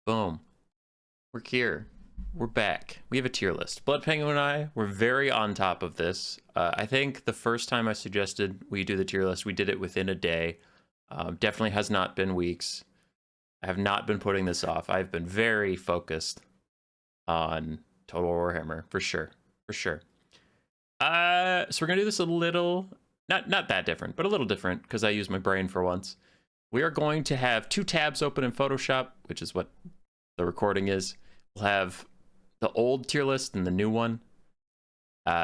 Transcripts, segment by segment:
Boom. We're here. We're back. We have a tier list. Blood Penguin and I were very on top of this. I think the first time I suggested we do the tier list, we did it within a day. Definitely has not been weeks. I have not been putting this off. I've been very focused on Total Warhammer, for sure. For sure. So we're going to do this a little, not that different, but a little different, because I use my brain for once. We are going to have two tabs open in Photoshop, which is what the recording is. We'll have the old tier list and the new one,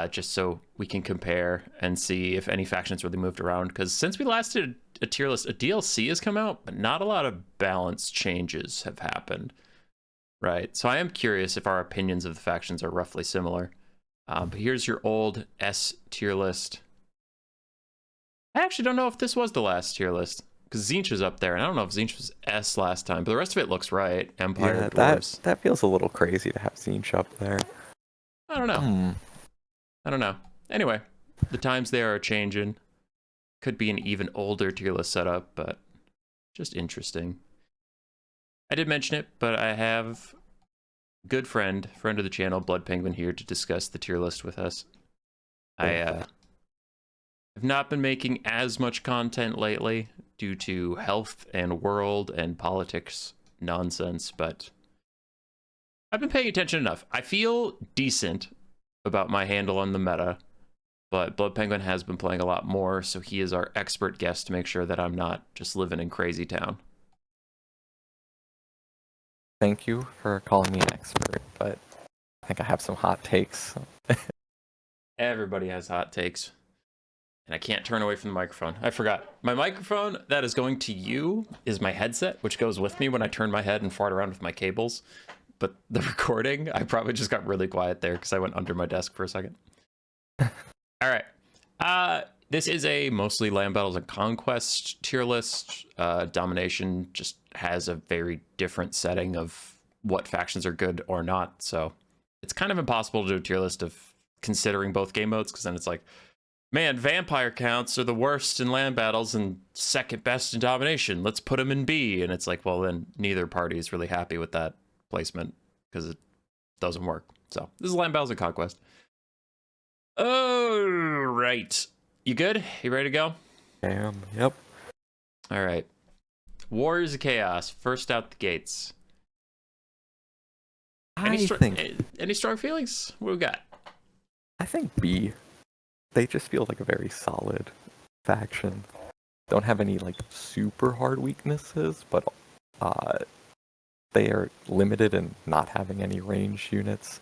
just so we can compare and see if any factions really moved around. Because since we last did a tier list, a DLC has come out, but not a lot of balance changes have happened. Right. So I am curious if our opinions of the factions are roughly similar. But here's your old S tier list. I actually don't know if this was the last tier list, because Zinch is up there, and I don't know if Zinch was S last time, but the rest of it looks right. Empire, Yeah, Dwarves. that feels a little crazy to have Zinch up there. I don't know. I don't know. Anyway, the times there are changing. Could be an even older tier list setup, but just interesting. I did mention it, but I have a good friend of the channel, Blood Penguin, here to discuss the tier list with us. I have not been making as much content lately due to health and world and politics nonsense, but I've been paying attention enough. I feel decent about my handle on the meta, but Blood Penguin has been playing a lot more, so he is our expert guest to make sure that I'm not just living in crazy town. Thank you for calling me an expert, but I think I have some hot takes. Everybody has hot takes. And I can't turn away from the microphone. I forgot. My microphone that is going to you is my headset, which goes with me when I turn my head and fart around with my cables. But the recording, I probably just got really quiet there because I went under my desk for a second. All right. This is a mostly Land Battles and Conquest tier list. Domination just has a very different setting of what factions are good or not. So it's kind of impossible to do a tier list of considering both game modes, because then it's like, man, vampire counts are the worst in land battles and second best in domination. Let's put them in B. And it's like, well, then neither party is really happy with that placement because it doesn't work. So this is land battles and conquest. All right. You good? You ready to go? Yep. All right. Warriors of Chaos, first out the gates. Any strong feelings? What we got? I think B. They just feel like a very solid faction. Don't have any like super hard weaknesses, but they are limited in not having any ranged units.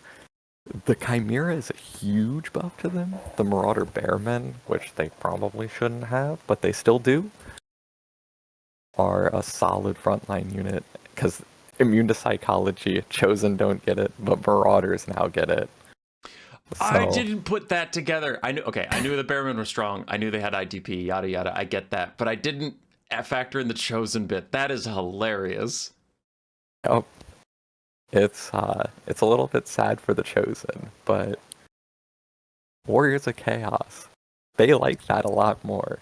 The Chimera is a huge buff to them. The Marauder Bearmen, which they probably shouldn't have, but they still do, are a solid frontline unit, because immune to psychology, Chosen don't get it, but Marauders now get it. So, I didn't put that together. I knew the Bearmen were strong. I knew they had ITP, yada yada. I get that, but I didn't factor in the Chosen bit. That is hilarious. Oh, it's a little bit sad for the Chosen, but Warriors of Chaos, they like that a lot more.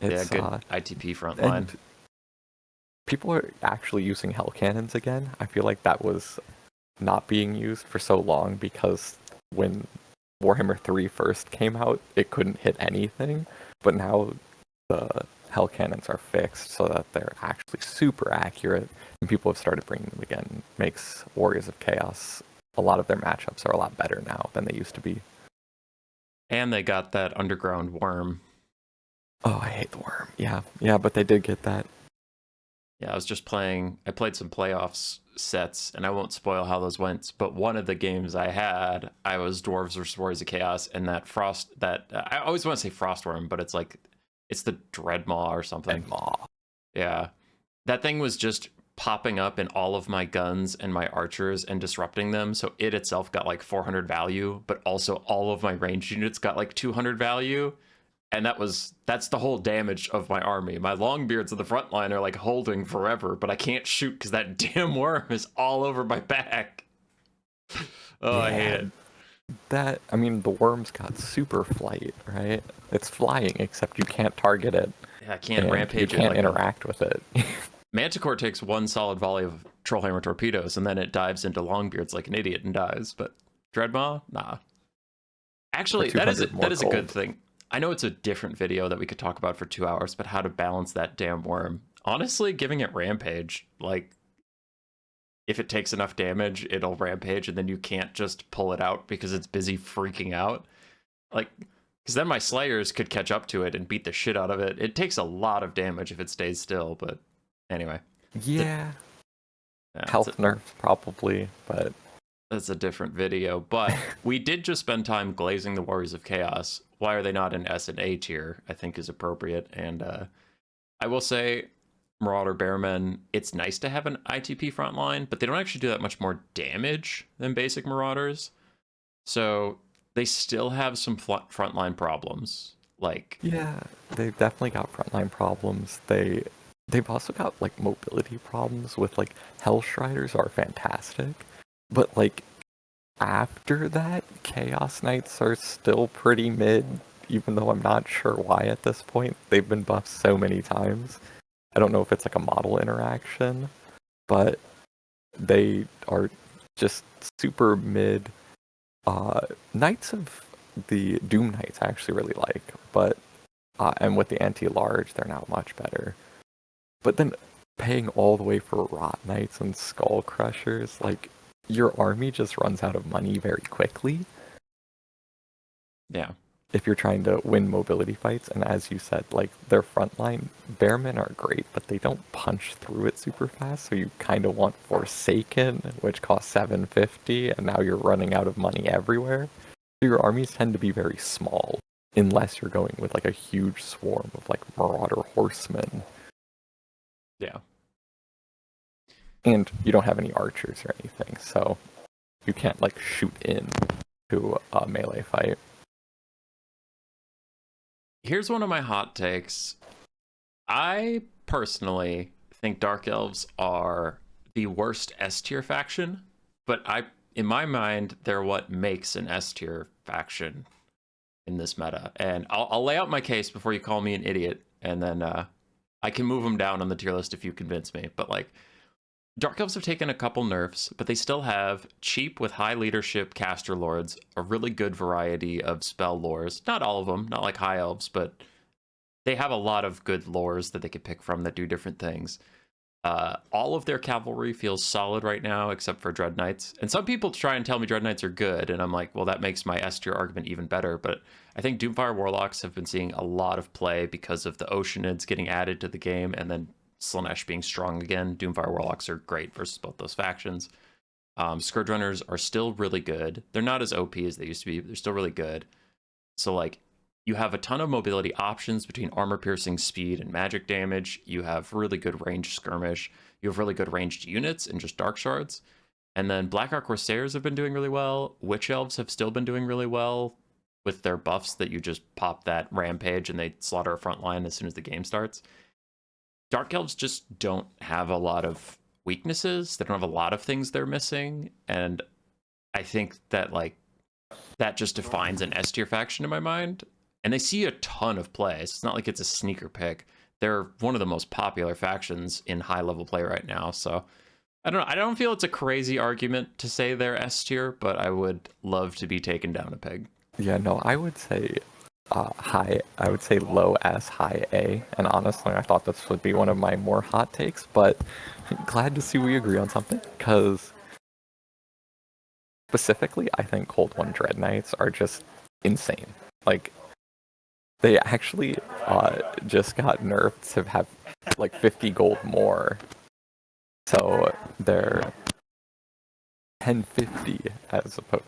It's, yeah, good ITP frontline. People are actually using Hell Cannons again. I feel like that was not being used for so long because when Warhammer 3 first came out, it couldn't hit anything, but now the Hell Cannons are fixed so that they're actually super accurate, and people have started bringing them again. It makes Warriors of Chaos, a lot of their matchups are a lot better now than they used to be. And they got that underground worm. Oh, I hate the worm. Yeah, but they did get that. Yeah, I played some playoffs sets, and I won't spoil how those went, but one of the games I had, I was Dwarves versus Warriors of Chaos, and I always want to say Frostworm, but it's the Dreadmaw or something. Dreadmaw. Yeah. That thing was just popping up in all of my guns and my archers and disrupting them, so it itself got like 400 value, but also all of my ranged units got like 200 value. And that's the whole damage of my army. My Longbeards in the front line are like holding forever, but I can't shoot because that damn worm is all over my back. Oh, yeah, I hate it. The worm's got super flight, right? It's flying, except you can't target it. Yeah, I can't rampage it. You can't interact with it. Manticore takes one solid volley of Trollhammer torpedoes, and then it dives into Longbeards like an idiot and dies. But Dreadmaw, nah. For Actually, 200 more that is a good gold. thing. I know it's a different video that we could talk about for 2 hours, but how to balance that damn worm. Honestly, giving it Rampage, like, if it takes enough damage, it'll Rampage, and then you can't just pull it out because it's busy freaking out. Like, because then my Slayers could catch up to it and beat the shit out of it. It takes a lot of damage if it stays still, but anyway. Yeah, Yeah, health nerfs probably, but that's a different video. But we did just spend time glazing the Warriors of Chaos. Why are they not in S and A tier? I think is appropriate. And I will say, Marauder Bearmen, it's nice to have an ITP frontline, but they don't actually do that much more damage than basic Marauders. So they still have some frontline problems. Like, yeah, they've definitely got frontline problems. They've also got like mobility problems with like Hellstriders are fantastic, but like after that, Chaos Knights are still pretty mid, even though I'm not sure why at this point. They've been buffed so many times. I don't know if it's like a model interaction, but they are just super mid. Knights of the Doom Knights I actually really like, but and with the anti-large, they're now much better. But then paying all the way for Rot Knights and Skull Crushers, like your army just runs out of money very quickly. yeah. If you're trying to win mobility fights, and as you said, like their frontline Bearmen are great, but they don't punch through it super fast, so you kind of want Forsaken, which costs 750, and now you're running out of money everywhere. So your armies tend to be very small, unless you're going with like a huge swarm of like Marauder Horsemen. Yeah. And you don't have any archers or anything, so you can't like shoot in to a melee fight. Here's one of my hot takes. I personally think Dark Elves are the worst S tier faction, but in my mind, they're what makes an S tier faction in this meta. And I'll lay out my case before you call me an idiot, and then I can move them down on the tier list if you convince me. But like, Dark Elves have taken a couple nerfs, but they still have cheap with high leadership caster lords, a really good variety of spell lores. Not all of them, not like high elves, but they have a lot of good lores that they could pick from that do different things. All of their cavalry feels solid right now, except for Dread Knights. And some people try and tell me Dread Knights are good, and I'm like, well, that makes my S tier argument even better. But I think Doomfire Warlocks have been seeing a lot of play because of the Oceanids getting added to the game, and then Slaanesh being strong again. Doomfire Warlocks are great versus both those factions. Scourge Runners are still really good. They're not as OP as they used to be, but they're still really good. So, like, you have a ton of mobility options between armor piercing, speed, and magic damage. You have really good ranged skirmish. You have really good ranged units and just dark shards. And then Black Ark Corsairs have been doing really well. Witch Elves have still been doing really well with their buffs that you just pop that rampage and they slaughter a front line as soon as the game starts. Dark Elves just don't have a lot of weaknesses. They don't have a lot of things they're missing. And I think that, like, that just defines an S tier faction in my mind. And they see a ton of play. It's not like it's a sneaker pick. They're one of the most popular factions in high level play right now. So I don't know. I don't feel it's a crazy argument to say they're S tier, but I would love to be taken down a peg. Yeah, no, I would say high. I would say low S, high A. And honestly, I thought this would be one of my more hot takes, but glad to see we agree on something. Because specifically, I think Cold One Dread Knights are just insane. Like, they actually just got nerfed to have like 50 gold more. So they're 1050 as opposed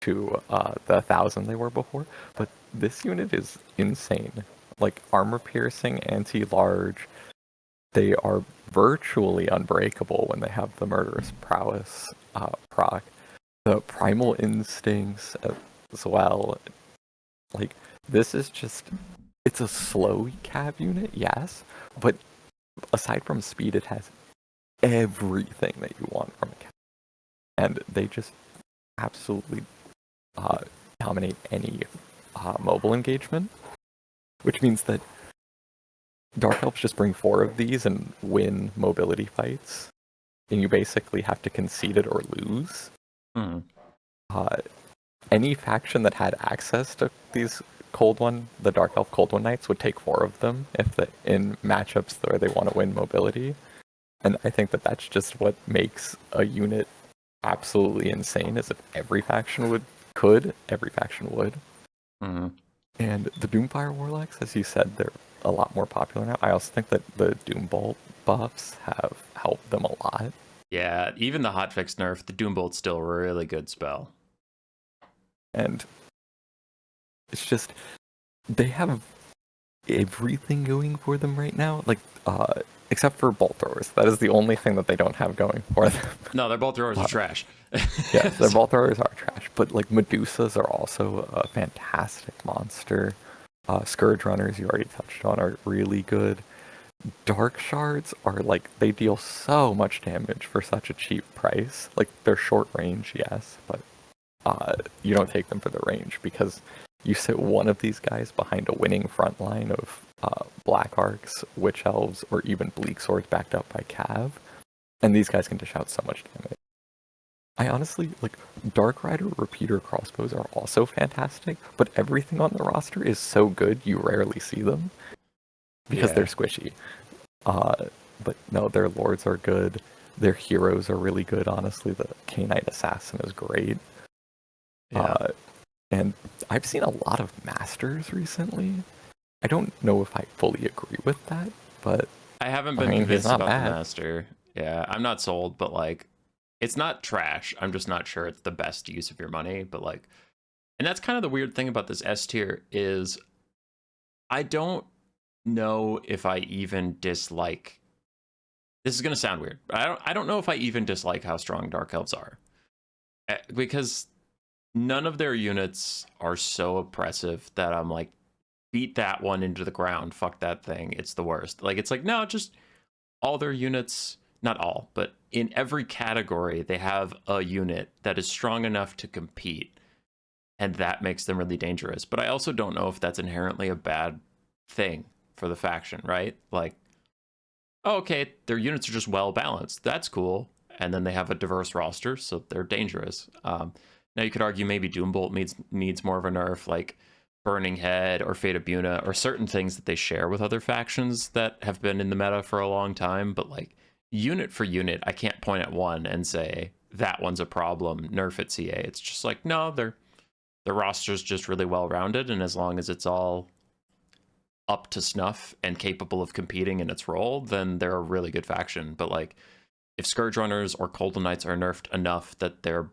to the 1000 they were before. But this unit is insane. Like armor piercing, anti-large. They are virtually unbreakable when they have the murderous prowess proc. The primal instincts as well. Like, this is just, it's a slow cav unit, yes, but aside from speed, it has everything that you want from a cav. And they just absolutely dominate any mobile engagement, which means that Dark Elves just bring 4 of these and win mobility fights, and you basically have to concede it or lose. Hmm. Any faction that had access to these the Dark Elf Cold One Knights would take 4 of them in matchups where they want to win mobility. And I think that that's just what makes a unit absolutely insane, is if every faction would. Hmm. And the Doomfire Warlocks, as you said, they're a lot more popular now. I also think that the Doombolt buffs have helped them a lot. Yeah, even the hotfix nerf, the Doombolt's still a really good spell. And it's just, they have everything going for them right now. Like, except for bolt throwers. That is the only thing that they don't have going for them. No, their bolt throwers are trash. Yes, their bolt throwers are trash. But, like, Medusas are also a fantastic monster. Scourge Runners, you already touched on, are really good. Dark Shards are, like, they deal so much damage for such a cheap price. Like, they're short range, yes, but you don't take them for the range, because you sit one of these guys behind a winning front line of Black Arcs, Witch Elves, or even Bleak Swords backed up by Cav, and these guys can dish out so much damage. I honestly, like, Dark Rider repeater crossbows are also fantastic, but everything on the roster is so good you rarely see them, because they're squishy. But no, their lords are good. Their heroes are really good, honestly. The Canine Assassin is great. Yeah. And I've seen a lot of masters recently. I don't know if I fully agree with that, but I haven't I been mean, he's convinced not about the bad. master. Yeah, I'm not sold, but like, it's not trash. I'm just not sure it's the best use of your money. But like, and that's kind of the weird thing about this S tier is I don't know if I even dislike. This is gonna sound weird. But I don't know if I even dislike how strong Dark Elves are, because none of their units are so oppressive that I'm like, beat that one into the ground. Fuck that thing. It's the worst. Like, it's like, no, just all their units, not all, but in every category, they have a unit that is strong enough to compete. And that makes them really dangerous. But I also don't know if that's inherently a bad thing for the faction, right? Like, oh, okay, their units are just well balanced. That's cool. And then they have a diverse roster, so they're dangerous. Now you could argue maybe Doombolt needs more of a nerf, like Burning Head or Fate of Buna, or certain things that they share with other factions that have been in the meta for a long time. But like, unit for unit, I can't point at one and say that one's a problem. Nerf it, CA. It's just like, no, their roster's just really well rounded, and as long as it's all up to snuff and capable of competing in its role, then they're a really good faction. But like, if Scourge Runners or Cold Knights are nerfed enough that they're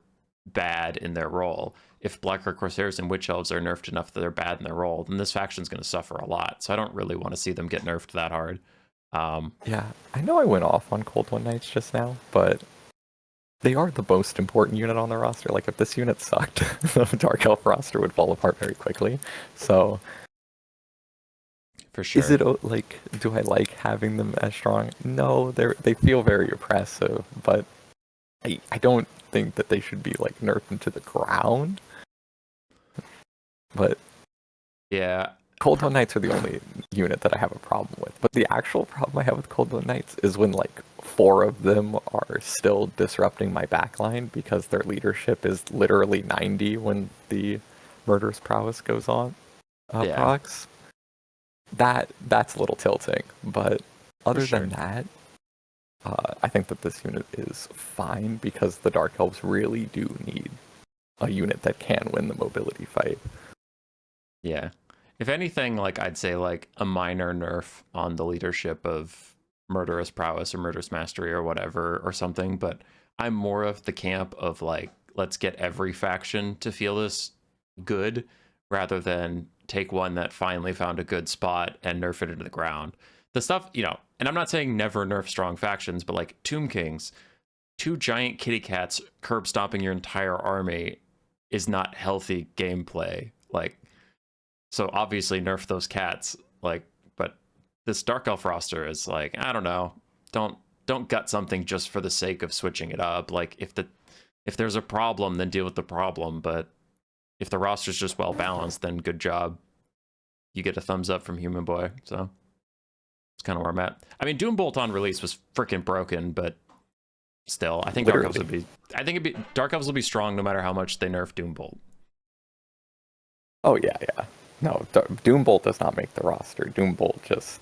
bad in their role, if Blackrock Corsairs and Witch Elves are nerfed enough that they're bad in their role, then this faction's going to suffer a lot. So I don't really want to see them get nerfed that hard. Yeah, I know I went off on Cold One Knights just now, but they are the most important unit on the roster. Like, if this unit sucked, the Dark Elf roster would fall apart very quickly. So, for sure. is it like, do I like having them as strong? No, they feel very oppressive, but I don't think that they should be like nerfed into the ground. But yeah, Cold One Knights are the only unit that I have a problem with. But the actual problem I have with Cold One Knights is when like 4 of them are still disrupting my backline because their leadership is literally 90 when the Murderous Prowess goes on procs. That's a little tilting. But other than that, I think that this unit is fine because the Dark Elves really do need a unit that can win the mobility fight. Yeah. If anything, like, I'd say like a minor nerf on the leadership of Murderous Prowess or Murderous Mastery or whatever or something, but I'm more of the camp of like, let's get every faction to feel this good rather than take one that finally found a good spot and nerf it into the ground. The stuff, you know, and I'm not saying never nerf strong factions, but like Tomb Kings, 2 giant kitty cats curb stomping your entire army is not healthy gameplay. Like, so obviously nerf those cats. Like, but this Dark Elf roster is like, I don't know. Don't gut something just for the sake of switching it up. Like, if there's a problem, then deal with the problem. But if the roster's just well balanced, then good job. You get a thumbs up from Human Boy. So It's kind of where I'm at. I mean, Doom Bolt on release was freaking broken, but still, I think Literally. Dark Elves would be. I think Dark Elves will be strong no matter how much they nerf Doom Bolt. Oh yeah, yeah. No, Doom Bolt does not make the roster. Doom Bolt just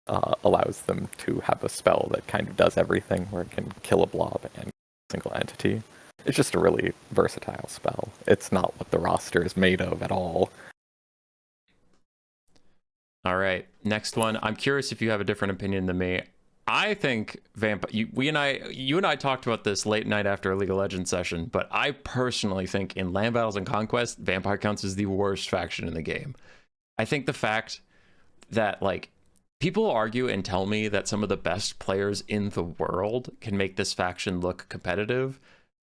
allows them to have a spell that kind of does everything, where it can kill a blob and a single entity. It's just a really versatile spell. It's not what the roster is made of at all. All right, next one. I'm curious if you have a different opinion than me. I think you and I talked about this late night after a League of Legends session, but I personally think in land battles and conquest, Vampire counts as the worst faction in the game. I think the fact that like people argue and tell me that some of the best players in the world can make this faction look competitive.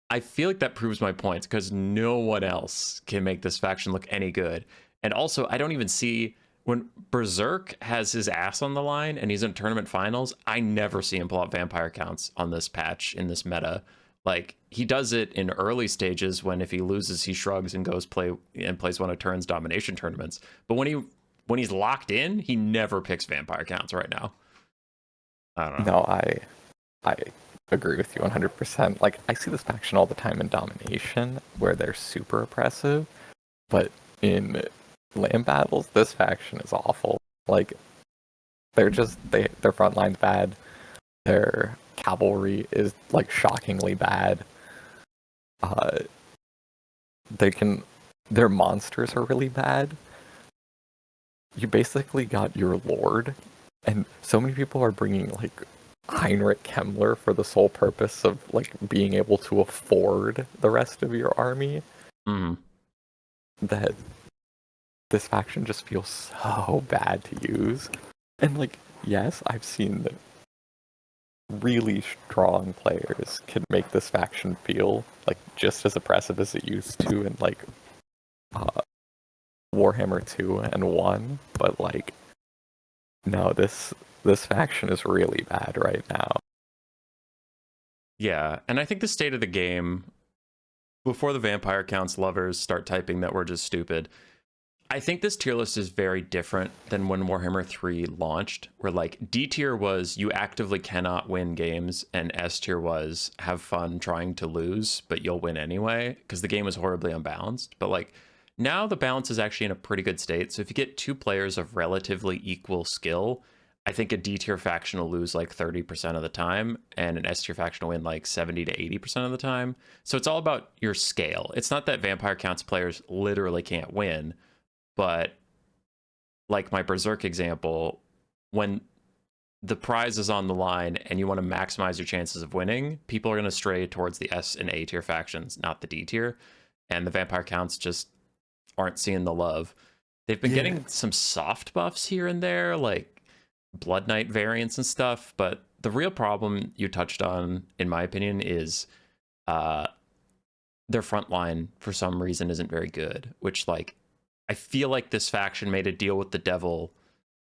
I feel like that proves my point because no one else can make this faction look any good. And also, I don't even see when Berserk has his ass on the line and he's in tournament finals, I never see him pull out vampire counts on this patch in this meta. Like he does it in early stages when if he loses, he shrugs and goes plays one of Turn's domination tournaments. But when he's locked in, he never picks vampire counts right now. I don't know. No, I agree with you 100%. Like I see this faction all the time in domination where they're super oppressive, but in land battles, this faction is awful. Like their front line's bad. Their cavalry is like shockingly bad. Their monsters are really bad. You basically got your lord, and so many people are bringing like Heinrich Kemmler for the sole purpose of like being able to afford the rest of your army. That this faction just feels so bad to use. And like, yes, I've seen that really strong players can make this faction feel like just as oppressive as it used to in like Warhammer 2 and 1, but like no, this faction is really bad right now. Yeah, and I think the state of the game before the vampire counts lovers start typing that we're just stupid. I think this tier list is very different than when Warhammer 3 launched, where like D tier was you actively cannot win games, and S tier was have fun trying to lose, but you'll win anyway, because the game was horribly unbalanced. But like now the balance is actually in a pretty good state. So if you get two players of relatively equal skill, I think a D tier faction will lose like 30% of the time, and an S tier faction will win like 70 to 80% of the time. So it's all about your scale. It's not that vampire counts players literally can't win. But like my Berserk example, when the prize is on the line and you want to maximize your chances of winning, people are going to stray towards the S and A tier factions, not the D tier. And the vampire counts just aren't seeing the love. They've been getting some soft buffs here and there, like Blood Knight variants and stuff. But the real problem you touched on, in my opinion, is their front line for some reason isn't very good, which like, I feel like this faction made a deal with the devil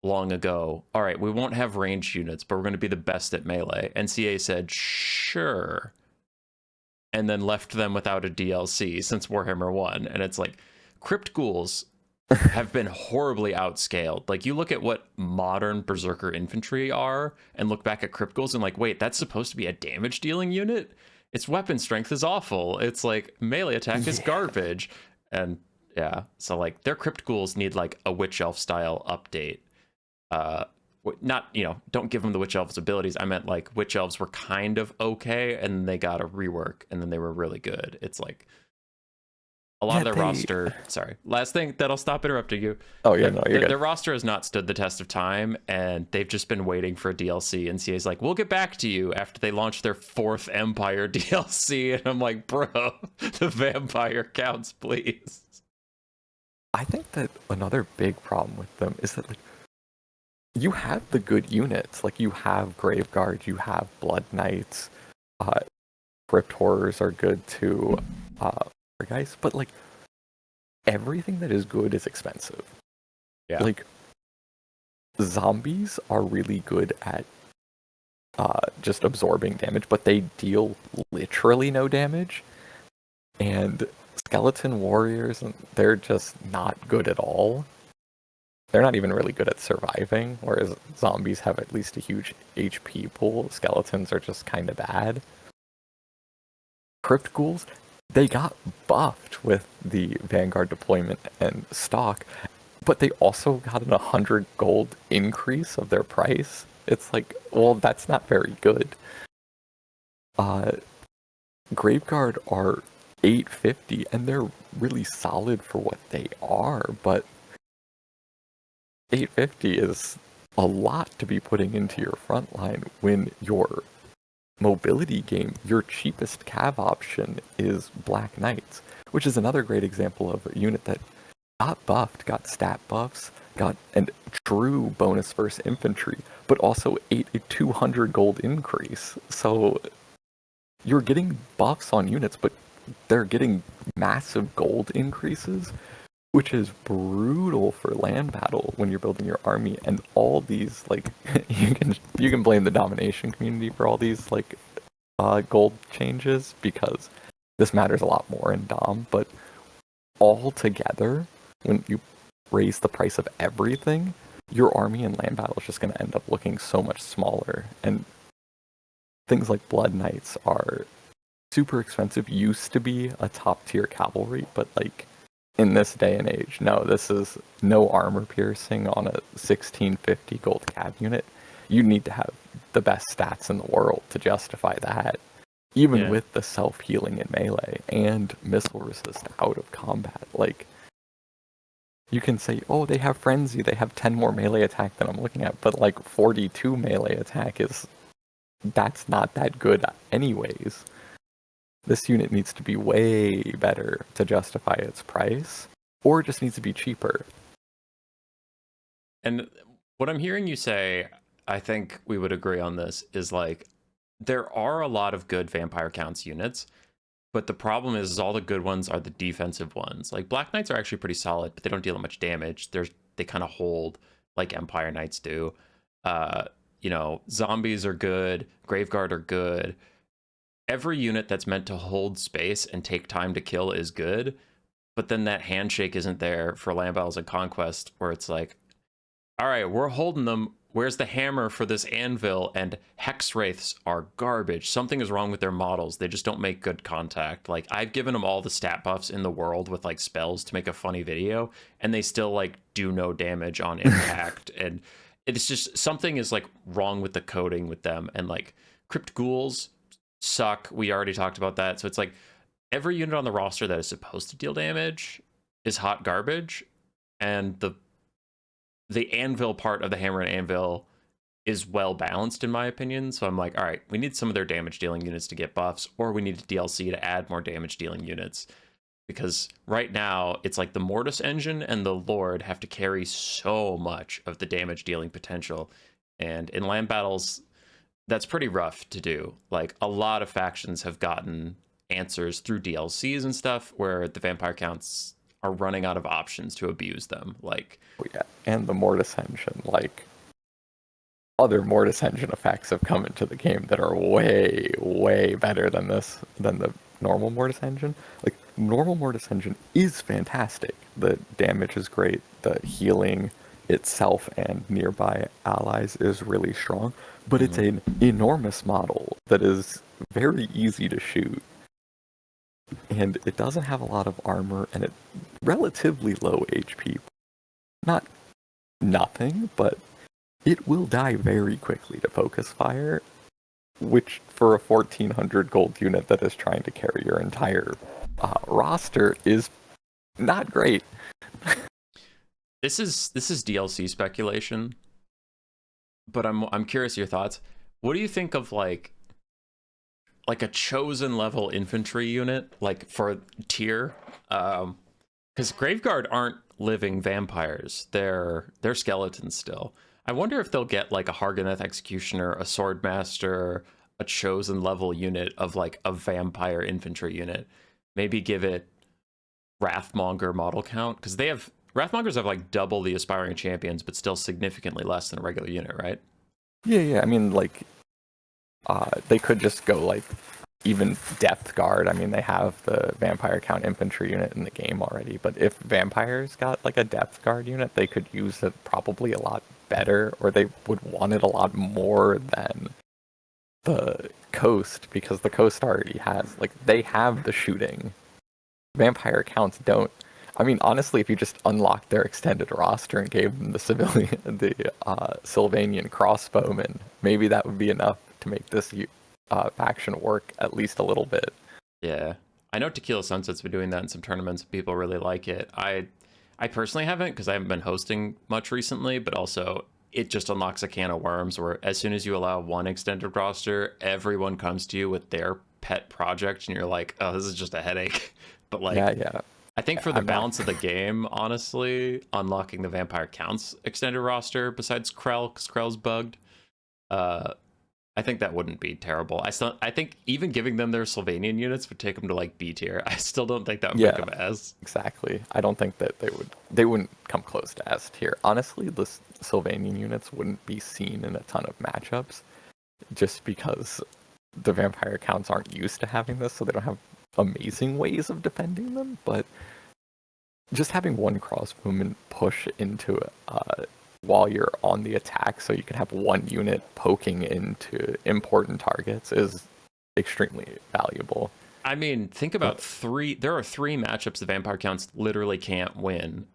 long ago. All right, we won't have ranged units, but we're going to be the best at melee. NCA said, sure. And then left them without a DLC since Warhammer 1. And it's like, Crypt Ghouls have been horribly outscaled. Like, you look at what modern Berserker infantry are and look back at Crypt Ghouls and like, wait, that's supposed to be a damage dealing unit? Its weapon strength is awful. It's like, melee attack is garbage. And yeah, so like their Crypt Ghouls need like a Witch Elf style update. Not, you know, don't give them the Witch Elf's abilities. I meant like Witch Elves were kind of okay and they got a rework and then they were really good. It's like a lot of their roster. Sorry, last thing that I'll stop interrupting you. Oh yeah, no, you're good. Their roster has not stood the test of time and they've just been waiting for a DLC. And CA's like, we'll get back to you after they launch their 4th Empire DLC. And I'm like, bro, the vampire counts, please. I think that another big problem with them is that like you have the good units, like you have Graveguard, you have Blood Knights, Crypt Horrors are good too, guys, but like everything that is good is expensive. Yeah. Like zombies are really good at just absorbing damage, but they deal literally no damage. And skeleton warriors, they're just not good at all. they're not even really good at surviving, whereas zombies have at least a huge HP pool. Skeletons are just kind of bad. Crypt ghouls, they got buffed with the Vanguard deployment and stock, but they also got an 100 gold increase of their price. It's like, well, that's not very good. Graveguard are 850, and they're really solid for what they are, but 850 is a lot to be putting into your front line when your mobility game, your cheapest cav option is Black Knights, which is another great example of a unit that got buffed, got stat buffs, got a true bonus versus infantry, but also ate a 200 gold increase. So you're getting buffs on units, but they're getting massive gold increases, which is brutal for land battle when you're building your army. And all these, like, you can blame the domination community for all these, like, gold changes, because this matters a lot more in Dom, but all together, when you raise the price of everything, your army in land battle is just going to end up looking so much smaller. And things like Blood Knights are super expensive, used to be a top tier cavalry, but like in this day and age, no, this is no armor piercing on a 1650 gold cav unit. You need to have the best stats in the world to justify that, even with the self-healing in melee and missile resist out of combat. Like, you can say, oh, they have frenzy, they have 10 more melee attack than I'm looking at, but like 42 melee attack that's not that good anyways. This unit needs to be way better to justify its price, or it just needs to be cheaper. And what I'm hearing you say, I think we would agree on this, is like, there are a lot of good vampire counts units, but the problem is all the good ones are the defensive ones. Like, Black Knights are actually pretty solid, but they don't deal much damage. They kind of hold like Empire Knights do. Zombies are good, Graveguard are good. Every unit that's meant to hold space and take time to kill is good, but then that handshake isn't there for land battles and Conquest, where it's like, all right, we're holding them. Where's the hammer for this anvil? And Hex Wraiths are garbage. Something is wrong with their models. They just don't make good contact. Like, I've given them all the stat buffs in the world with like spells to make a funny video, and they still like do no damage on impact. And it's just, something is like wrong with the coding with them. And like, Crypt Ghouls suck. We already talked about that. So it's like, every unit on the roster that is supposed to deal damage is hot garbage, and the anvil part of the hammer and anvil is well balanced in my opinion. So I'm like, all right, we need some of their damage dealing units to get buffs, or we need a DLC to add more damage dealing units, because right now it's like the Mortis engine and the Lord have to carry so much of the damage dealing potential, and in land battles that's pretty rough to do. Like, a lot of factions have gotten answers through DLCs and stuff where the vampire counts are running out of options to abuse them. Like, oh, yeah, and the Mortis engine, like, other Mortis engine effects have come into the game that are way, way better than the normal Mortis engine. Like, normal Mortis engine is fantastic. The damage is great. The healing itself and nearby allies is really strong, but it's an enormous model that is very easy to shoot. And it doesn't have a lot of armor, and it's relatively low HP. Not nothing, but it will die very quickly to focus fire, which for a 1400 gold unit that is trying to carry your entire roster is not great. This is DLC speculation, but I'm curious your thoughts. What do you think of like a chosen level infantry unit, like for tier? Because Graveguard aren't living vampires; they're skeletons still. I wonder if they'll get like a Harganeth Executioner, a Swordmaster, a chosen level unit of like a vampire infantry unit. Maybe give it Wrathmonger model count, because Wrathmongers have like double the aspiring champions, but still significantly less than a regular unit, right? Yeah. I mean, like, they could just go like even Depth Guard. I mean, they have the Vampire Count Infantry unit in the game already, but if Vampires got like a Depth Guard unit, they could use it probably a lot better, or they would want it a lot more than the Coast, because the Coast already has, like, they have the shooting. Vampire Counts don't. I mean, honestly, if you just unlocked their extended roster and gave them the Sylvanian crossbowmen, maybe that would be enough to make this faction work at least a little bit. Yeah, I know Tequila Sunset's been doing that in some tournaments. People really like it. I personally haven't, because I haven't been hosting much recently, but also it just unlocks a can of worms where as soon as you allow one extended roster, everyone comes to you with their pet project, and you're like, oh, this is just a headache. But like, Yeah. I think for the balance of the game, honestly, unlocking the Vampire Counts extended roster besides Krell, because Krell's bugged, I think that wouldn't be terrible. I think even giving them their Sylvanian units would take them to like B tier. I still don't think that would make them S. Exactly. I don't think that they wouldn't come close to S tier. Honestly, the Sylvanian units wouldn't be seen in a ton of matchups, just because the Vampire Counts aren't used to having this, so they don't have amazing ways of defending them. But just having one crossbowman push into while you're on the attack, so you can have one unit poking into important targets, is extremely valuable. I mean, think about there are three matchups the Vampire Counts literally can't win,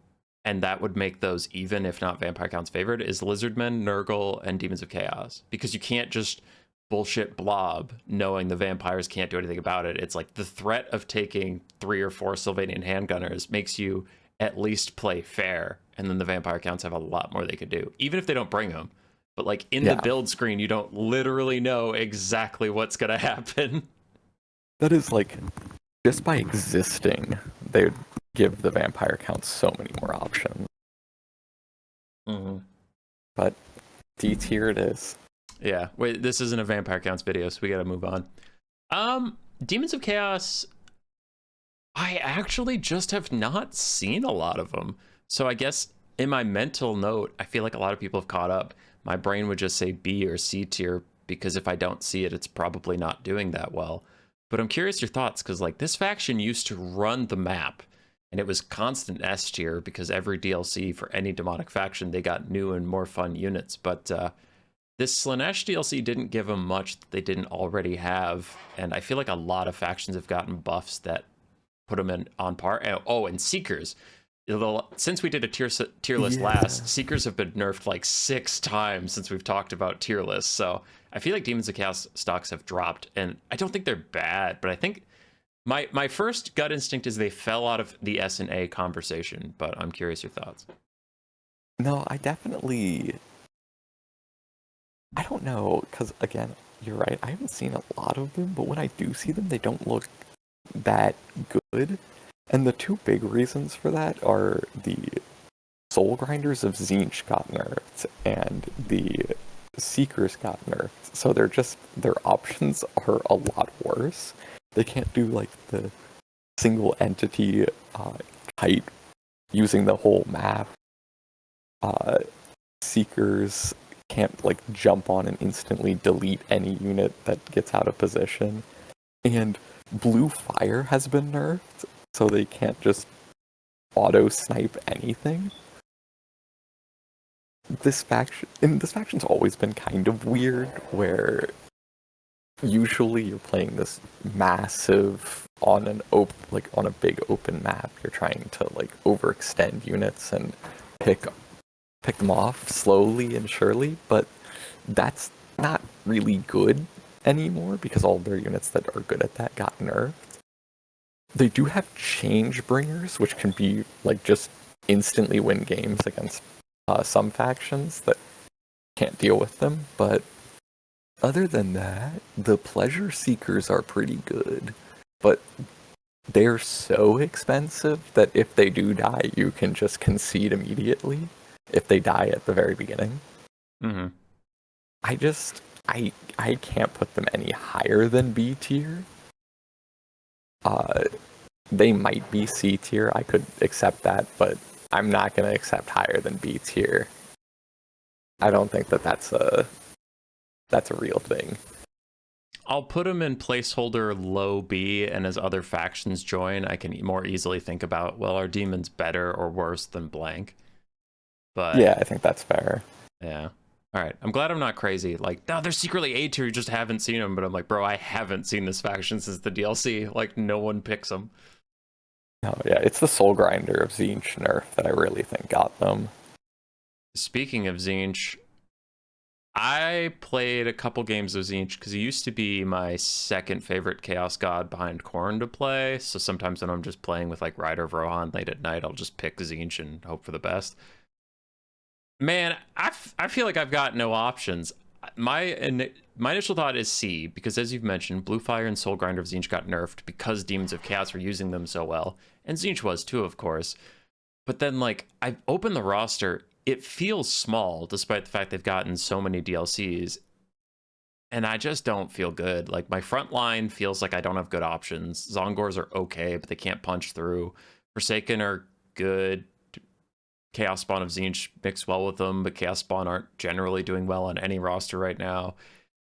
and that would make those even, if not Vampire Counts favored, is Lizardmen, Nurgle, and Demons of Chaos. Because you can't just bullshit blob knowing the vampires can't do anything about it. It's like the threat of taking 3 or 4 Sylvanian handgunners makes you at least play fair, and then the Vampire Counts have a lot more they could do, even if they don't bring them. But like in the build screen, you don't literally know exactly what's gonna happen. That is like, just by existing, they would give the Vampire Counts so many more options. Mm-hmm. But D tier it is. Yeah, wait, this isn't a Vampire Counts video, so we gotta move on. Demons of Chaos, I actually just have not seen a lot of them. So I guess in my mental note, I feel like a lot of people have caught up. My brain would just say B or C tier, because if I don't see it, it's probably not doing that well. But I'm curious your thoughts, because like this faction used to run the map, and it was constant S tier, because every DLC for any demonic faction, they got new and more fun units. But this Slaanesh DLC didn't give them much that they didn't already have, and I feel like a lot of factions have gotten buffs that put them on par. And Seekers. Since we did a tier list last, Seekers have been nerfed like 6 times since we've talked about tier lists. So I feel like Demons of Chaos stocks have dropped, and I don't think they're bad, but I think my first gut instinct is they fell out of the S and A conversation. But I'm curious your thoughts. No, I don't know, because again, you're right, I haven't seen a lot of them, but when I do see them, they don't look that good. And the 2 big reasons for that are the Soul Grinders of Tzeentch got nerfed, and the Seekers got nerfed. So their options are a lot worse. They can't do like the single entity kite using the whole map. Seekers can't like jump on and instantly delete any unit that gets out of position. And Blue Fire has been nerfed, so they can't just auto-snipe anything. This faction's always been kind of weird, where usually you're playing this massive on a big open map. You're trying to like overextend units and pick them off slowly and surely, but that's not really good anymore, because all their units that are good at that got nerfed. They do have Change Bringers, which can be like just instantly win games against some factions that can't deal with them, but other than that, the Pleasure Seekers are pretty good, but they're so expensive that if they do die, you can just concede immediately if they die at the very beginning. Mm-hmm. I can't put them any higher than B tier. They might be C tier. I could accept that, but I'm not going to accept higher than B tier. I don't think that's a real thing. I'll put him in placeholder low B, and as other factions join, I can more easily think about, well, are demons better or worse than blank? But Yeah, I think that's fair. yeah. All right. I'm glad I'm not crazy. Like, no, they're secretly A tier. You just haven't seen them. But I'm like, bro, I haven't seen this faction since the DLC. Like, no one picks them. No, yeah, it's the Soul Grinder of Tzeentch nerf that I really think got them. Speaking of Tzeentch, I played a couple games of Tzeentch because he used to be my second favorite Chaos God behind Khorne to play. So sometimes when I'm just playing with like Ryder of Rohan late at night, I'll just pick Tzeentch and hope for the best. Man, I feel like I've got no options. My initial thought is C, because as you've mentioned, Blue Fire and Soul Grinder of Tzeentch got nerfed because Demons of Chaos were using them so well. And Tzeentch was too, of course. But then, like, I opened the roster, it feels small, despite the fact they've gotten so many DLCs. And I just don't feel good. Like, my front line feels like I don't have good options. Zongors are okay, but they can't punch through. Forsaken are good. Chaos Spawn of Tzeentch mix well with them, but Chaos Spawn aren't generally doing well on any roster right now.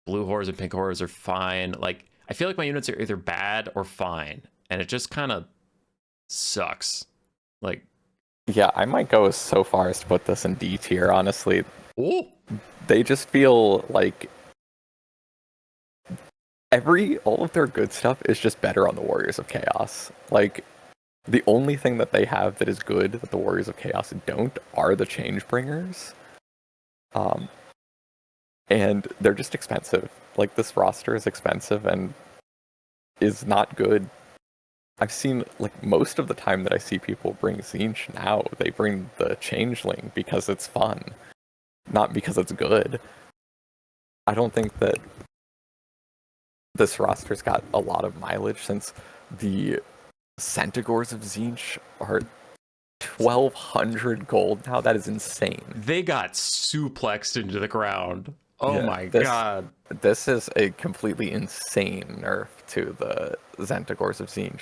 Blue Horrors and Pink Horrors are fine. Like, I feel like my units are either bad or fine, and it just kind of sucks. Like, Yeah, I might go so far as to put this in D tier, honestly. oh, They just feel like all of their good stuff is just better on the Warriors of Chaos. Like, the only thing that they have that is good that the Warriors of Chaos don't are the Changebringers. And they're just expensive. Like, this roster is expensive and is not good. I've seen, like, most of the time that I see people bring Tzeentch now, they bring the Changeling because it's fun, not because it's good. I don't think that this roster's got a lot of mileage since the Centaurs of Tzeentch are 1,200 gold now. That is insane. they got suplexed into the ground. Oh Yeah, my god. This is a completely insane nerf to the Centaurs of Tzeentch.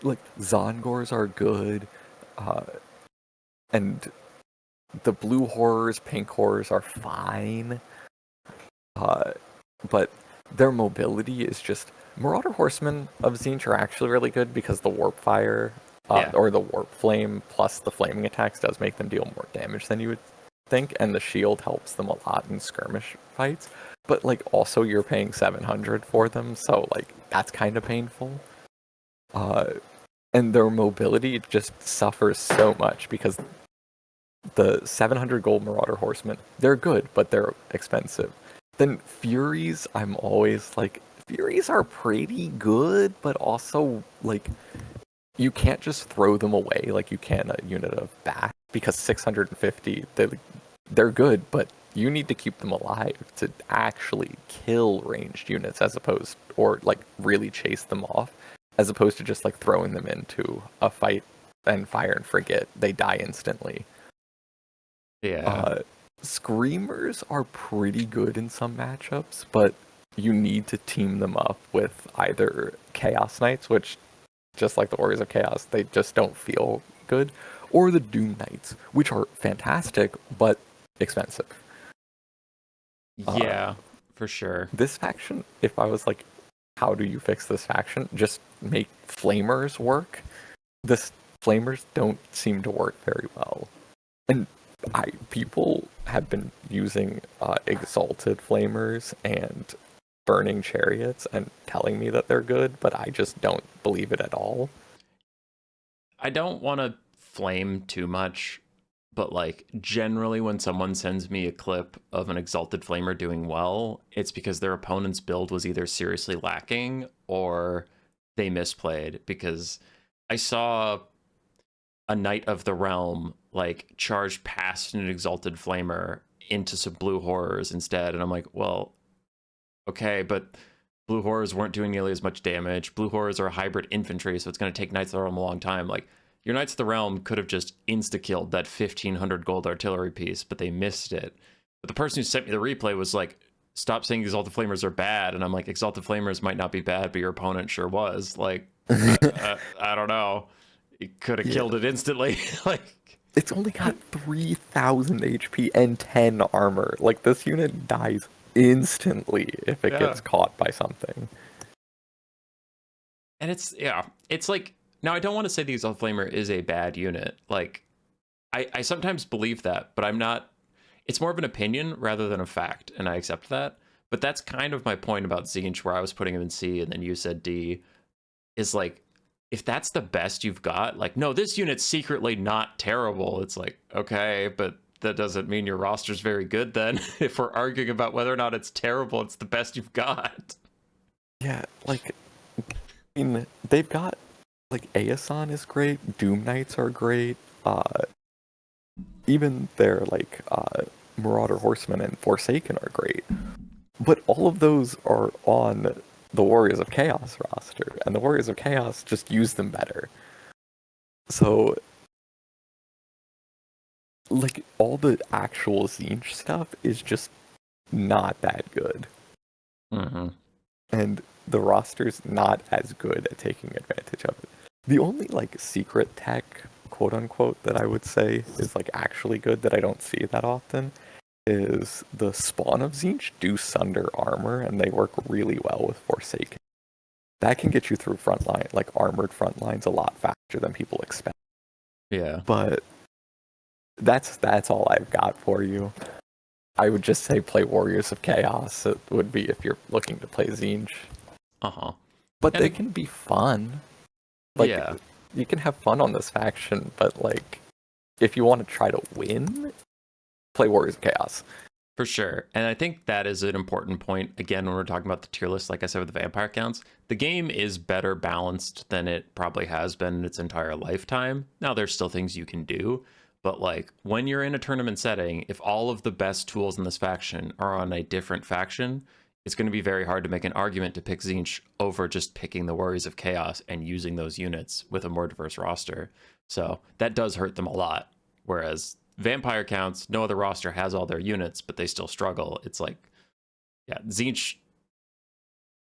Like, Zongors are good, and the blue horrors, pink horrors are fine, but their mobility is just... Marauder Horsemen of Tzeentch are actually really good because the Warp Fire, Yeah. or the Warp Flame plus the flaming attacks does make them deal more damage than you would think, and the shield helps them a lot in skirmish fights. But, like, also you're paying 700 for them, so, like, that's kind of painful. And their mobility just suffers so much because the 700 gold Marauder Horsemen, they're good, but they're expensive. Then Furies, I'm always like, Furies are pretty good, but also, like, you can't just throw them away like you can a unit of Bat, because 650, they're good, but you need to keep them alive to actually kill ranged units as opposed, or, like, really chase them off, as opposed to just, like, throwing them into a fight and fire and forget. They die instantly. Yeah. Screamers are pretty good in some matchups, but you need to team them up with either Chaos Knights, which, just like the Warriors of Chaos, they just don't feel good, or the Doom Knights, which are fantastic, but expensive. Yeah, for sure. This faction, if I was like, how do you fix this faction? Just make Flamers work. This Flamers don't seem to work very well. And people have been using Exalted Flamers and Burning Chariots and telling me that they're good, but I just don't believe it at all. I don't want to flame too much, but like generally when someone sends me a clip of an Exalted Flamer doing well, it's because their opponent's build was either seriously lacking or they misplayed, because I saw a Knight of the Realm like charge past an Exalted Flamer into some Blue Horrors instead, and I'm like, well, okay, but Blue Horrors weren't doing nearly as much damage. Blue Horrors are a hybrid infantry, so it's going to take Knights of the Realm a long time. Like, your Knights of the Realm could have just insta-killed that 1,500 gold artillery piece, but they missed it. But the person who sent me the replay was like, stop saying Exalted Flamers are bad. And I'm like, Exalted Flamers might not be bad, but your opponent sure was. Like, I don't know. He could have killed it instantly. Like, it's only got 3,000 HP and 10 armor. Like, this unit dies instantly if it Yeah. gets caught by something. And it's like, now I don't want to say the Exalt Flamer is a bad unit. Like, I sometimes believe that, but I'm not. It's more of an opinion rather than a fact, and I accept that. But that's kind of my point about Zinch, where I was putting him in C and then you said D, is like, if that's the best you've got, like, no, this unit's secretly not terrible. It's like, okay, but that doesn't mean your roster's very good then. If we're arguing about whether or not it's terrible, it's the best you've got. Yeah, like, I mean, they've got, like, Aeson is great, Doom Knights are great, even their, like, Marauder Horsemen and Forsaken are great. But all of those are on the Warriors of Chaos roster, and the Warriors of Chaos just use them better. So, like, all the actual Zinch stuff is just not that good. Mm-hmm. And the roster's not as good at taking advantage of it. The only, like, secret tech, quote unquote, that I would say is, like, actually good that I don't see that often is the spawn of Zinch do Sunder armor, and they work really well with Forsaken. That can get you through frontline, like armored front lines, a lot faster than people expect. Yeah. But that's all I've got for you. I would just say play Warriors of Chaos. It would be if you're looking to play Zinch. Uh-huh. But And they can be fun. Like, yeah. you can have fun on this faction, but, like, if you want to try to win, play Warriors of Chaos. For sure. And I think that is an important point. Again, when we're talking about the tier list, like I said with the vampire counts, the game is better balanced than it probably has been in its entire lifetime. Now, there's still things you can do, but like when you're in a tournament setting, if all of the best tools in this faction are on a different faction, it's going to be very hard to make an argument to pick Zinch over just picking the Warriors of Chaos and using those units with a more diverse roster. So that does hurt them a lot. Whereas vampire counts, no other roster has all their units, but they still struggle. It's like, yeah, Zinch,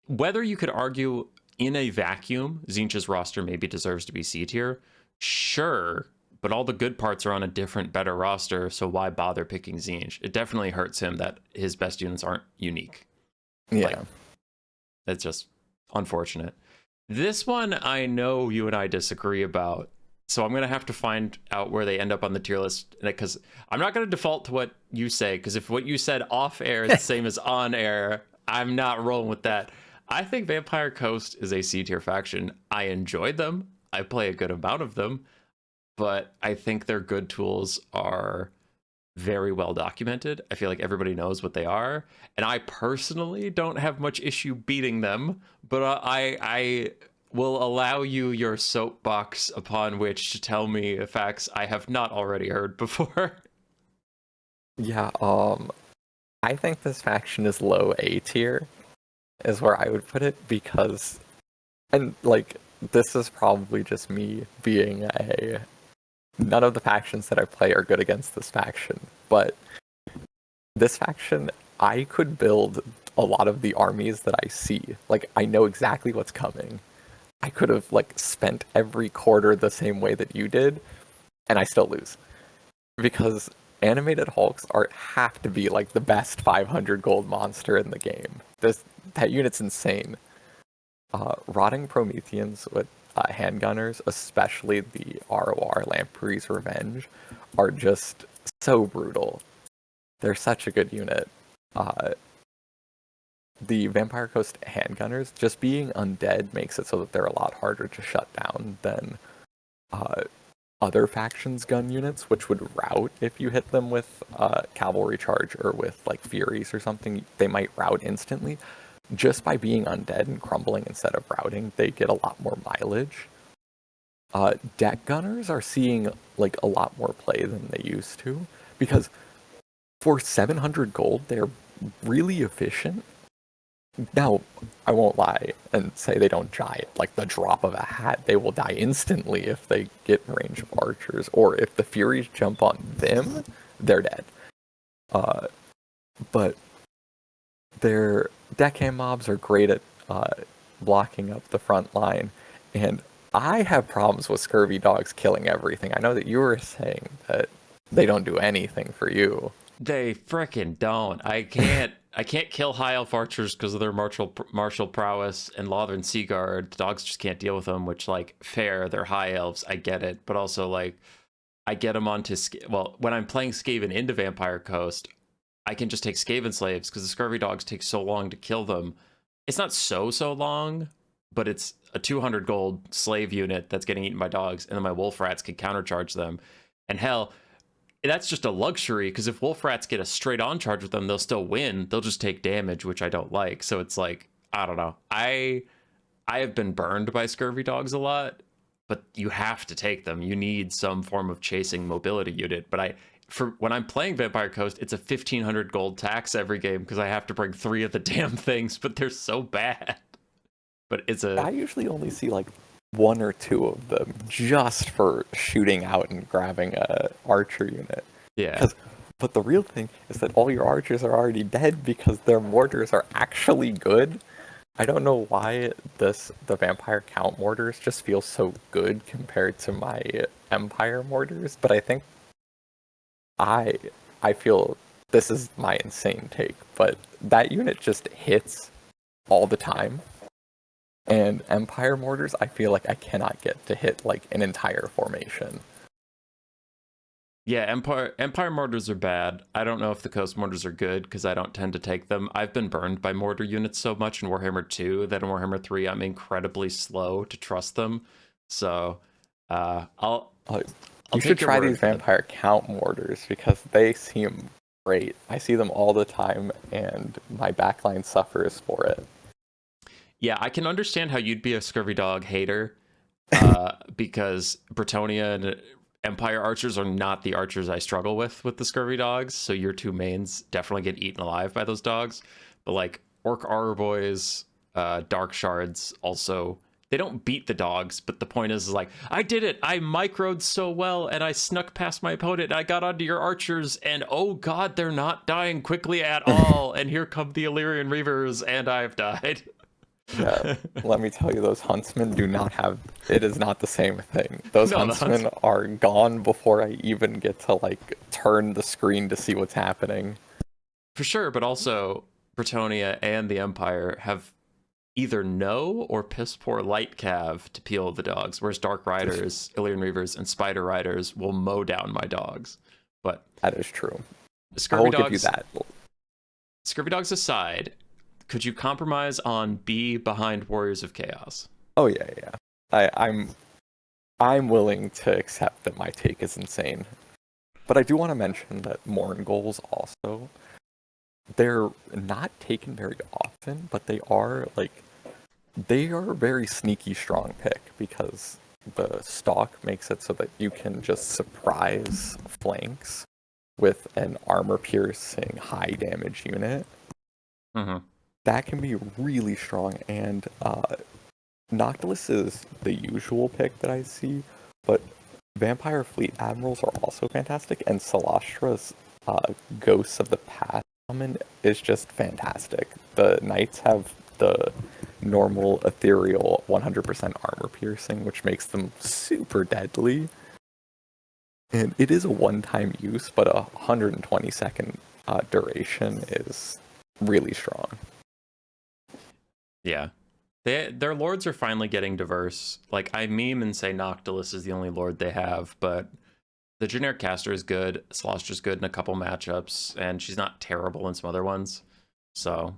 whether you could argue in a vacuum, Zinch's roster maybe deserves to be C tier, sure, but all the good parts are on a different, better roster, so why bother picking Zinch? It definitely hurts him that his best units aren't unique. Yeah. Like, it's just unfortunate. This one, I know you and I disagree about. So I'm going to have to find out where they end up on the tier list, because I'm not going to default to what you say, because if what you said off air is the same as on air, I'm not rolling with that. I think Vampire Coast is a C tier faction. I enjoyed them. I play a good amount of them, but I think their good tools are very well documented. I feel like everybody knows what they are, and I personally don't have much issue beating them, but I will allow you your soapbox upon which to tell me facts I have not already heard before. Yeah, I think this faction is low A tier, is where I would put it, because, and, like, this is probably just me being a, none of the factions that I play are good against this faction, but this faction, I could build a lot of the armies that I see. Like, I know exactly what's coming. I could have, like, spent every quarter the same way that you did, and I still lose. Because animated Hulks have to be, like, the best 500 gold monster in the game. That unit's insane. Rotting Prometheans with handgunners, especially the ROR Lampreys Revenge, are just so brutal. They're such a good unit. The Vampire Coast handgunners, just being undead makes it so that they're a lot harder to shut down than other factions' gun units, which would rout if you hit them with cavalry charge or with, like, Furies or something. They might rout instantly. Just by being undead and crumbling instead of routing, they get a lot more mileage. Deck gunners are seeing, like, a lot more play than they used to, because for 700 gold, they're really efficient. Now, I won't lie and say they don't die at, like, the drop of a hat. They will die instantly if they get in range of archers, or if the Furies jump on them, they're dead. But their deckhand mobs are great at blocking up the front line, and I have problems with scurvy dogs killing everything. I know that you were saying that they don't do anything for you. They frickin' don't. I can't. I can't kill high elf archers because of their martial prowess and Lothern Seaguard. The dogs just can't deal with them, which, like, fair, they're high elves, I get it. But also, like, I get them onto, well, when I'm playing Skaven into Vampire Coast, I can just take Skaven slaves because the Scurvy dogs take so long to kill them. It's not so long, but it's a 200 gold slave unit that's getting eaten by dogs, and then my wolf rats can countercharge them. And hell, that's just a luxury because if wolf rats get a straight on charge with them, they'll still win. They'll just take damage, which I don't like. So it's like, I don't know. I have been burned by scurvy dogs a lot, but you have to take them. You need some form of chasing mobility unit. But for when I'm playing Vampire Coast, it's a 1,500 gold tax every game because I have to bring 3 of the damn things, but they're so bad. But I usually only see like 1 or 2 of them just for shooting out and grabbing a archer unit. Yeah. But the real thing is that all your archers are already dead because their mortars are actually good. I don't know why the vampire count mortars just feel so good compared to my empire mortars, but I think I feel this is my insane take, but that unit just hits all the time. And Empire mortars, I feel like I cannot get to hit like an entire formation. Yeah, Empire mortars are bad. I don't know if the Coast mortars are good because I don't tend to take them. I've been burned by mortar units so much in Warhammer 2 that in Warhammer 3 I'm incredibly slow to trust them. So I'll you should try these vampire count mortars because they seem great. I see them all the time and my backline suffers for it. Yeah, I can understand how you'd be a scurvy dog hater because Bretonnia and Empire archers are not the archers I struggle with the scurvy dogs. So your 2 mains definitely get eaten alive by those dogs. But like Orc Auror Boys, Dark Shards also, they don't beat the dogs, but the point is like, I did it. I microed so well and I snuck past my opponent. And I got onto your archers and oh god, they're not dying quickly at all. And here come the Illyrian Reavers and I've died. Yeah, let me tell you, those huntsmen do not have. It is not the same thing. Those huntsmen are gone before I even get to like turn the screen to see what's happening. For sure, but also Bretonnia and the Empire have either no or piss poor light cav to peel the dogs, whereas Dark Riders, Illyrian Reavers, and Spider Riders will mow down my dogs. But that is true. Scurvy I will dogs, give you that. Scurvy dogs aside, could you compromise on B behind Warriors of Chaos? Oh yeah. I'm willing to accept that my take is insane. But I do want to mention that Morn goals also, they're not taken very often, but they are a very sneaky strong pick because the stock makes it so that you can just surprise flanks with an armor piercing high damage unit. Mm-hmm. That can be really strong, and Noctilus is the usual pick that I see, but Vampire Fleet Admirals are also fantastic, and Salastra's Ghosts of the Past summon is just fantastic. The Knights have the normal ethereal 100% armor piercing, which makes them super deadly. And it is a one-time use, but a 120-second duration is really strong. Yeah. Their lords are finally getting diverse. Like, I meme and say Noctilus is the only lord they have, but the generic caster is good. Salastra's good in a couple matchups, and she's not terrible in some other ones. So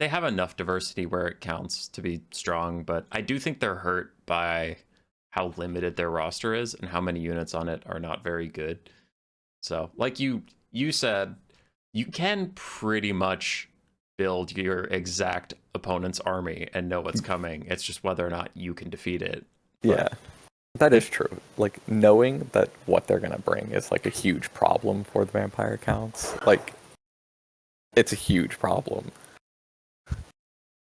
they have enough diversity where it counts to be strong, but I do think they're hurt by how limited their roster is and how many units on it are not very good. So, like you said, you can pretty much build your exact opponent's army and know what's coming. It's just whether or not you can defeat it. Yeah, that is true. Like, knowing that what they're gonna bring is like a huge problem for the vampire counts. Like, it's a huge problem.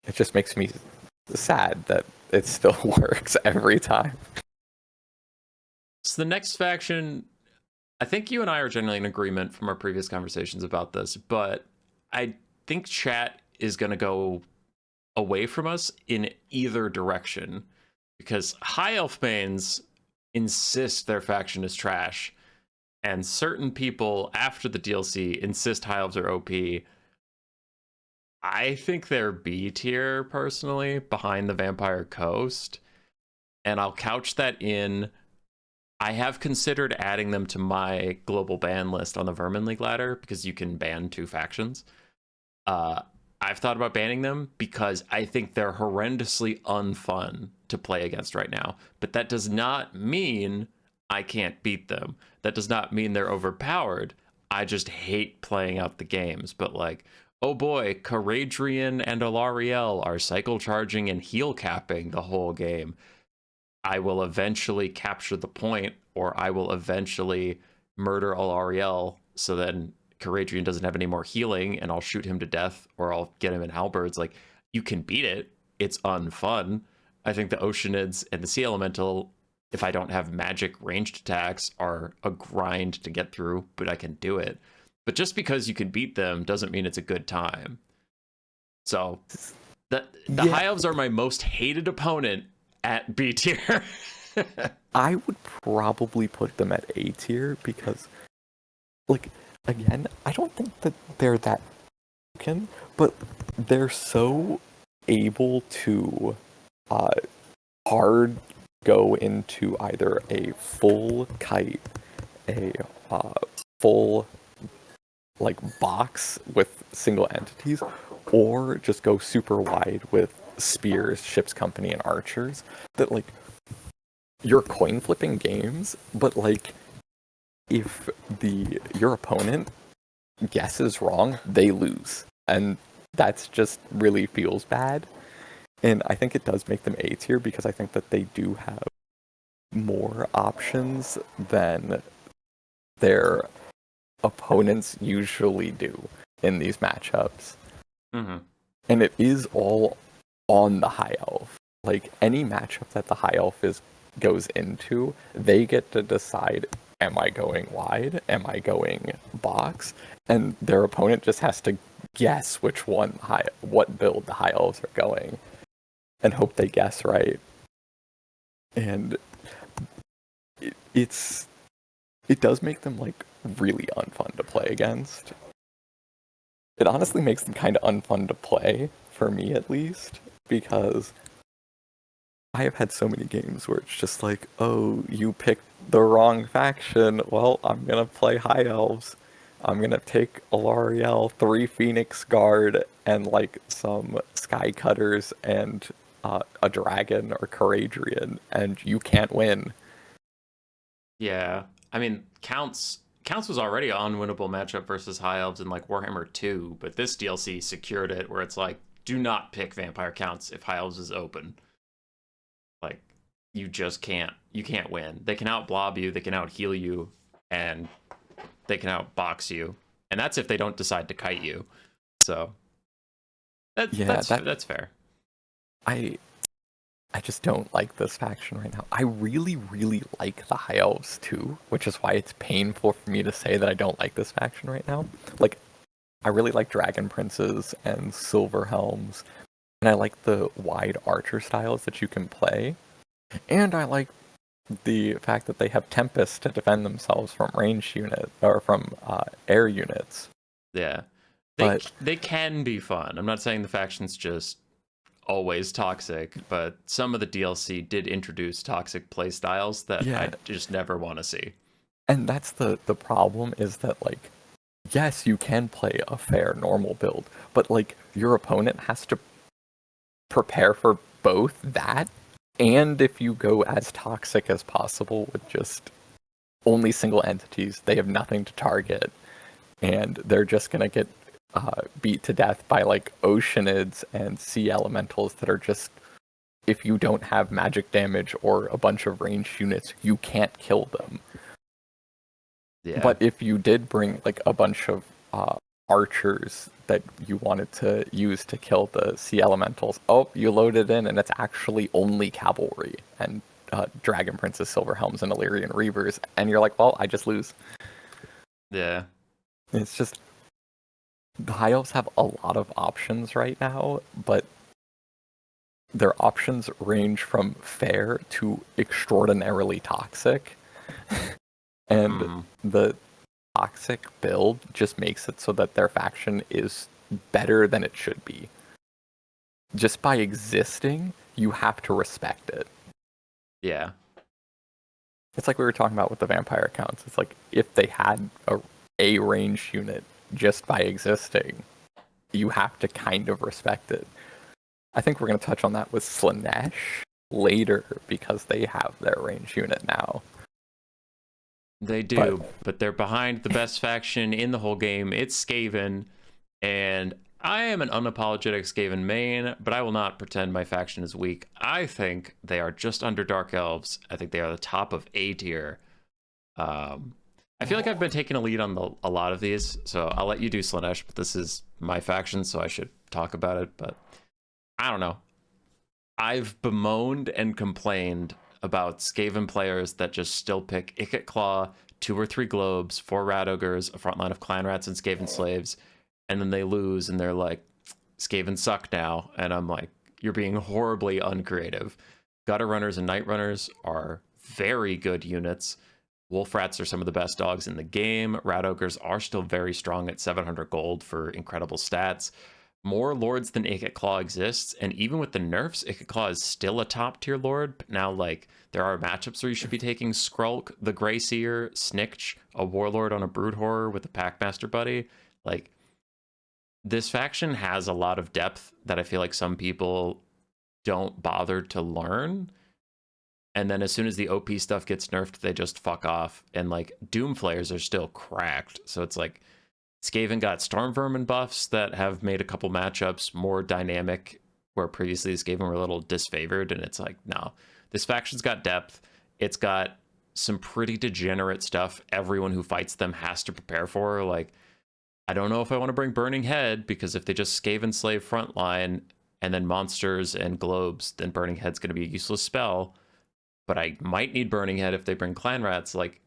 It just makes me sad that it still works every time. So the next faction, I think you and I are generally in agreement from our previous conversations about this, but I think chat is going to go away from us in either direction because high elf mains insist their faction is trash, and certain people after the DLC insist high elves are OP. I think they're B tier personally, behind the Vampire Coast. And I'll couch that in, I have considered adding them to my global ban list on the Vermin League ladder because you can ban 2 factions. Uh, I've thought about banning them because I think they're horrendously unfun to play against right now. But that does not mean I can't beat them. That does not mean they're overpowered. I just hate playing out the games. But like, oh boy, Caradrian and Alariel are cycle charging and heal capping the whole game. I will eventually capture the point, or I will eventually murder Alariel, so then Caradrian doesn't have any more healing, and I'll shoot him to death, or I'll get him in halberds. Like, you can beat it. It's unfun. I think the Oceanids and the Sea Elemental, if I don't have magic ranged attacks, are a grind to get through, but I can do it. But just because you can beat them doesn't mean it's a good time. So the Yeah, High Elves are my most hated opponent at B tier. I would probably put them at A tier because, like, again, I don't think that they're that broken, but they're so able to uh, hard go into either a full kite, a full like box with single entities, or just go super wide with spears, ship's company, and archers. That like you're coin flipping games, but like if your opponent guesses wrong, they lose, and that's just really feels bad. And I think it does make them A tier because I think that they do have more options than their opponents usually do in these matchups. Mm-hmm. And it is all on the High Elf. Like any matchup that the High Elf goes into, they get to decide, am I going wide? Am I going box? And their opponent just has to guess what build the High Elves are going and hope they guess right. And it does make them like really unfun to play against. It honestly makes them kind of unfun to play, for me at least, because I have had so many games where it's just like, oh, you picked the wrong faction. Well, I'm gonna play High Elves. I'm gonna take Alariel, 3 Phoenix Guard, and like some Sky Cutters and a Dragon or Caradrian, and you can't win. Yeah, I mean, Counts was already an unwinnable matchup versus High Elves in like Warhammer 2, but this DLC secured it where it's like, do not pick Vampire Counts if High Elves is open. Like, you just can't. You can't win. They can outblob you, they can out heal you, and they can outbox you, and that's if they don't decide to kite you. So Yeah, that's fair. I I just don't like this faction right now. I really, really like the High Elves too, which is why it's painful for me to say that I don't like this faction right now. Like, I really like Dragon Princes and Silver Helms, and I like the wide archer styles that you can play. And I like the fact that they have Tempest to defend themselves from range unit or from air units. Yeah, But they can be fun. I'm not saying the faction's just always toxic, but some of the DLC did introduce toxic playstyles that yeah, I just never want to see. and that's the problem is that like yes, you can play a fair normal build, but like your opponent has to prepare for both that and if you go as toxic as possible with just only single entities, they have nothing to target, and they're just gonna get beat to death by like oceanids and sea elementals that are just if you don't have magic damage or a bunch of ranged units, you can't kill them. Yeah, But if you did bring like a bunch of archers that you wanted to use to kill the sea elementals, oh, you load it in and it's actually only cavalry and dragon princes, silver helms, and Illyrian reavers, and you're like, well, I just lose. yeah, It's just the high elves have a lot of options right now, but their options range from fair to extraordinarily toxic. And mm, the toxic build just makes it so that their faction is better than it should be. Just by existing, you have to respect it. Yeah. It's like we were talking about with the vampire accounts. It's like if they had a range unit just by existing, you have to kind of respect it. I think we're going to touch on that with Slanesh later because they have their range unit now. They do, but they're behind the best faction in the whole game. It's Skaven, and I am an unapologetic Skaven main, but I will not pretend my faction is weak. I think they are just under Dark Elves. I think they are the top of A tier. I feel like I've been taking a lead on a lot of these, so I'll let you do Slanesh, but this is my faction, so I should talk about it, but I don't know. I've bemoaned and complained about Skaven players that just still pick Ikit Claw, 2 or 3 Globes, 4 Rat Ogres, a front line of Clan Rats and Skaven Slaves, and then they lose and they're like, Skaven suck now. And I'm like, you're being horribly uncreative. Gutter Runners and Night Runners are very good units. Wolf Rats are some of the best dogs in the game. Rat Ogres are still very strong at 700 gold for incredible stats. More lords than Ikit Claw exists, and even with the nerfs, Ikit Claw is still a top tier lord. But now, like, there are matchups where you should be taking Skrulk, the Grey Seer, Snikch, a warlord on a Brood Horror with a Packmaster buddy. Like, this faction has a lot of depth that I feel like some people don't bother to learn. And then as soon as the OP stuff gets nerfed, they just fuck off. And like Doom Flayers are still cracked. So it's like Skaven got Storm Vermin buffs that have made a couple matchups more dynamic, where previously Skaven were a little disfavored. And it's like, no, this faction's got depth. It's got some pretty degenerate stuff everyone who fights them has to prepare for. Like, I don't know if I want to bring Burning Head, because if they just Skaven Slave frontline and then monsters and globes, then Burning Head's going to be a useless spell. But I might need Burning Head if they bring Clan Rats. Like,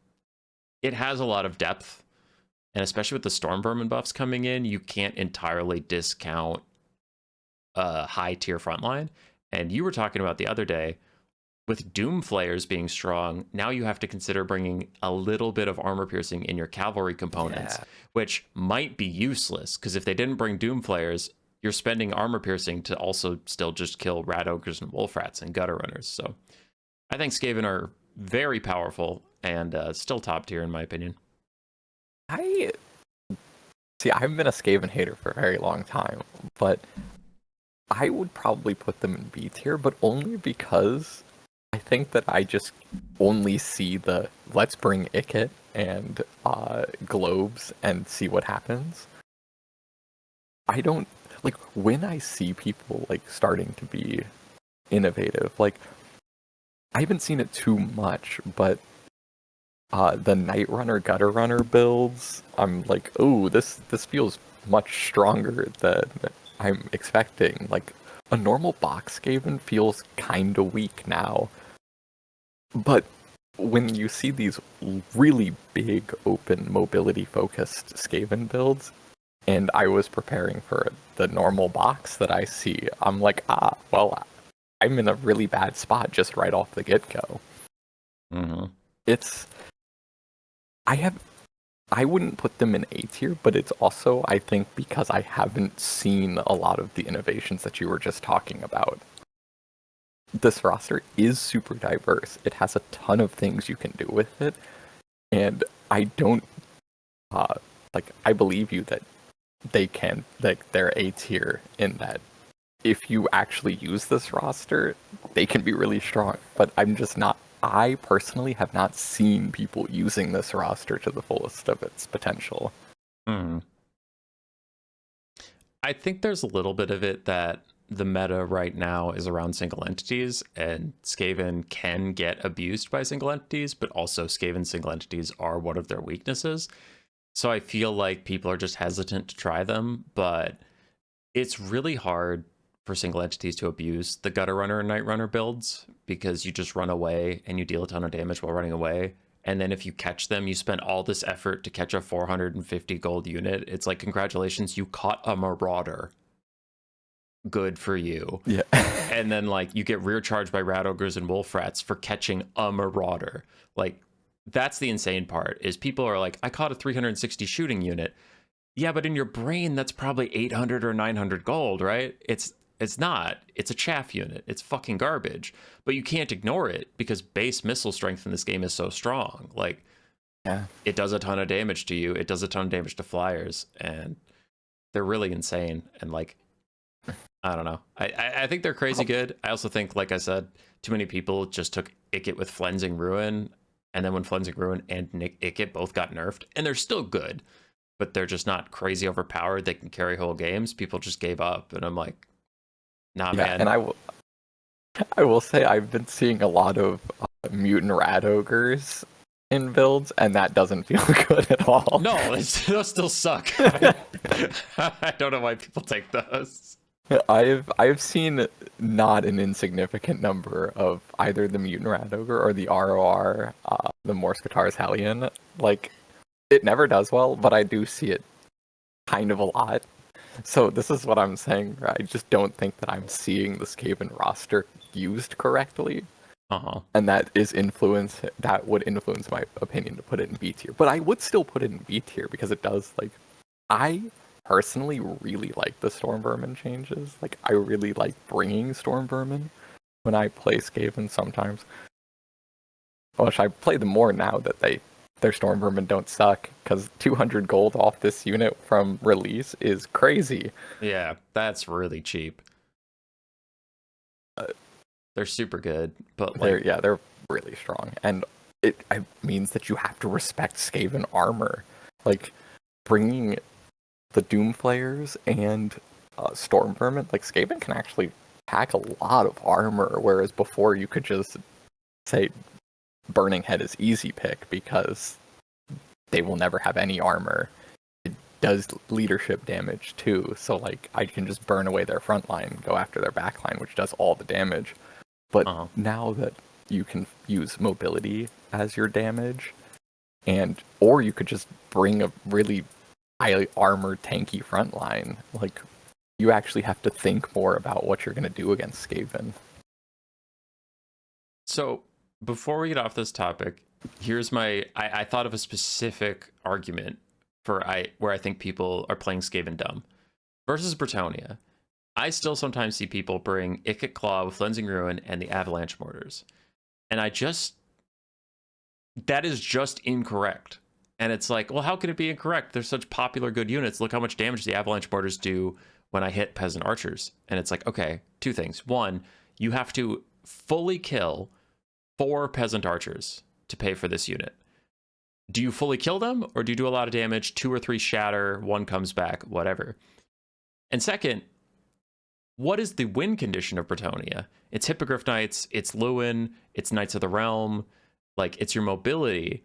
it has a lot of depth. And especially with the Storm Vermin buffs coming in, you can't entirely discount a high tier frontline. And you were talking about the other day, with Doom Flayers being strong, now you have to consider bringing a little bit of armor piercing in your cavalry components, which might be useless, because if they didn't bring Doom Flayers, you're spending armor piercing to also still just kill Rat Ogres and Wolf Rats and Gutter Runners. So I think Skaven are very powerful and still top tier in my opinion. I haven't been a Skaven hater for a very long time, but I would probably put them in B tier, but only because I think that I just only see the let's bring Ikit and globes and see what happens. I don't like when I see people like starting to be innovative. Like, I haven't seen it too much, but the Night Runner, Gutter Runner builds, I'm like, oh, this feels much stronger than I'm expecting. Like, a normal box Skaven feels kinda weak now. But when you see these really big, open, mobility-focused Skaven builds, and I was preparing for the normal box that I see, I'm like, well, I'm in a really bad spot just right off the get-go. Mm-hmm. I wouldn't put them in A tier, but it's also, I think, because I haven't seen a lot of the innovations that you were just talking about. This roster is super diverse. It has a ton of things you can do with it, and I don't, I believe you that they're A tier in that if you actually use this roster, they can be really strong, but I personally have not seen people using this roster to the fullest of its potential. Mm-hmm. I think there's a little bit of it that the meta right now is around single entities, and Skaven can get abused by single entities, but also Skaven single entities are one of their weaknesses. So I feel like people are just hesitant to try them, but it's really hard for single entities to abuse the Gutter Runner and Night Runner builds, because you just run away and you deal a ton of damage while running away. And then if you catch them, you spend all this effort to catch a 450 gold unit. It's like, congratulations, you caught a Marauder. Good for you. Yeah. And then like you get rear charged by Rat Ogres and Wolf Rats for catching a Marauder. Like, that's the insane part, is people are like, I caught a 360 shooting unit. Yeah, but in your brain, that's probably 800 or 900 gold, right? It's not. It's a chaff unit. It's fucking garbage. But you can't ignore it because base missile strength in this game is so strong. Like, Yeah. it does a ton of damage to you. It does a ton of damage to flyers, and they're really insane. And like, I don't know. I think they're crazy good. I also think, like I said, too many people just took Ikit with Flensing Ruin, and then when Flensing Ruin and Ikit both got nerfed, and they're still good, but they're just not crazy overpowered. They can carry whole games. People just gave up, and I'm like, nah, Yeah, man. and I will say I've been seeing a lot of mutant rat ogres in builds, and that doesn't feel good at all. No, those still suck. I don't know why people take those. I've seen not an insignificant number of either the mutant rat ogre or the ROR, the Morse Guitar's Hellion. Like, it never does well, but I do see it kind of a lot. So this is what I'm saying. I just don't think that I'm seeing the Skaven roster used correctly. And that would influence my opinion to put it in B tier. But I would still put it in B tier because it does, like, I personally really like the Storm Vermin changes. Like, I really like bringing Storm Vermin when I play Skaven sometimes. I wish I play them more now that their Storm Vermin don't suck, because 200 gold off this unit from release is crazy. Yeah, that's really cheap. They're super good, but like, they're really strong, and it means that you have to respect Skaven armor. Like, bringing the Doomflayers and Storm Vermin, like, Skaven can actually pack a lot of armor, whereas before you could just say Burning Head is easy pick because they will never have any armor. It does leadership damage too, so like I can just burn away their front line, go after their back line, which does all the damage. But now that you can use mobility as your damage, or you could just bring a really highly armored tanky front line, like, you actually have to think more about what you're going to do against Skaven. So before we get off this topic, here's I thought of a specific argument for where I think people are playing Skaven dumb versus Bretonnia. I still sometimes see people bring Ikit Claw with Flensing Ruin and the Avalanche Mortars, and that is just incorrect. And it's like, well, how could it be incorrect? They're such popular good units. Look how much damage the Avalanche Mortars do when I hit Peasant Archers. And it's like, okay, two things. One, you have to fully kill 4 Peasant Archers to pay for this unit. Do you fully kill them, or do you do a lot of damage? 2 or 3 shatter, 1 comes back, whatever. And second, what is the win condition of Bretonnia? It's Hippogriff Knights, it's Lewin, it's Knights of the Realm, like, it's your mobility.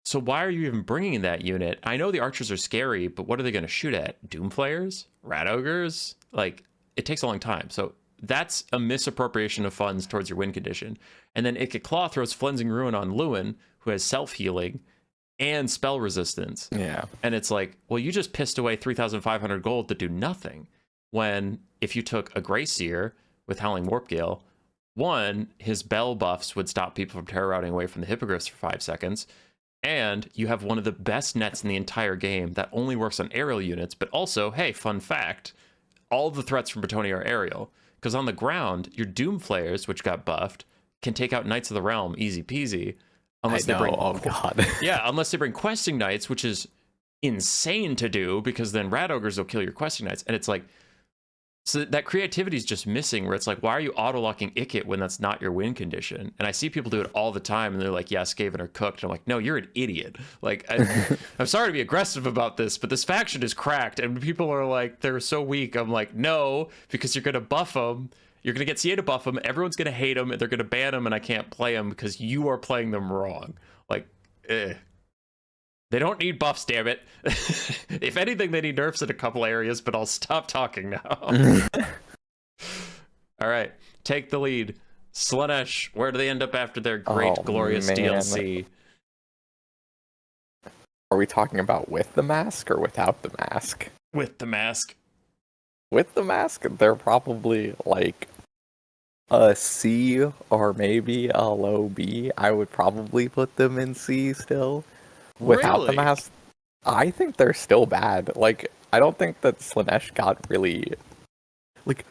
So why are you even bringing in that unit? I know the archers are scary, but what are they going to shoot at? Doomflayers? Rat Ogres? Like, it takes a long time. So that's a misappropriation of funds towards your win condition. And then Ikit Claw throws Flensing Ruin on Lewin, who has self-healing and spell resistance. Yeah. And it's like, well, you just pissed away 3,500 gold to do nothing. When if you took a Grey Seer with Howling Warp Gale, one, his bell buffs would stop people from terror routing away from the Hippogriffs for 5 seconds. And you have one of the best nets in the entire game that only works on aerial units, but also, hey, fun fact, all the threats from Bretonnia are aerial. Because on the ground, your Doomflayers, which got buffed, can take out Knights of the Realm easy peasy. Unless they bring, oh god. yeah, unless they bring Questing Knights, which is insane to do, because then Rat Ogres will kill your Questing Knights. And it's like, so that creativity is just missing, where it's like, why are you auto-locking Ikit when that's not your win condition? And I see people do it all the time, and they're like, yeah, Skaven are cooked. And I'm like, no, you're an idiot. Like, I'm sorry to be aggressive about this, but this faction is cracked. And people are like, they're so weak. I'm like, no, because you're going to buff them. You're going to get CA to buff them. Everyone's going to hate them, and they're going to ban them, and I can't play them because you are playing them wrong. Like, They don't need buffs, damn it. If anything, they need nerfs in a couple areas, but I'll stop talking now. All right, take the lead. Slanesh, where do they end up after their great, glorious DLC? Are we talking about with the mask or without the mask? With the mask. With the mask, they're probably like a C or maybe a low B. I would probably put them in C still. Without the mask, I think they're still bad. Like, I don't think that Slanesh got really like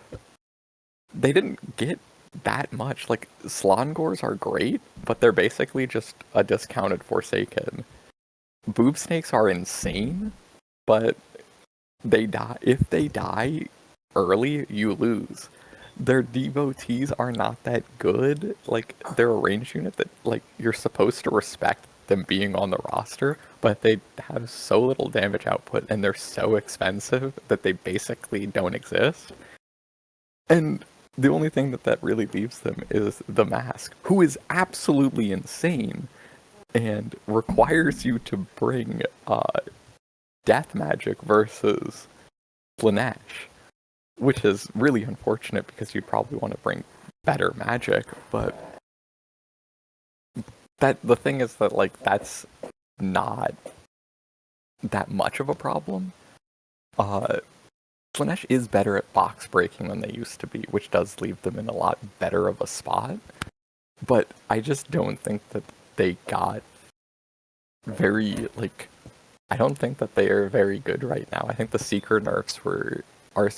they didn't get that much. Like, Slongors are great, but they're basically just a discounted Forsaken. Boob snakes are insane, but they die. If they die early, you lose. Their devotees are not that good. Like, they're a range unit that, like, you're supposed to respect them being on the roster, but they have so little damage output and they're so expensive that they basically don't exist. And the only thing that really leaves them is the Mask, who is absolutely insane and requires you to bring death magic versus Slanesh, which is really unfortunate because you'd probably want to bring better magic, but the thing is that, like, that's not that much of a problem. Slanesh is better at box breaking than they used to be, which does leave them in a lot better of a spot. But I just don't think that they got very, like, I don't think that they are very good right now. I think the Seeker nerfs are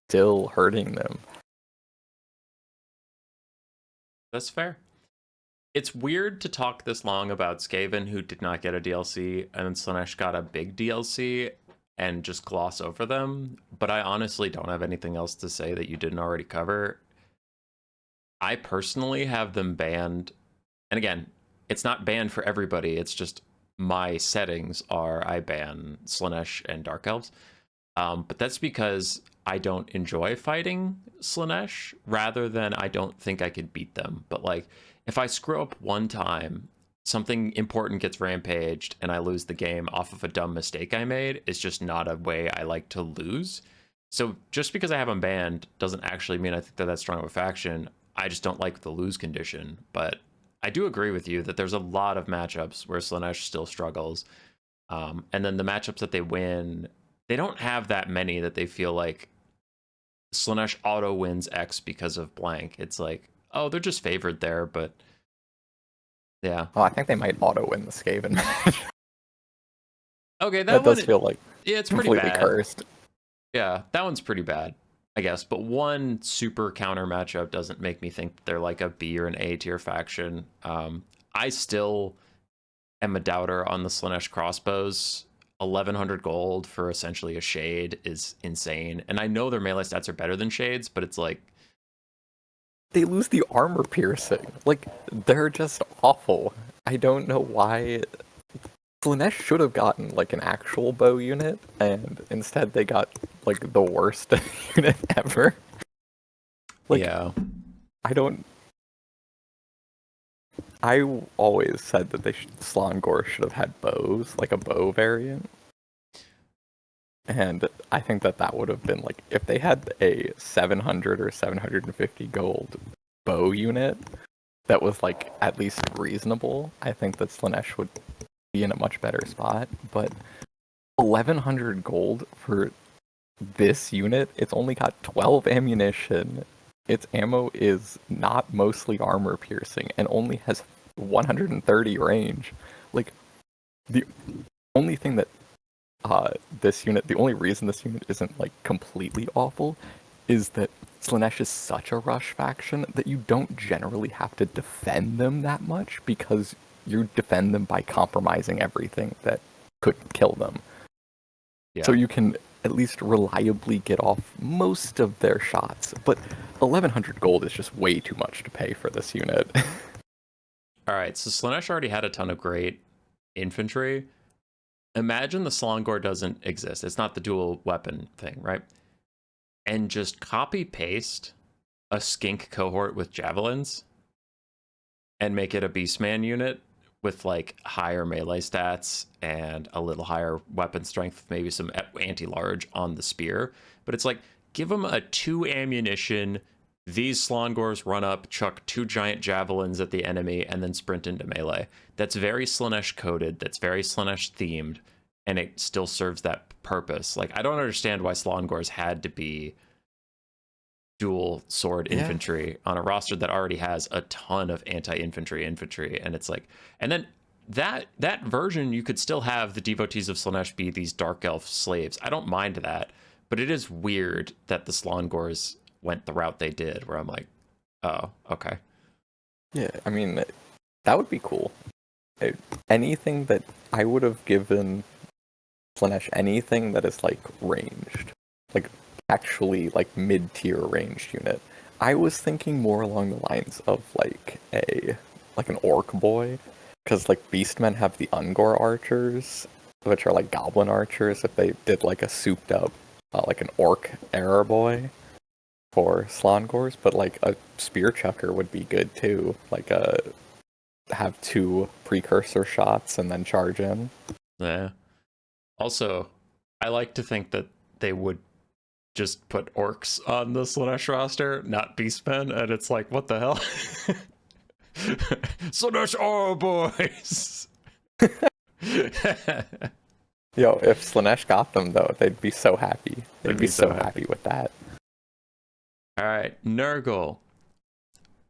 still hurting them. That's fair. It's weird to talk this long about Skaven, who did not get a DLC, and then Slanesh got a big DLC, and just gloss over them. But I honestly don't have anything else to say that you didn't already cover. I personally have them banned. And again, it's not banned for everybody. It's just my settings are I ban Slanesh and Dark Elves. But that's because I don't enjoy fighting Slanesh rather than I don't think I could beat them. But like, if I screw up one time, something important gets rampaged and I lose the game off of a dumb mistake I made, it's just not a way I like to lose. So just because I have them banned doesn't actually mean I think that that's strong of a faction. I just don't like the lose condition. But I do agree with you that there's a lot of matchups where Slanesh still struggles. And then the matchups that they win, they don't have that many that they feel like Slanesh auto wins X because of blank. It's like, oh, they're just favored there, but yeah. Oh, I think they might auto win the Skaven match. Okay, That one, does feel like yeah, it's pretty completely bad. cursed. Yeah, that one's pretty bad, I guess. But one super counter matchup doesn't make me think they're like a B or an A tier faction. I still am a doubter on the Slanesh crossbows. 1100 gold for essentially a shade is insane. And I know their melee stats are better than shades, but it's like, They lose the armor piercing. Like, they're just awful. I don't know why. Slanesh should have gotten, like, an actual bow unit, and instead they got, like, the worst unit ever. Like, yeah. I always said that Slongor should have had bows, like a bow variant. And I think that would have been, like, if they had a 700 or 750 gold bow unit that was, like, at least reasonable, I think that Slanesh would be in a much better spot. But 1100 gold for this unit, it's only got 12 ammunition. Its ammo is not mostly armor piercing and only has 130 range. Like, the only thing that the only reason this unit isn't, like, completely awful is that Slanesh is such a rush faction that you don't generally have to defend them that much because you defend them by compromising everything that could kill them. Yeah. So you can at least reliably get off most of their shots. But 1100 gold is just way too much to pay for this unit. All right, so Slanesh already had a ton of great infantry. Imagine the Slongor doesn't exist. It's not the dual weapon thing, right? And just copy paste a skink cohort with javelins and make it a beastman unit with like higher melee stats and a little higher weapon strength, maybe some anti-large on the spear. But it's like, give them a 2 ammunition. These Slongors run up, chuck 2 giant javelins at the enemy, and then sprint into melee. That's very Slanesh coded. That's very Slanesh themed, and it still serves that purpose. Like, I don't understand why Slongors had to be dual sword infantry on a roster that already has a ton of anti-infantry infantry. And it's like, and then that version, you could still have the devotees of Slaanesh be these dark elf slaves. I don't mind that, but it is weird that the Slongors went the route they did, where I'm like, oh, okay. Yeah, I mean, that would be cool. Anything that I would have given Slaanesh, anything that is like ranged, like actually like mid-tier ranged unit. I was thinking more along the lines of like an orc boy, because like beastmen have the Ungor archers, which are like goblin archers. If they did like a souped up like an orc error boy for Slongors, but like a spear chucker would be good too. Like have 2 precursor shots and then charge in. Yeah. Also, I like to think that they would just put orcs on the Slaanesh roster, not beastmen, and it's like, what the hell? Slaanesh all boys. Yo, if Slaanesh got them though, they'd be so happy. They'd be so happy with that. All right, Nurgle.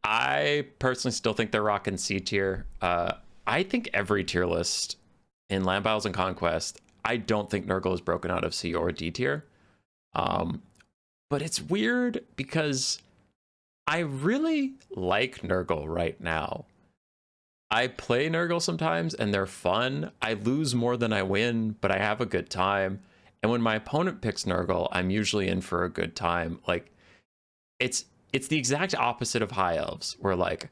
I personally still think they're rocking C tier. I think every tier list in Land Battles and Conquest, I don't think Nurgle is broken out of C or D tier. But it's weird because I really like Nurgle right now. I play Nurgle sometimes and they're fun. I lose more than I win, but I have a good time. And when my opponent picks Nurgle, I'm usually in for a good time. Like, it's the exact opposite of High Elves, where like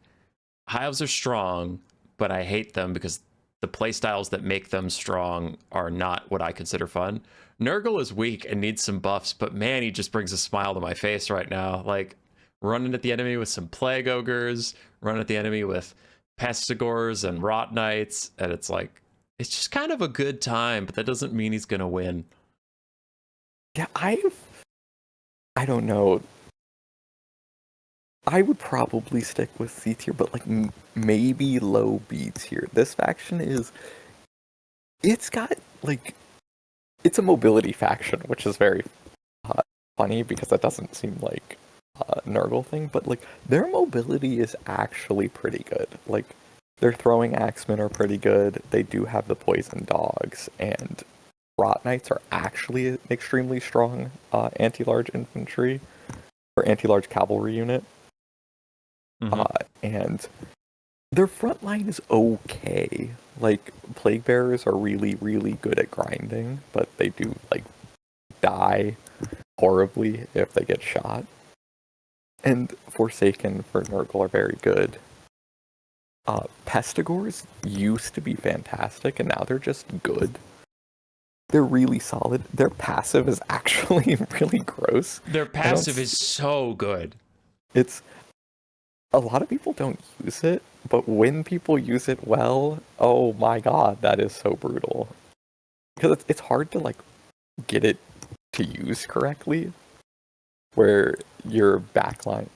High Elves are strong, but I hate them because the playstyles that make them strong are not what I consider fun. Nurgle is weak and needs some buffs, but man, he just brings a smile to my face right now. Like running at the enemy with some Plague Ogres, running at the enemy with Pestigors and Rot Knights, and it's like, it's just kind of a good time, but that doesn't mean he's gonna win. Yeah, I don't know. I would probably stick with C tier, but like maybe low B tier. This faction it's got like, it's a mobility faction, which is very funny because that doesn't seem like a Nurgle thing, but like their mobility is actually pretty good. Like their throwing axemen are pretty good. They do have the poison dogs, and Rot Knights are actually an extremely strong anti-large infantry or anti-large cavalry unit. And their front line is okay. Like, Plague Bearers are really, really good at grinding, but they do, like, die horribly if they get shot. And Forsaken for Nurgle are very good. Pestigors used to be fantastic, and now they're just good. They're really solid. Their passive is actually really gross. Their passive is so good. It's... A lot of people don't use it, but when people use it well, oh my god, that is so brutal. Because it's hard to, like, get it to use correctly, where your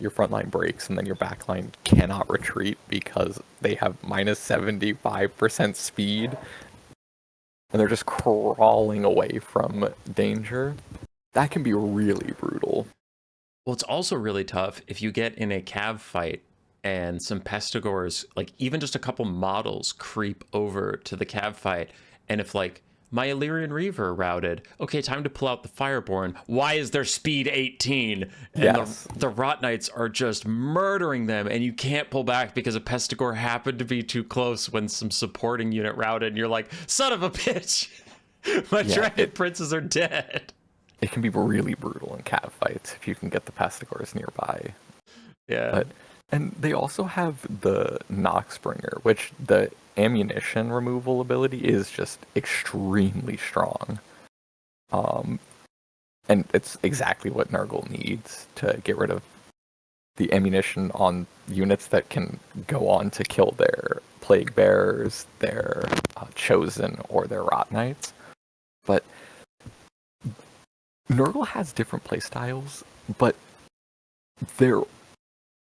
front line breaks, and then your back line cannot retreat because they have minus 75% speed, and they're just crawling away from danger. That can be really brutal. Well, it's also really tough if you get in a cav fight and some Pestigors, like even just a couple models, creep over to the cav fight. And if like my Illyrian Reaver routed, okay, time to pull out the Fireborn. Why is their speed 18? And yes. the Rot Knights are just murdering them, and you can't pull back because a Pestigor happened to be too close when some supporting unit routed. And you're like, son of a bitch, my Dragon Princes are dead. It can be really brutal in cav fights if you can get the Pestigors nearby. Yeah. And they also have the Noxbringer, which the ammunition removal ability is just extremely strong. And it's exactly what Nurgle needs to get rid of the ammunition on units that can go on to kill their Plague Bearers, their Chosen, or their Rot Knights. But Nurgle has different playstyles, but they're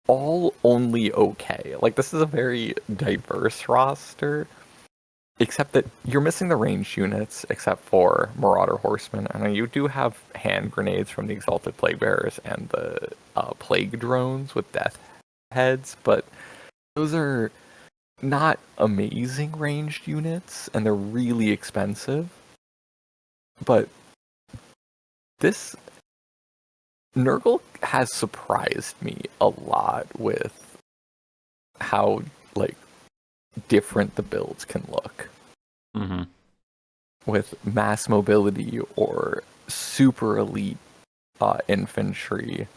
all only okay. Like, this is a very diverse roster, except that you're missing the ranged units, except for Marauder Horsemen. I mean, you do have hand grenades from the Exalted Plague Bearers and the Plague Drones with death heads, but those are not amazing ranged units, and they're really expensive. But this Nurgle has surprised me a lot with how like different the builds can look. Mm-hmm. With mass mobility or super elite infantry,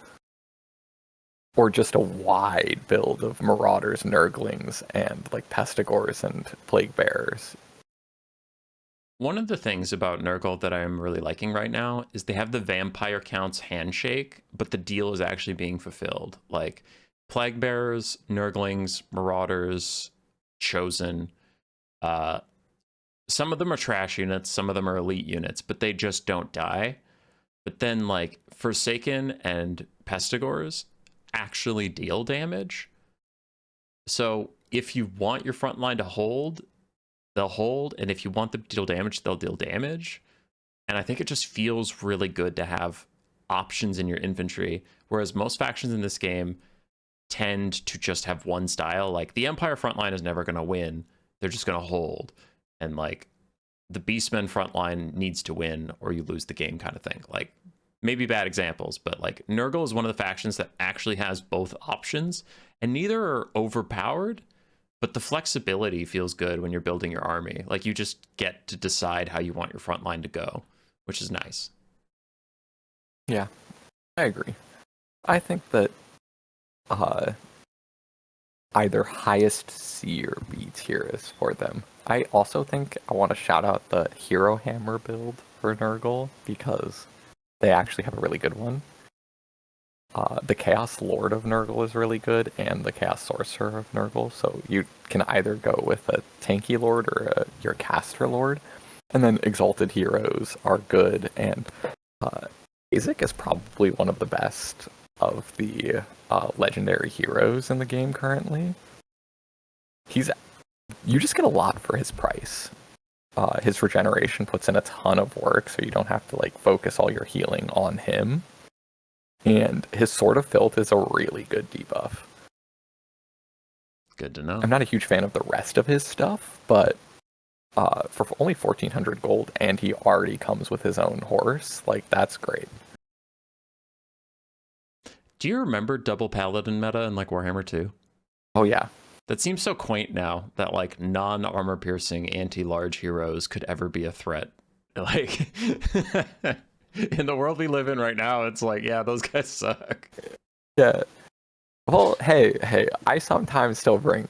or just a wide build of marauders, nurglings, and like pestigores and plague bearers. One of the things about Nurgle that I'm really liking right now is they have the vampire counts handshake, but the deal is actually being fulfilled. Like plague bearers, nurglings, marauders, chosen. Uh, some of them are trash units, some of them are elite units, but they just don't die. But then like Forsaken and Pestigores actually deal damage. So if you want your front line to hold, they'll hold, and if you want them to deal damage, they'll deal damage. And I think it just feels really good to have options in your infantry, whereas most factions in this game tend to just have one style. Like the Empire frontline is never going to win; they're just going to hold, and like the Beastmen frontline needs to win or you lose the game, kind of thing. Like maybe bad examples, but like Nurgle is one of the factions that actually has both options, and neither are overpowered. But the flexibility feels good when you're building your army. Like you just get to decide how you want your front line to go, which is nice. Yeah, I agree. I think that uh, either highest C or B tier is for them. I also think I want to shout out the Hero Hammer build for Nurgle because they actually have a really good one. The Chaos Lord of Nurgle is really good, and the Chaos Sorcerer of Nurgle. So you can either go with a tanky Lord or your caster Lord. And then Exalted Heroes are good, and Isaac is probably one of the best of the legendary heroes in the game currently. You just get a lot for his price. His regeneration puts in a ton of work, so you don't have to like focus all your healing on him. And his Sword of Filth is a really good debuff. Good to know. I'm not a huge fan of the rest of his stuff, but for only 1,400 gold, and he already comes with his own horse, like that's great. Do you remember double paladin meta in like Warhammer 2? Oh yeah. That seems so quaint now that like non-armor piercing anti-large heroes could ever be a threat. Like in the world we live in right now, it's like, yeah, those guys suck. Yeah. Well, hey, I sometimes still bring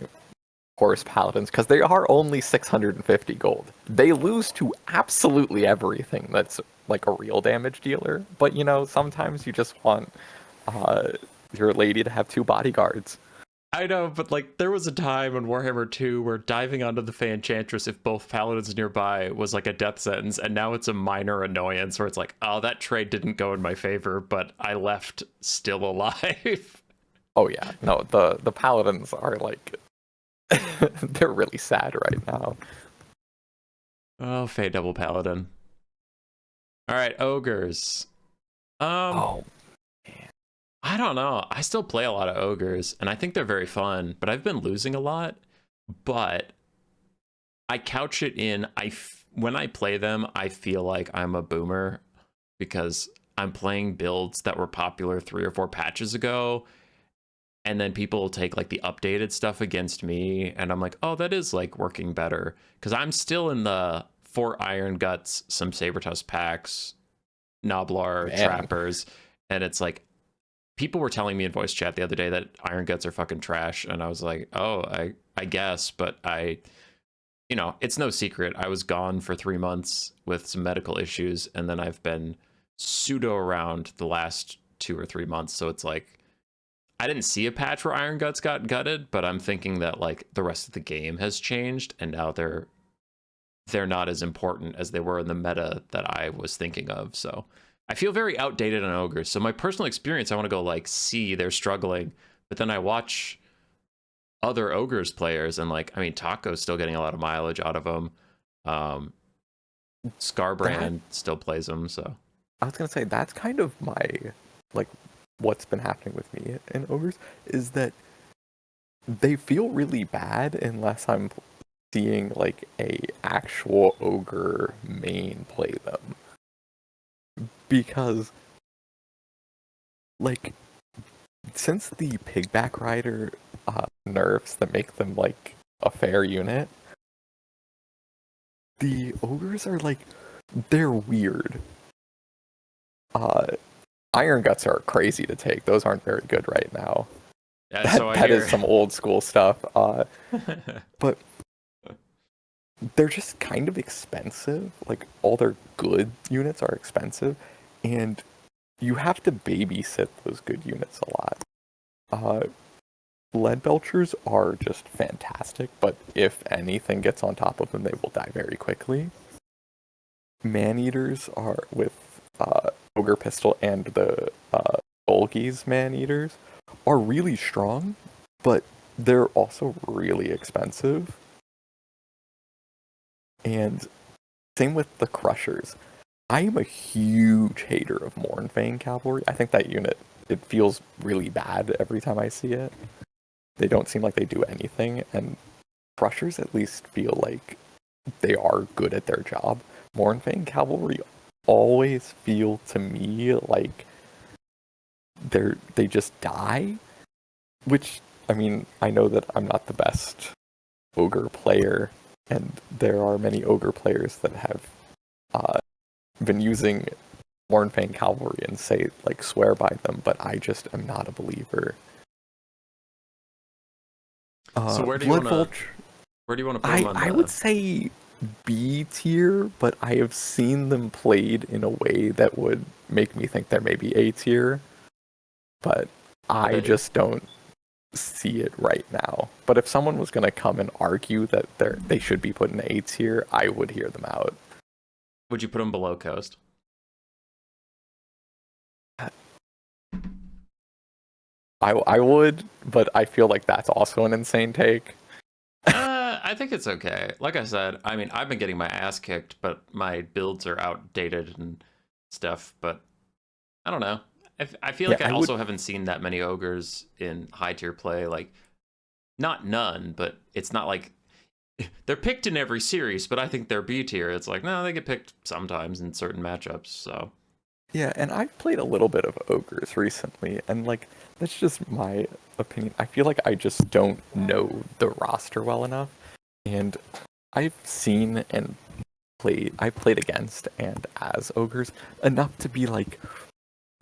horse paladins because they are only 650 gold. They lose to absolutely everything that's like a real damage dealer, but you know, sometimes you just want your lady to have 2 bodyguards. I know, but like there was a time in Warhammer 2 where diving onto the Fey Enchantress if both paladins nearby was like a death sentence, and now it's a minor annoyance where it's like, oh, that trade didn't go in my favor, but I left still alive. Oh yeah, no, the paladins are like they're really sad right now. Oh, Fey double paladin. All right, ogres. Oh, I don't know. I still play a lot of ogres, and I think they're very fun, but I've been losing a lot. But I couch it in, when I play them, I feel like I'm a boomer because I'm playing builds that were popular 3 or 4 patches ago, and then people will take like the updated stuff against me, and I'm like, oh, that is like working better because I'm still in the 4 Iron Guts, some Sabertusk packs, Noblar, man. Trappers, and it's like, people were telling me in voice chat the other day that Iron Guts are fucking trash, and I was like, oh, I guess, but it's no secret. I was gone for 3 months with some medical issues, and then I've been pseudo around the last 2 or 3 months. So it's like, I didn't see a patch where Iron Guts got gutted, but I'm thinking that like the rest of the game has changed, and now they're not as important as they were in the meta that I was thinking of. So I feel very outdated on ogres. So my personal experience, I want to go like, see, they're struggling, but then I watch other ogres players, and like, I mean, Taco's still getting a lot of mileage out of them. Scarbrand still plays them. So I was gonna say that's kind of my like what's been happening with me in ogres is that they feel really bad unless I'm seeing like a actual ogre main play them. Because like since the pigback rider nerfs that make them like a fair unit, the ogres are like they're weird. Iron Guts are crazy to take. Those aren't very good right now. Yeah, so I That hear. is some old school stuff. But they're just kind of expensive. Like all their good units are expensive, and you have to babysit those good units a lot. Lead Belchers are just fantastic, but if anything gets on top of them, they will die very quickly. Man-Eaters are with Ogre Pistol and the Golgies Man-Eaters are really strong, but they're also really expensive. And same with the Crushers. I am a huge hater of Mournfang Cavalry. I think that unit, it feels really bad every time I see it. They don't seem like they do anything, and Crushers at least feel like they are good at their job. Mournfang Cavalry always feel to me like they just die, which, I mean, I know that I'm not the best ogre player, and there are many ogre players that have been using Mournfang Cavalry and say, like, swear by them, but I just am not a believer. So where do you Blood want to Vulture, where do you want to put them on I the? would say B tier, but I have seen them played in a way that would make me think they're maybe A tier, but I Okay. just don't see it right now. But if someone was going to come and argue that they should be put in A tier, I would hear them out. Would you put them below Coast? I would, but I feel like that's also an insane take. I think it's okay. Like I said, I mean, I've been getting my ass kicked, but my builds are outdated and stuff. But I don't know. I feel Yeah, like I I would. also haven't seen that many ogres in high tier play. Like, not none, but it's not like they're picked in every series. But I think they're B tier. It's like, no, they get picked sometimes in certain matchups. So Yeah, and I've played a little bit of ogres recently, and like that's just my opinion. I feel like I just don't know the roster well enough, and I've seen and I've played against and as ogres enough to be like,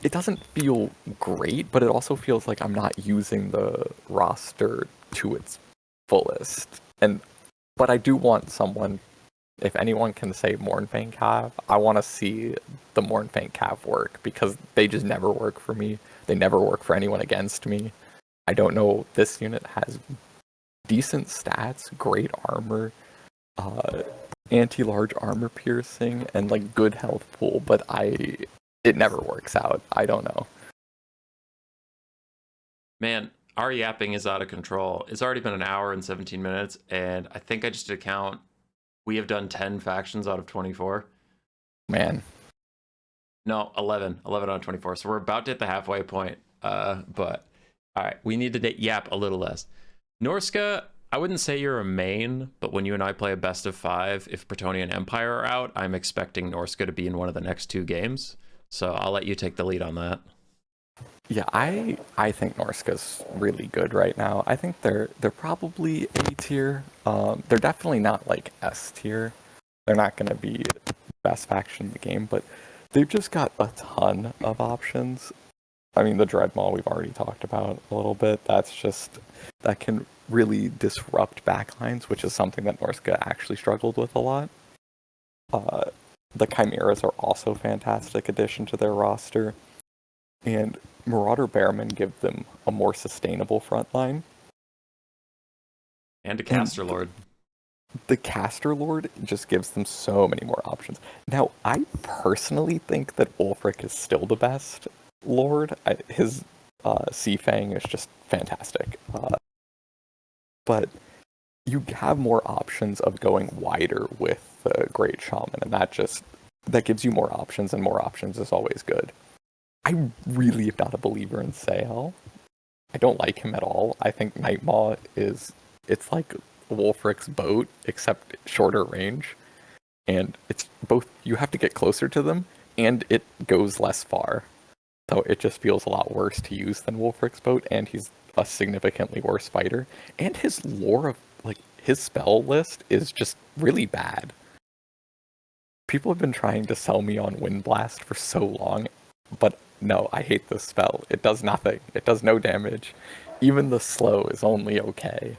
it doesn't feel great, but it also feels like I'm not using the roster to its fullest. But I do want someone, if anyone can say Mournfang Cav, I want to see the Mournfang Cav work, because they just never work for me. They never work for anyone against me. I don't know, this unit has decent stats, great armor, uh, anti-large armor piercing, and like good health pool, but it never works out. I don't know. man, our yapping is out of control. It's already been an hour and 17 minutes, and I think I just did a count. We have done 10 factions out of 24. Man, No, 11. 11 out of 24. So we're about to hit the halfway point. But all right, we need to yap a little less. Norska, I wouldn't say you're a main, but when you and I play a best of 5, if Bretonnian Empire are out, I'm expecting Norska to be in one of the next 2 games. So I'll let you take the lead on that. yeah, I think Norska's really good right now. I think they're probably A tier. They're definitely not like S tier. They're not going to be the best faction in the game, but they've just got a ton of options. I mean, the Dreadmaw we've already talked about a little bit. That can really disrupt backlines, which is something that Norska actually struggled with a lot. The Chimeras are also a fantastic addition to their roster, and Marauder Bearmen give them a more sustainable front line. And a And Caster Lord. the Caster Lord just gives them so many more options. Now, I personally think that Ulfric is still the best Lord. His Sea Fang is just fantastic. But you have more options of going wider with the Great Shaman, and that gives you more options, and more options is always good. I really am not a believer in Sael. I don't like him at all. I think Nightmaw it's like Wolfric's boat, except shorter range. And it's both, you have to get closer to them, and it goes less far. So it just feels a lot worse to use than Wolfric's boat, and he's a significantly worse fighter. And his lore of, like, his spell list is just really bad. People have been trying to sell me on Wind Blast for so long, but no, I hate this spell. It does nothing. It does no damage. Even the slow is only okay.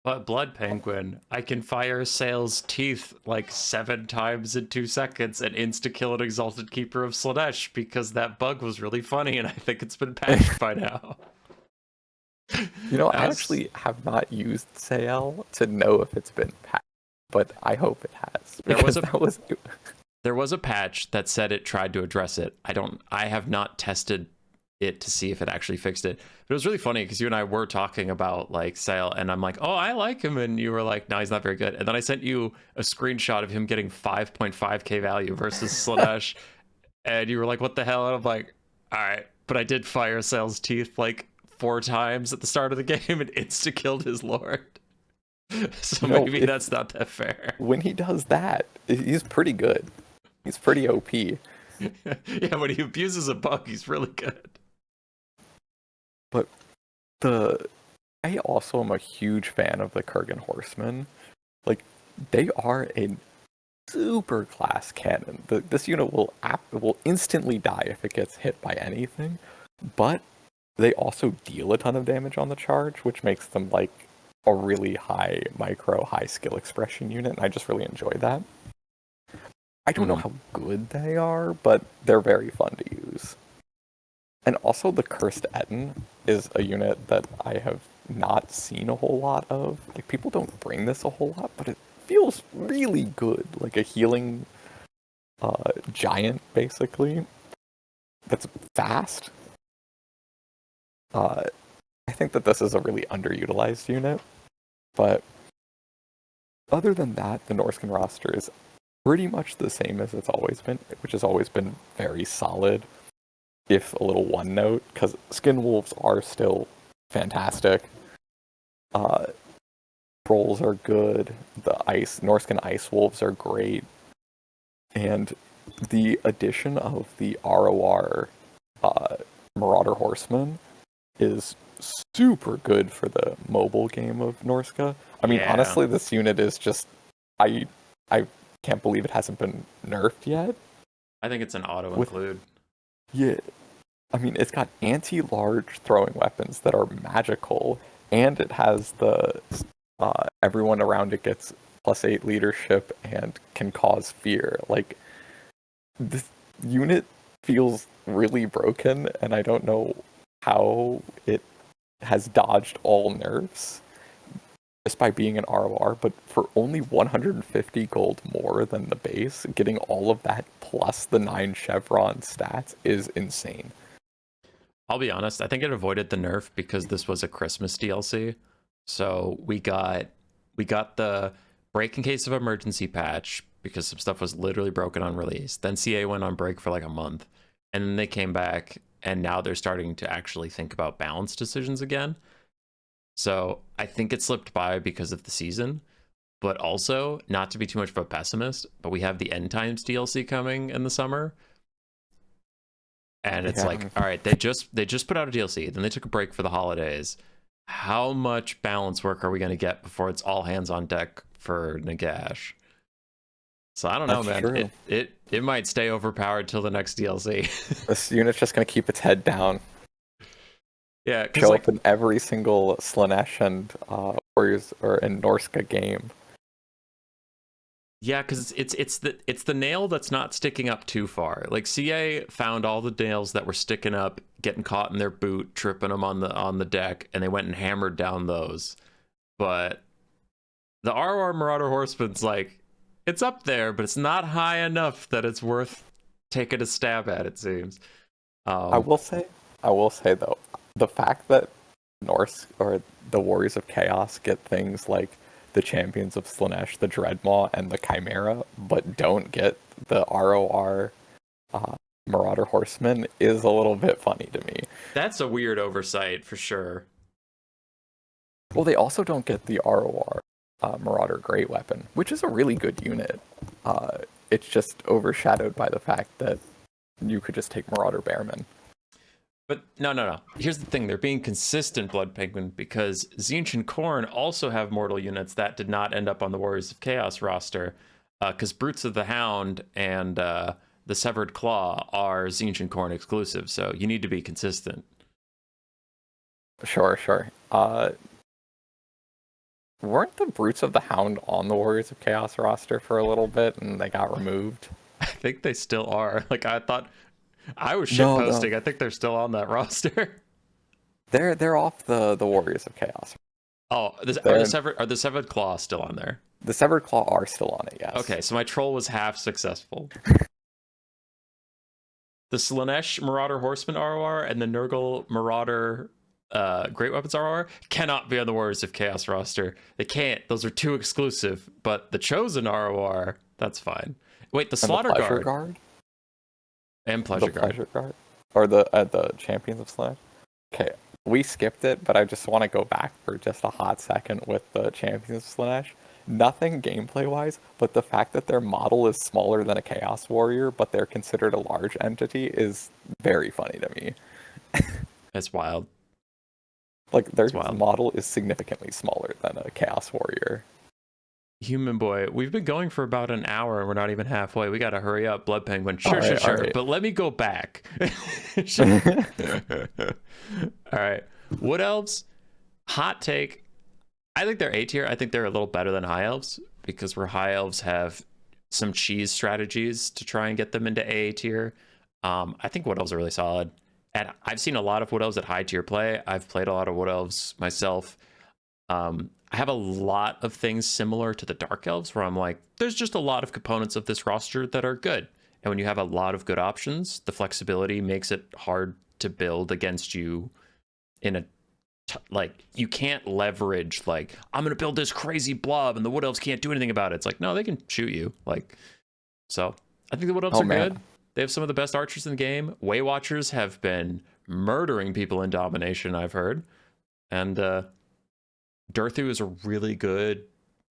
But Blood Penguin, I can fire Sail's teeth like 7 times in 2 seconds and insta-kill an Exalted Keeper of Slaanesh because that bug was really funny and I think it's been patched by now. You know, I actually have not used Sael to know if it's been patched, but I hope it has. There was a patch that said it tried to address it. I have not tested it to see if it actually fixed it. But it was really funny because you and I were talking about like Sail, and I'm like, oh, I like him, and you were like, no, he's not very good. And then I sent you a screenshot of him getting 5.5k value versus Slaanesh, and you were like, what the hell? And I'm like, all right, but I did fire Sail's teeth like 4 times at the start of the game and insta killed his lord. So maybe that's not that fair. When he does that, he's pretty good. He's pretty OP. Yeah, when he abuses a bug, he's really good. But I also am a huge fan of the Kurgan Horsemen. Like, they are a super class cannon. This unit will instantly die if it gets hit by anything, but they also deal a ton of damage on the charge, which makes them like a really high skill expression unit, and I just really enjoy that. I don't know how good they are, but they're very fun to use. And also the Cursed Etten is a unit that I have not seen a whole lot of. Like, people don't bring this a whole lot, but it feels really good. Like a healing giant, basically. That's fast. I think that this is a really underutilized unit. But other than that, the Norscan roster is pretty much the same as it's always been, which has always been very solid, if a little one note, because Skin Wolves are still fantastic. Trolls are good. The Norscan Ice Wolves are great. And the addition of the ROR Marauder Horseman is super good for the mobile game of Norska. I mean, honestly, this unit is just... I can't believe it hasn't been nerfed yet. I think it's an auto-include. Yeah. I mean, it's got anti-large throwing weapons that are magical, and it has the... everyone around it gets +8 leadership and can cause fear. Like, this unit feels really broken, and I don't know how it has dodged all nerfs just by being an ROR, but for only 150 gold more than the base, getting all of that plus the 9 chevron stats is insane. I'll be honest, I think it avoided the nerf because this was a Christmas DLC. So we got the break in case of emergency patch because some stuff was literally broken on release. Then CA went on break for like a month, and then they came back, and now they're starting to actually think about balance decisions again. So I think it slipped by because of the season, but also, not to be too much of a pessimist, but we have the End Times DLC coming in the summer. And it's like, all right, they just put out a DLC, then they took a break for the holidays. How much balance work are we going to get before it's all hands on deck for Nagash? So I don't know, man. True. It might stay overpowered till the next DLC. This unit's just going to keep its head down. Yeah, show up in every single Slaanesh and Warriors or in Norska game. Yeah, because it's the nail that's not sticking up too far. Like, CA found all the nails that were sticking up, getting caught in their boot, tripping them on the deck, and they went and hammered down those. But the RR Marauder Horseman's like, it's up there, but it's not high enough that it's worth taking a stab at, it seems. I will say though, the fact that Norse or the Warriors of Chaos get things like the Champions of Slaanesh, the Dreadmaw, and the Chimera, but don't get the ROR Marauder Horseman is a little bit funny to me. That's a weird oversight for sure. Well, they also don't get the ROR Marauder Great Weapon, which is a really good unit. It's just overshadowed by the fact that you could just take Marauder Bearman. But no. Here's the thing: they're being consistent, Blood Penguin, because Tzeentch and Khorne also have mortal units that did not end up on the Warriors of Chaos roster, because Brutes of the Hound and the Severed Claw are Tzeentch and Khorne exclusive. So you need to be consistent. Sure. Weren't the Brutes of the Hound on the Warriors of Chaos roster for a little bit, and they got removed? I think they still are. Like I thought, I was No. shitposting. I think they're still on that roster. They're off the Warriors of Chaos. Oh, are the Severed Claw still on there? The Severed Claw are still on it, yes. Okay, so my troll was half successful. The Slanesh Marauder Horseman ROR and the Nurgle Marauder Great Weapons ROR cannot be on the Warriors of Chaos roster. They can't. Those are too exclusive. But the Chosen ROR, that's fine. Wait, the Slaughter Guard and Pleasure Guard, or the Champions of Slash. Okay, we skipped it, but I just want to go back for just a hot second with the Champions of Slanesh. Nothing gameplay-wise, but the fact that their model is smaller than a Chaos Warrior, but they're considered a large entity, is very funny to me. That's wild. Like, their model is significantly smaller than a Chaos Warrior. Human boy, we've been going for about an hour and we're not even halfway. We gotta hurry up, Blood Penguin. Sure. Right. But let me go back. All right. Wood Elves, hot take. I think they're A tier. I think they're a little better than High Elves because where High Elves have some cheese strategies to try and get them into A tier. I think Wood Elves are really solid. And I've seen a lot of Wood Elves at high tier play. I've played a lot of Wood Elves myself. I have a lot of things similar to the Dark Elves where I'm like, there's just a lot of components of this roster that are good. And when you have a lot of good options, the flexibility makes it hard to build against you in a like you can't leverage like I'm gonna build this crazy blob and the Wood Elves can't do anything about it. It's like no, they can shoot you. Like so I think the Wood Elves are good. They have some of the best archers in the game. Way Watchers have been murdering people in domination, I've heard. And Durthu is a really good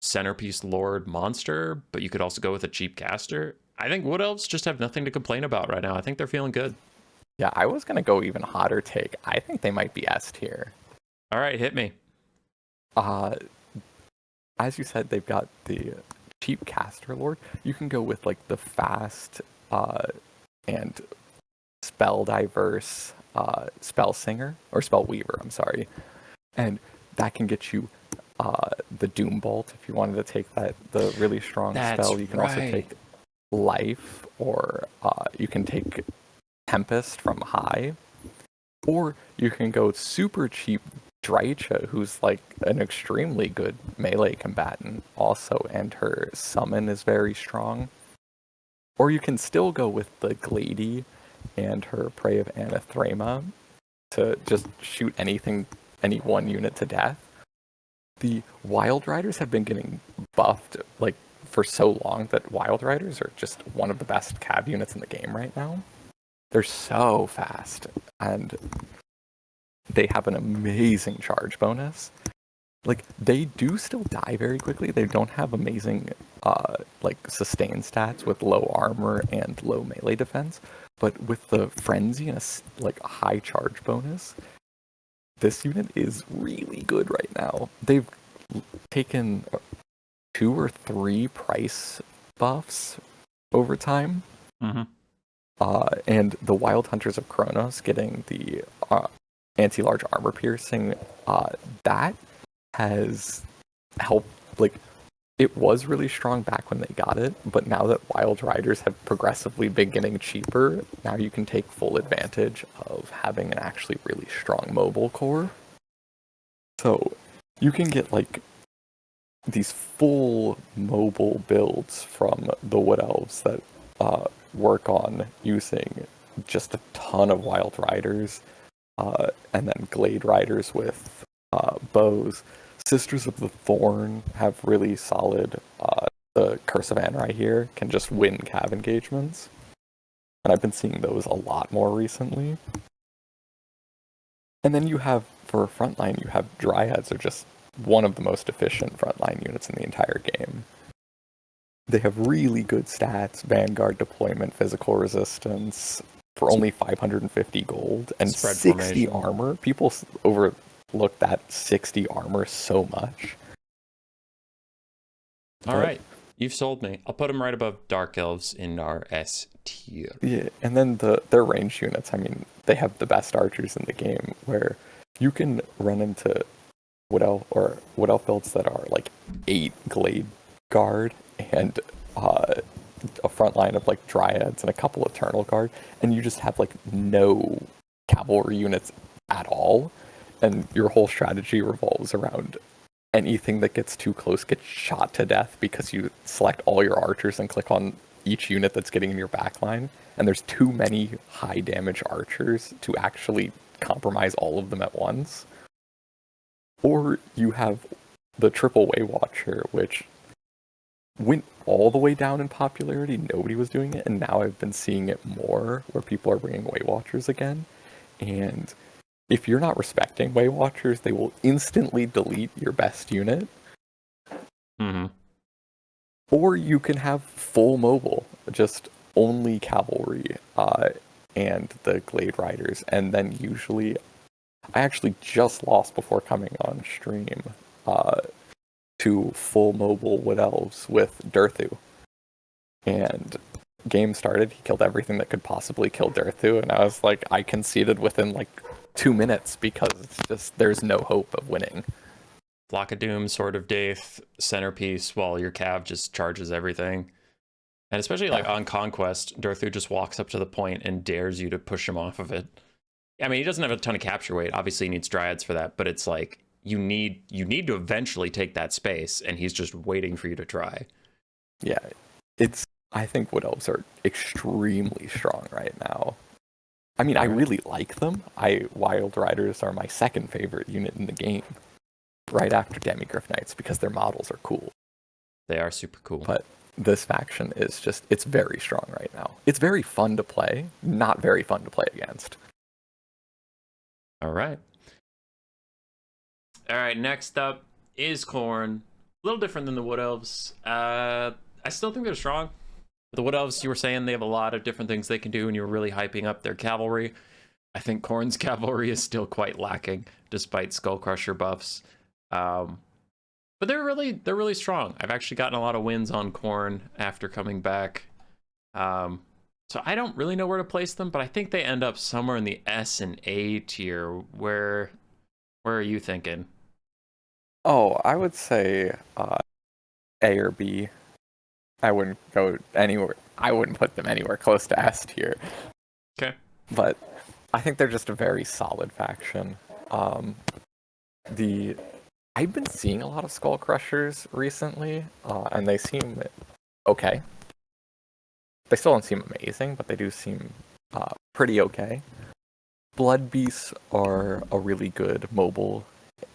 centerpiece lord monster, but you could also go with a cheap caster. I think Wood Elves just have nothing to complain about right now. I think they're feeling good. Yeah, I was gonna go even hotter take. I think they might be S tier. All right, hit me. As you said, they've got the cheap caster lord. You can go with like the fast and spell diverse spell singer or spell weaver. I'm sorry, and that can get you the Doom Bolt if you wanted to take the really strong spell. You can also take life, or you can take Tempest from high, or you can go super cheap Drycha, who's like an extremely good melee combatant also, and her summon is very strong. Or you can still go with the Glady and her Prey of Anathrema to just shoot any one unit to death. The Wild Riders have been getting buffed like for so long that Wild Riders are just one of the best cav units in the game right now. They're so fast, and they have an amazing charge bonus. Like, they do still die very quickly. They don't have amazing like sustain stats with low armor and low melee defense, but with the frenzy and a high charge bonus, this unit is really good right now. They've taken 2 or 3 price buffs over time. Mm-hmm. And the Wild Hunters of Kronos getting the anti-large armor piercing, that has helped. Like, it was really strong back when they got it, but now that Wild Riders have progressively been getting cheaper, now you can take full advantage of having an actually really strong mobile core. So you can get like these full mobile builds from the Wood Elves that work on using just a ton of Wild Riders, and then Glade Riders with bows. Sisters of the Thorn have really solid, the Curse of Anrai here can just win cav engagements. And I've been seeing those a lot more recently. And then you have, for frontline, you have Dryads are just one of the most efficient frontline units in the entire game. They have really good stats, Vanguard deployment, physical resistance, for only 550 gold, and Spread 60 formation. armor. People overlook that 60 armor so much. All right. You've sold me. I'll put them right above Dark Elves in our S tier. Yeah, and then their range units, I mean, they have the best archers in the game, where you can run into Wood Elf builds that are like 8 Glade Guard and a front line of like Dryads and a couple Eternal Guard, and you just have like no cavalry units at all, and your whole strategy revolves around anything that gets too close gets shot to death because you select all your archers and click on each unit that's getting in your backline, and there's too many high damage archers to actually compromise all of them at once. Or you have the triple Way Watcher, which went all the way down in popularity. Nobody was doing it, and now I've been seeing it more where people are bringing Way Watchers again. And if you're not respecting Way Watchers, they will instantly delete your best unit. Mm-hmm. Or you can have full mobile, just only cavalry and the Glade Riders. And then usually, I actually just lost before coming on stream to full mobile Wood Elves with Durthu. And game started, he killed everything that could possibly kill Durthu, and I was like, I conceded within like 2 minutes because it's just, there's no hope of winning. Flock of Doom, Sword of Death, centerpiece, while your Cav just charges everything. And especially like on Conquest, Durthu just walks up to the point and dares you to push him off of it. I mean, he doesn't have a ton of capture weight. Obviously, he needs Dryads for that, but it's like you need to eventually take that space, and he's just waiting for you to try. Yeah, I think Wood Elves are extremely strong right now. I mean, I really like them. Wild Riders are my second favorite unit in the game, right after Demigryph Knights, because their models are cool. They are super cool. But this faction is just, it's very strong right now. It's very fun to play, not very fun to play against. All right. All right, next up is Khorne. A little different than the Wood Elves. I still think they're strong. The Wood Elves, you were saying they have a lot of different things they can do, and you were really hyping up their cavalry. I think Khorne's cavalry is still quite lacking, despite Skullcrusher buffs. But they're really strong. I've actually gotten a lot of wins on Khorne after coming back. So I don't really know where to place them, but I think they end up somewhere in the S and A tier. Where are you thinking? Oh, I would say A or B. I wouldn't go anywhere. I wouldn't put them anywhere close to S tier. Okay. But I think they're just a very solid faction. I've been seeing a lot of Skull Crushers recently, and they seem okay. They still don't seem amazing, but they do seem pretty okay. Blood Beasts are a really good mobile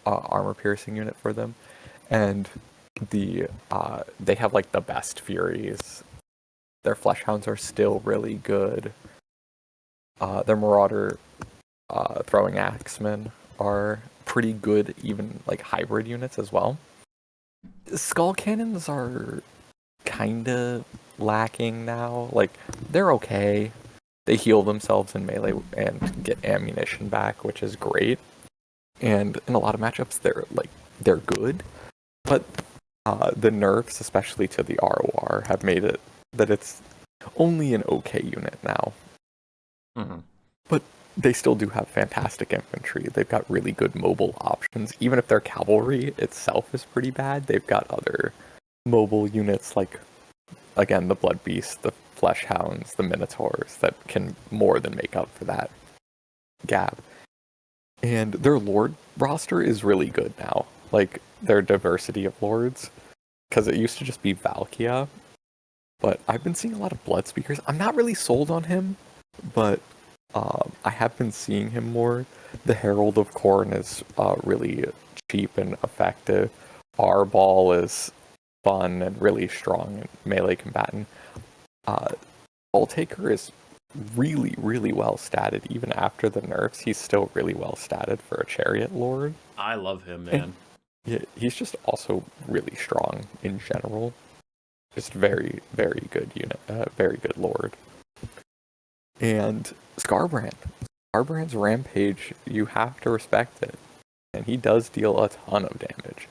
armor piercing unit for them, and they have like the best Furies. Their Flesh Hounds are still really good. Their Marauder throwing axemen are pretty good, even like hybrid units as well. Skull Cannons are kinda lacking now. Like, they're okay. They heal themselves in melee and get ammunition back, which is great. And in a lot of matchups, they're good. But the nerfs, especially to the ROR, have made it that it's only an okay unit now. Mm-hmm. But they still do have fantastic infantry. They've got really good mobile options. Even if their cavalry itself is pretty bad, they've got other mobile units like, again, the Blood Beasts, the Flesh Hounds, the Minotaurs that can more than make up for that gap. And their Lord roster is really good now. Like, their diversity of Lords. Because it used to just be Valkia. But I've been seeing a lot of Blood Speakers. I'm not really sold on him, but I have been seeing him more. The Herald of Khorne is really cheap and effective. Arball is fun and really strong and melee combatant. Taker is really, really well statted. Even after the nerfs, he's still really well statted for a Chariot Lord. I love him, And man. he's just also really strong in general. Just very, very good unit, very good Lord. And Scarbrand. Scarbrand's Rampage, you have to respect it. And he does deal a ton of damage.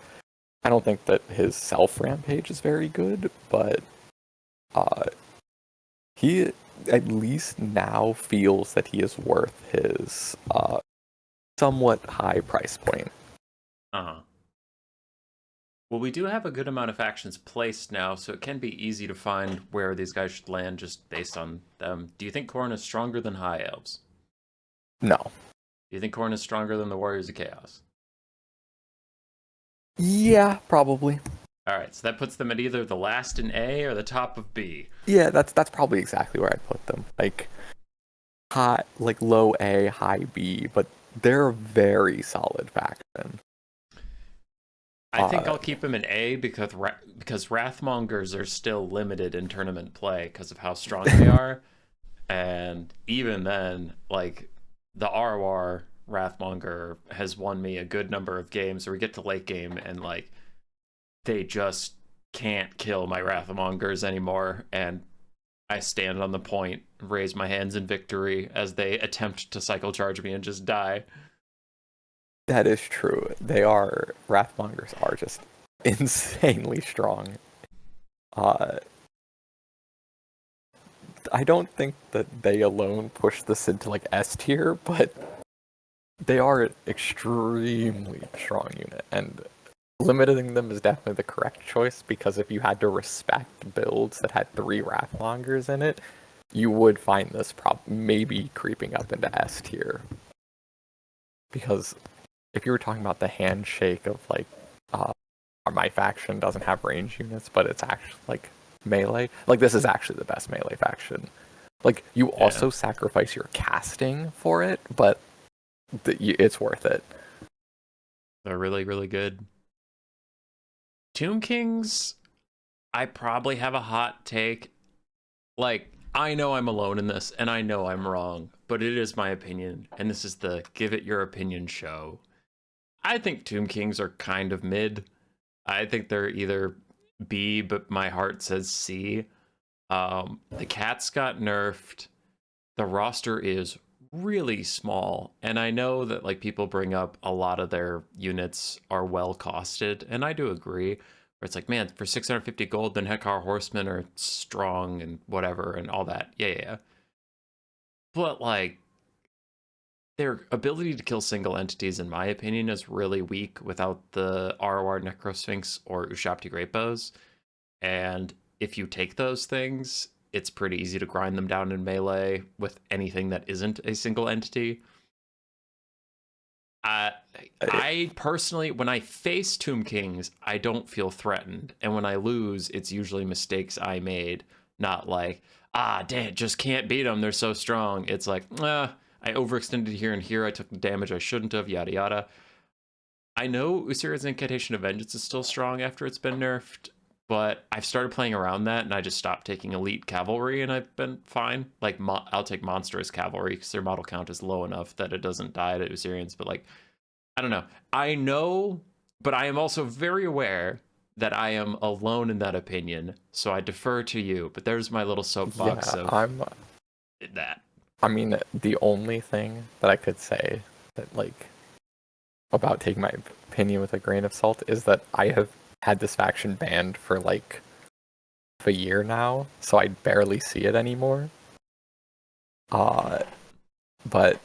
I don't think that his self-Rampage is very good, but he at least now feels that he is worth his somewhat high price point. Uh-huh. Well, we do have a good amount of factions placed now, so it can be easy to find where these guys should land just based on them. Do you think Khorne is stronger than High Elves? No. Do you think Khorne is stronger than the Warriors of Chaos? Yeah, probably. All right, so that puts them at either the last in A or the top of B. Yeah, that's probably exactly where I'd put them. Like low A, high B, but they're a very solid faction. I think I'll keep them in A because Wrathmongers are still limited in tournament play because of how strong they are. And even then, like, the ROR Wrathmonger has won me a good number of games where we get to late game and, like, they just can't kill my Wrathmongers anymore. And I stand on the point, raise my hands in victory as they attempt to cycle charge me and just die. That is true. Wrathmongers are just insanely strong. I don't think that they alone push this into like S tier, but they are an extremely strong unit, and limiting them is definitely the correct choice, because if you had to respect builds that had 3 Wrathmongers in it, you would find this maybe creeping up into S tier. Because if you were talking about the handshake of like, my faction doesn't have range units, but it's actually like melee, like this is actually the best melee faction. Like you also sacrifice your casting for it, but it's worth it. They're really, really good. Tomb Kings, I probably have a hot take. Like, I know I'm alone in this, and I know I'm wrong, but it is my opinion, and this is the Give It Your Opinion show. I think Tomb Kings are kind of mid. I think they're either B, but my heart says C. The cats got nerfed. The roster is really small, and I know that like people bring up a lot of their units are well costed, and I do agree. Where it's like, man, for 650 gold, then Hekar Horsemen are strong and whatever and all that. Yeah. But like, their ability to kill single entities, in my opinion, is really weak without the ROR Necrosphinx or Ushabti Greatbows. And if you take those things, it's pretty easy to grind them down in melee with anything that isn't a single entity. I personally, when I face Tomb Kings, I don't feel threatened. And when I lose, it's usually mistakes I made, not like, damn, just can't beat them. They're so strong. It's like, I overextended here and here. I took the damage I shouldn't have, yada yada. I know Usura's Incantation of Vengeance is still strong after it's been nerfed, but I've started playing around that, and I just stopped taking elite cavalry, and I've been fine. Like, I'll take monstrous cavalry because their model count is low enough that it doesn't die to Usurians. But like, I don't know. I know, but I am also very aware that I am alone in that opinion, so I defer to you. But there's my little soapbox of that. I mean, the only thing that I could say that like about taking my opinion with a grain of salt is that I have had this faction banned for like a year now, so I barely see it anymore. But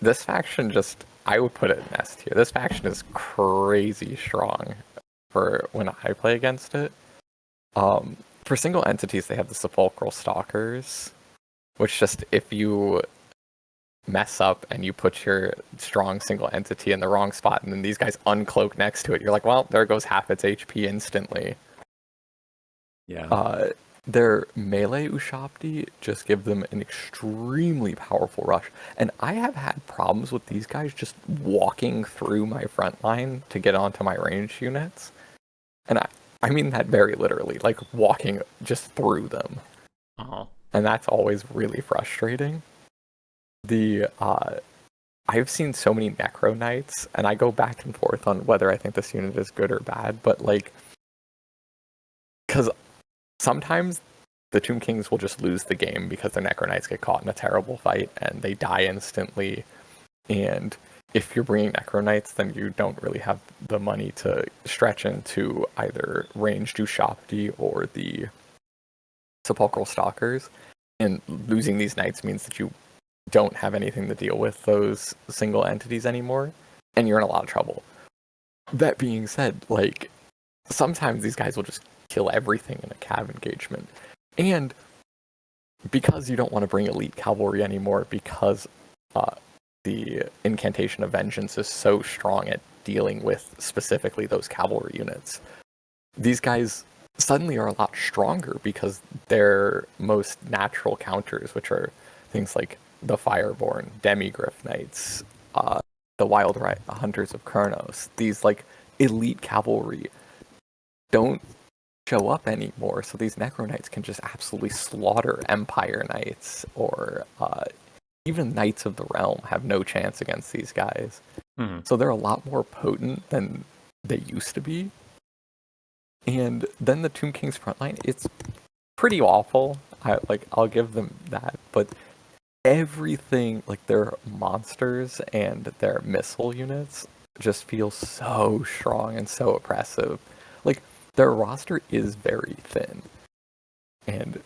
this faction I would put it in S tier. This faction is crazy strong for when I play against it. For single entities, they have the Sepulchral Stalkers, which just, if you mess up and you put your strong single entity in the wrong spot and then these guys uncloak next to it, you're like, well, there goes half its HP instantly. Yeah. Their melee Ushabti just give them an extremely powerful rush. And I have had problems with these guys just walking through my front line to get onto my range units. And I mean that very literally, like walking just through them. Uh-huh. and that's always really frustrating. The I've seen so many Necro Knights, and I go back and forth on whether I think this unit is good or bad, but like, because sometimes the Tomb Kings will just lose the game because the Necro Knights get caught in a terrible fight and they die instantly. And if you're bringing Necro Knights, then you don't really have the money to stretch into either ranged Ushabti or the Sepulchral Stalkers. And losing these knights means that you don't have anything to deal with those single entities anymore, and you're in a lot of trouble. That being said, like, sometimes these guys will just kill everything in a cav engagement. And because you don't want to bring elite cavalry anymore, because the incantation of vengeance is so strong at dealing with specifically those cavalry units, these guys suddenly are a lot stronger because their most natural counters, which are things like the Fireborn, Demigryph Knights, the Wild Hunters of Kronos, these like elite cavalry don't show up anymore, so these Necro Knights can just absolutely slaughter Empire Knights, or even Knights of the Realm have no chance against these guys. Mm-hmm. So they're a lot more potent than they used to be. And then the Tomb King's frontline, it's pretty awful. I'll give them that, but everything, like their monsters and their missile units, just feel so strong and so oppressive. Like, their roster is very thin, and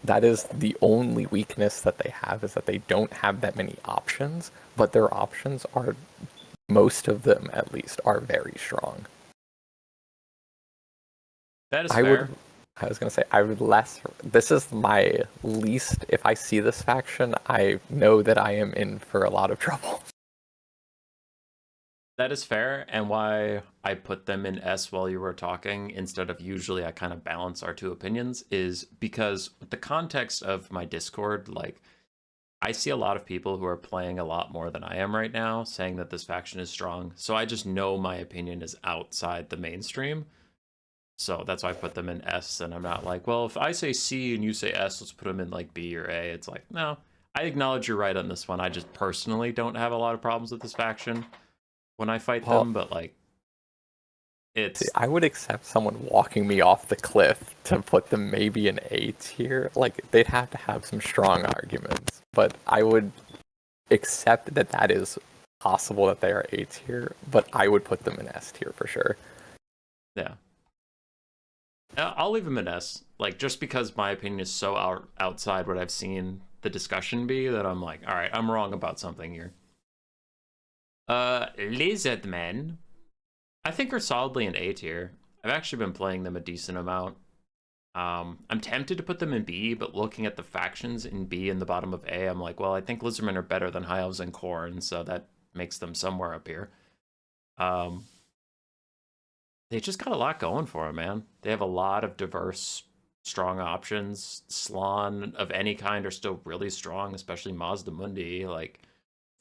that is the only weakness that they have, is that they don't have that many options, but their options are, most of them at least, are very strong. That is fair. I was going to say, this is my least, if I see this faction, I know that I am in for a lot of trouble. That is fair, and why I put them in S while you were talking instead of usually I kind of balance our two opinions is because with the context of my Discord, like, I see a lot of people who are playing a lot more than I am right now saying that this faction is strong, so I just know my opinion is outside the mainstream. So that's why I put them in S, and I'm not like, well, if I say C and you say S, let's put them in like B or A. It's like, no, I acknowledge you're right on this one. I just personally don't have a lot of problems with this faction when I fight them, but like, it's... I would accept someone walking me off the cliff to put them maybe in A tier. Like, they'd have to have some strong arguments, but I would accept that that is possible that they are A tier, but I would put them in S tier for sure. Yeah. I'll leave them in S, like, just because my opinion is so outside what I've seen the discussion be that I'm like, all right, I'm wrong about something here. Lizard Men, I think are solidly in A tier. I've actually been playing them a decent amount. I'm tempted to put them in B, but looking at the factions in B in the bottom of A, I'm like, well, I think Lizardmen are better than High Elves and Khorne, so that makes them somewhere up here. They just got a lot going for them, man. They have a lot of diverse, strong options. Slann of any kind are still really strong, especially Mazda Mundi. Like,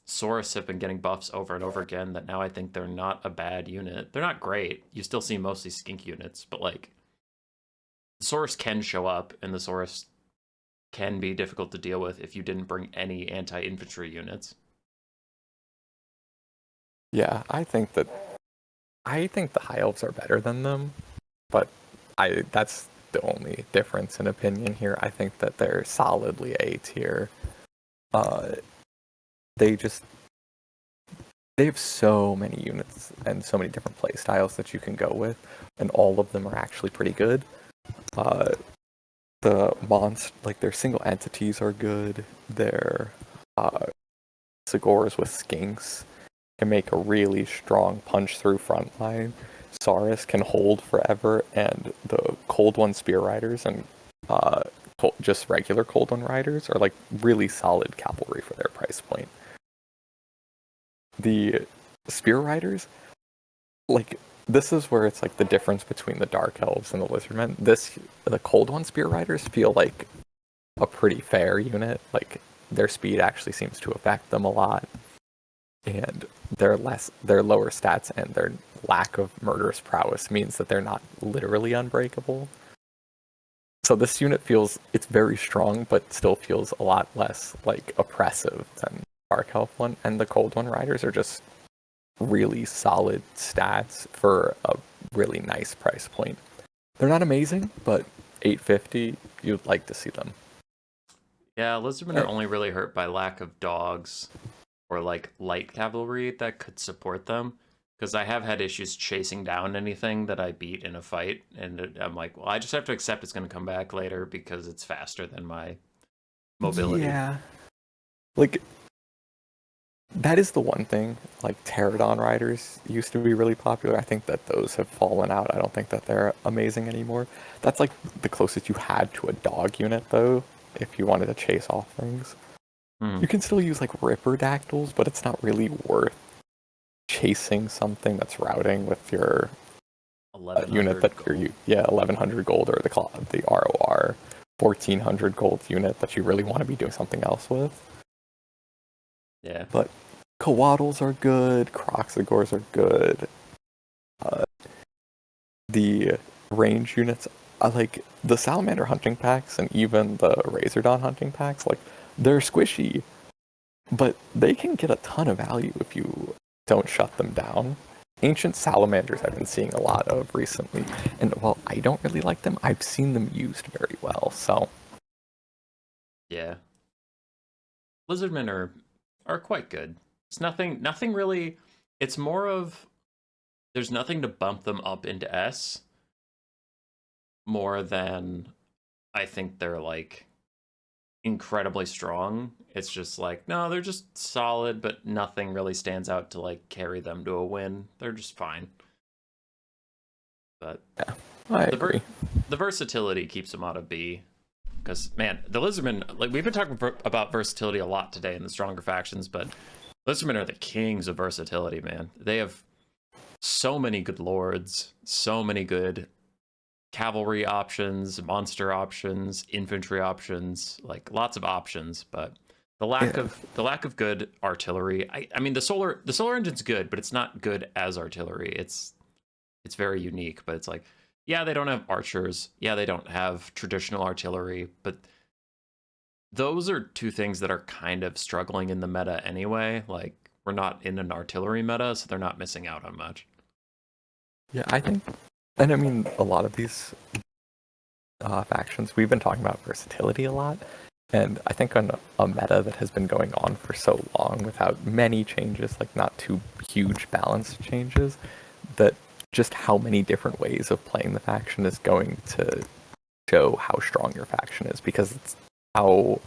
Saurus have been getting buffs over and over again that now I think they're not a bad unit. They're not great. You still see mostly skink units, but like, the Saurus can show up, and the Saurus can be difficult to deal with if you didn't bring any anti-infantry units. Yeah, I think the High Elves are better than them, but that's the only difference in opinion here. I think that they're solidly A tier. They have so many units and so many different play styles that you can go with, and all of them are actually pretty good. Their single entities are good. Their Sigors with Skinks can make a really strong punch through front line. Saurus can hold forever, and the Cold One Spear Riders and just regular Cold One Riders are like really solid cavalry for their price point. The Spear Riders, like, this is where it's like the difference between the Dark Elves and the Lizardmen. The Cold One Spear Riders feel like a pretty fair unit. Like, their speed actually seems to affect them a lot, and their lower stats and their lack of murderous prowess means that they're not literally unbreakable. So this unit it's very strong, but still feels a lot less like oppressive than Dark Elf one. And the Cold One Riders are just really solid stats for a really nice price point. They're not amazing, but 850, you'd like to see them. Yeah, Lizardmen are only really hurt by lack of dogs or like light cavalry that could support them. Because I have had issues chasing down anything that I beat in a fight, and I'm like, well, I just have to accept it's going to come back later because it's faster than my mobility. Yeah. Like, that is the one thing. Like, Pterodon Riders used to be really popular. I think that those have fallen out. I don't think that they're amazing anymore. That's like the closest you had to a dog unit, though, if you wanted to chase off things. You can still use like Ripperdactyls, but it's not really worth chasing something that's routing with your unit that you're 1100 gold or the ROR 1400 gold unit that you really want to be doing something else with. Yeah. But Coatls are good, Croxagores are good. The range units, like the Salamander hunting packs and even the Razordon hunting packs, like they're squishy, but they can get a ton of value if you don't shut them down. Ancient Salamanders I've been seeing a lot of recently, and while I don't really like them, I've seen them used very well, so... Yeah. Lizardmen are quite good. It's nothing really, it's more of, there's nothing to bump them up into S more than I think they're like incredibly strong. It's just like, no, they're just solid, but nothing really stands out to like carry them to a win. They're just fine. But yeah, I agree. The versatility keeps them out of B. Because, man, the Lizardmen, like, we've been talking about versatility a lot today in the stronger factions, but Lizardmen are the kings of versatility, man. They have so many good lords, so many good cavalry options, monster options, infantry options, like lots of options, but the lack of good artillery. I mean the solar engine's good, but it's not good as artillery. It's very unique, but it's like, yeah, they don't have archers. Yeah, they don't have traditional artillery, but those are two things that are kind of struggling in the meta anyway. Like, we're not in an artillery meta, so they're not missing out on much. Yeah, I think, and I mean, a lot of these factions, we've been talking about versatility a lot, and I think on a meta that has been going on for so long without many changes, like not too huge balance changes, that just how many different ways of playing the faction is going to show how strong your faction is, because it's how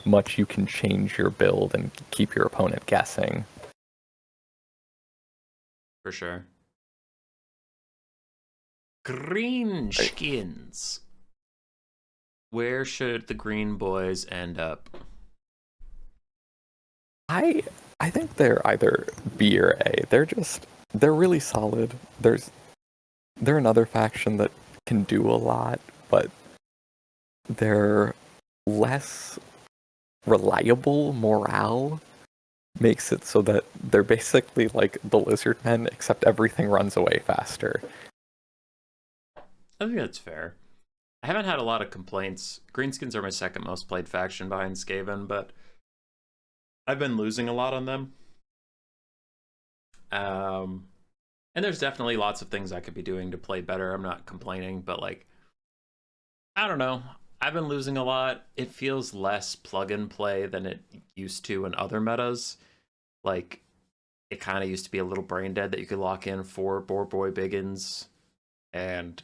much you can change your build and keep your opponent guessing. For sure. Green skins. Where should the green boys end up? I think they're either B or A. They're really solid. They're another faction that can do a lot, but their less reliable morale makes it so that they're basically like the lizard men, except everything runs away faster. I think that's fair. I haven't had a lot of complaints. Greenskins are my second most played faction behind Skaven, but I've been losing a lot on them. And there's definitely lots of things I could be doing to play better. I'm not complaining, but like, I don't know. I've been losing a lot. It feels less plug and play than it used to in other metas. Like, it kind of used to be a little brain dead that you could lock in 4 Boar Boy Biggins and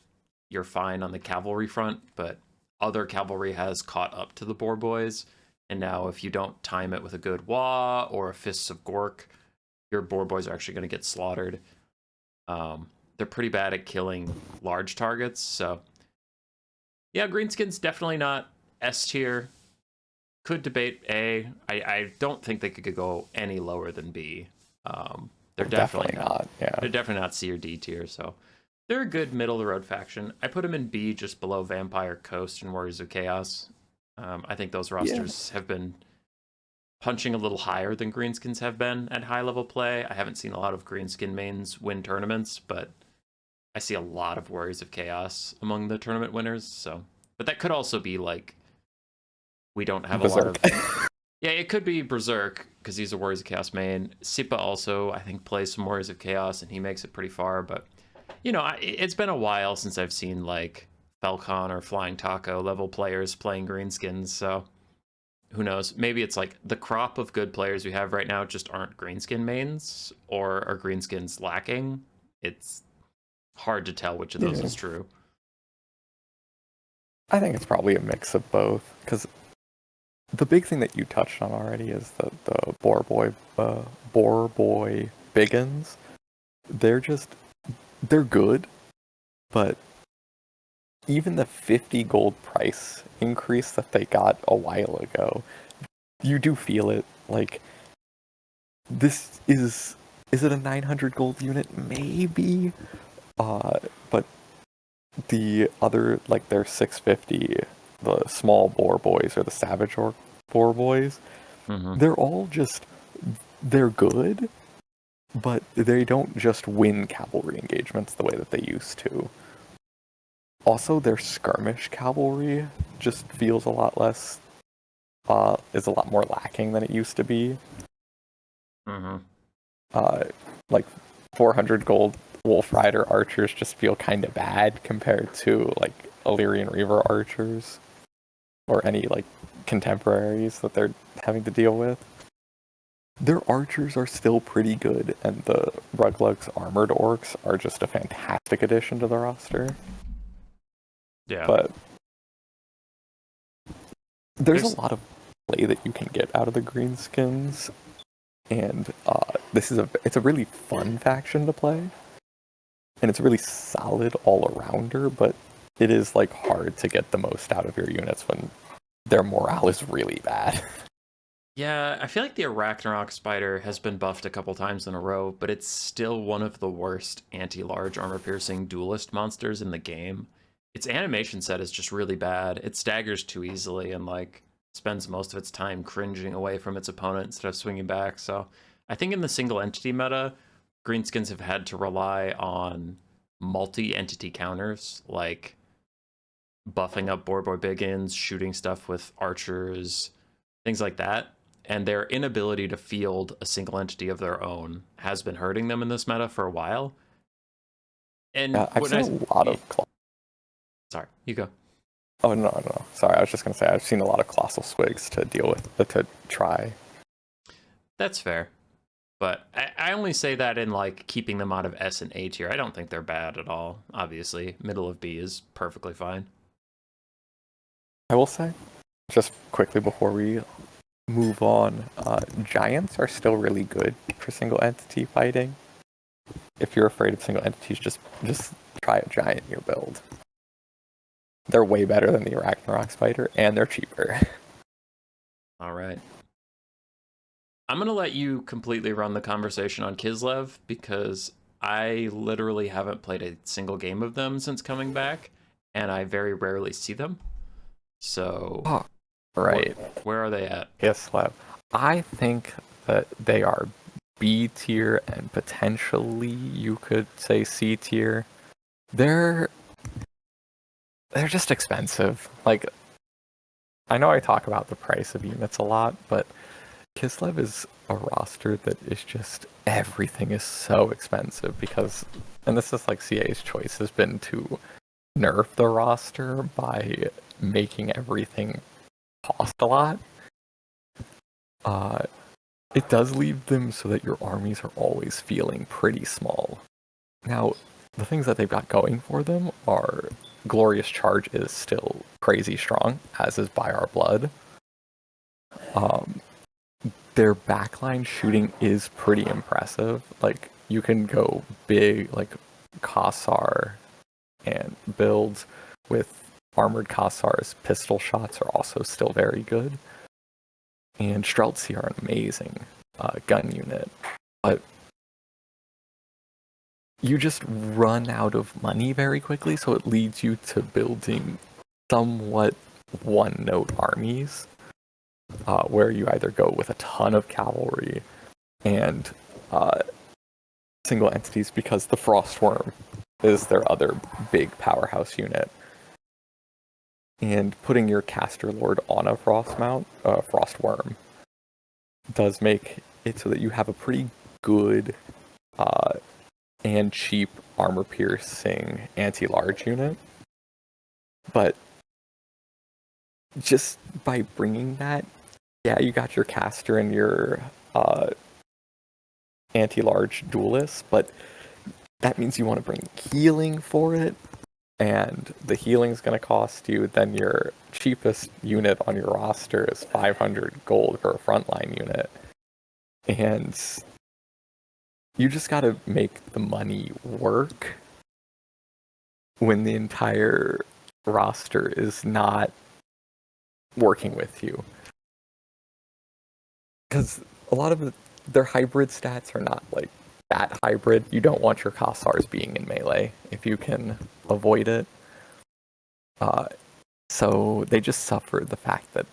you're fine on the cavalry front, but other cavalry has caught up to the Boar Boys. And now if you don't time it with a good Wah or a Fists of Gork, your Boar Boys are actually going to get slaughtered. They're pretty bad at killing large targets, so yeah, Greenskin's definitely not S tier. Could debate A. I don't think they could go any lower than B. They're definitely not. Yeah, they're definitely not C or D tier. So they're a good middle of the road faction. I put them in B, just below Vampire Coast and Warriors of Chaos. I think those rosters have been punching a little higher than Greenskins have been at high level play. I haven't seen a lot of Greenskin mains win tournaments, but I see a lot of Warriors of Chaos among the tournament winners. So But that could also be like we don't have a lot Berserk. of. Yeah, it could be Berserk because he's a Warriors of Chaos main. Sipa also, I think, plays some Warriors of Chaos and he makes it pretty far. But it's been a while since I've seen like Falcon or Flying Taco level players playing greenskins. So who knows? Maybe it's like the crop of good players we have right now just aren't greenskin mains, or are greenskins lacking. It's hard to tell which of those Yeah. is true. I think it's probably a mix of both, because the big thing that you touched on already is the Boar Boy Biggins. They're good, but even the 50 gold price increase that they got a while ago, you do feel it. Like, this is it a 900 gold unit? Maybe. But the other, like, their 650, the small boar boys or the savage orc boar boys, Mm-hmm. they're all they're good, but they don't just win cavalry engagements the way that they used to. Also, their skirmish cavalry just feels a lot less, is a lot more lacking than it used to be. Mm-hmm. Uh, like 400 gold Wolf Rider archers just feel kind of bad compared to like Illyrian Reaver archers or any like contemporaries that they're having to deal with. Their archers are still pretty good, and the Ruglug's armored orcs are just a fantastic addition to the roster. Yeah. But there's There's a lot of play that you can get out of the greenskins, and it's a really fun faction to play, and it's a really solid all-arounder, but it is like hard to get the most out of your units when their morale is really bad. Yeah, I feel like the Arachnarok Spider has been buffed a couple times in a row, but it's still one of the worst anti-large armor-piercing duelist monsters in the game. Its animation set is just really bad. It staggers too easily and like spends most of its time cringing away from its opponent instead of swinging back. So I think in the single entity meta, greenskins have had to rely on multi-entity counters, like buffing up Boar Boy Biggins, shooting stuff with archers, things like that. And their inability to field a single entity of their own has been hurting them in this meta for a while. And I've when seen I, a lot of sorry, you go. oh no, sorry, I was just gonna say I've seen a lot of colossal swigs to deal with, to try. That's fair. But I only say that in like keeping them out of S and A tier. I don't think they're bad at all. Obviously, middle of B is perfectly fine. I will say, just quickly before we move on, giants are still really good for single entity fighting. If you're afraid of single entities, just try a giant in your build. They're way better than the Arachnarok Spider, and they're cheaper. All right. I'm going to let you completely run the conversation on Kislev because I literally haven't played a single game of them since coming back, and I very rarely see them. So, Oh, right. where are they at? Yes, Lab. I think that they are B tier and potentially you could say C tier. They're they're just expensive. Like, I know I talk about the price of units a lot, but Kislev is a roster that is just everything is so expensive because, and this is like CA's choice has been to nerf the roster by making everything cost a lot. It does leave them so that your armies are always feeling pretty small. Now, the things that they've got going for them are Glorious Charge is still crazy strong, as is By Our Blood. Their backline shooting is pretty impressive. Like, you can go big, like Kassar and builds with armored Kassar's pistol shots are also still very good. And Streltsy are an amazing gun unit. But you just run out of money very quickly, so it leads you to building somewhat one-note armies, where you either go with a ton of cavalry and single entities, because the Frostworm is their other big powerhouse unit. And putting your Caster Lord on a Frost Worm, does make it so that you have a pretty good and cheap armor piercing anti-large unit. But just by bringing that, yeah, you got your caster and your anti-large duelist, but that means you want to bring healing for it, and the healing's going to cost you. Then your cheapest unit on your roster is 500 gold for a frontline unit, and you just got to make the money work when the entire roster is not working with you. Because a lot of their hybrid stats are not like that hybrid. You don't want your Kossars being in melee if you can avoid it. So they just suffer the fact that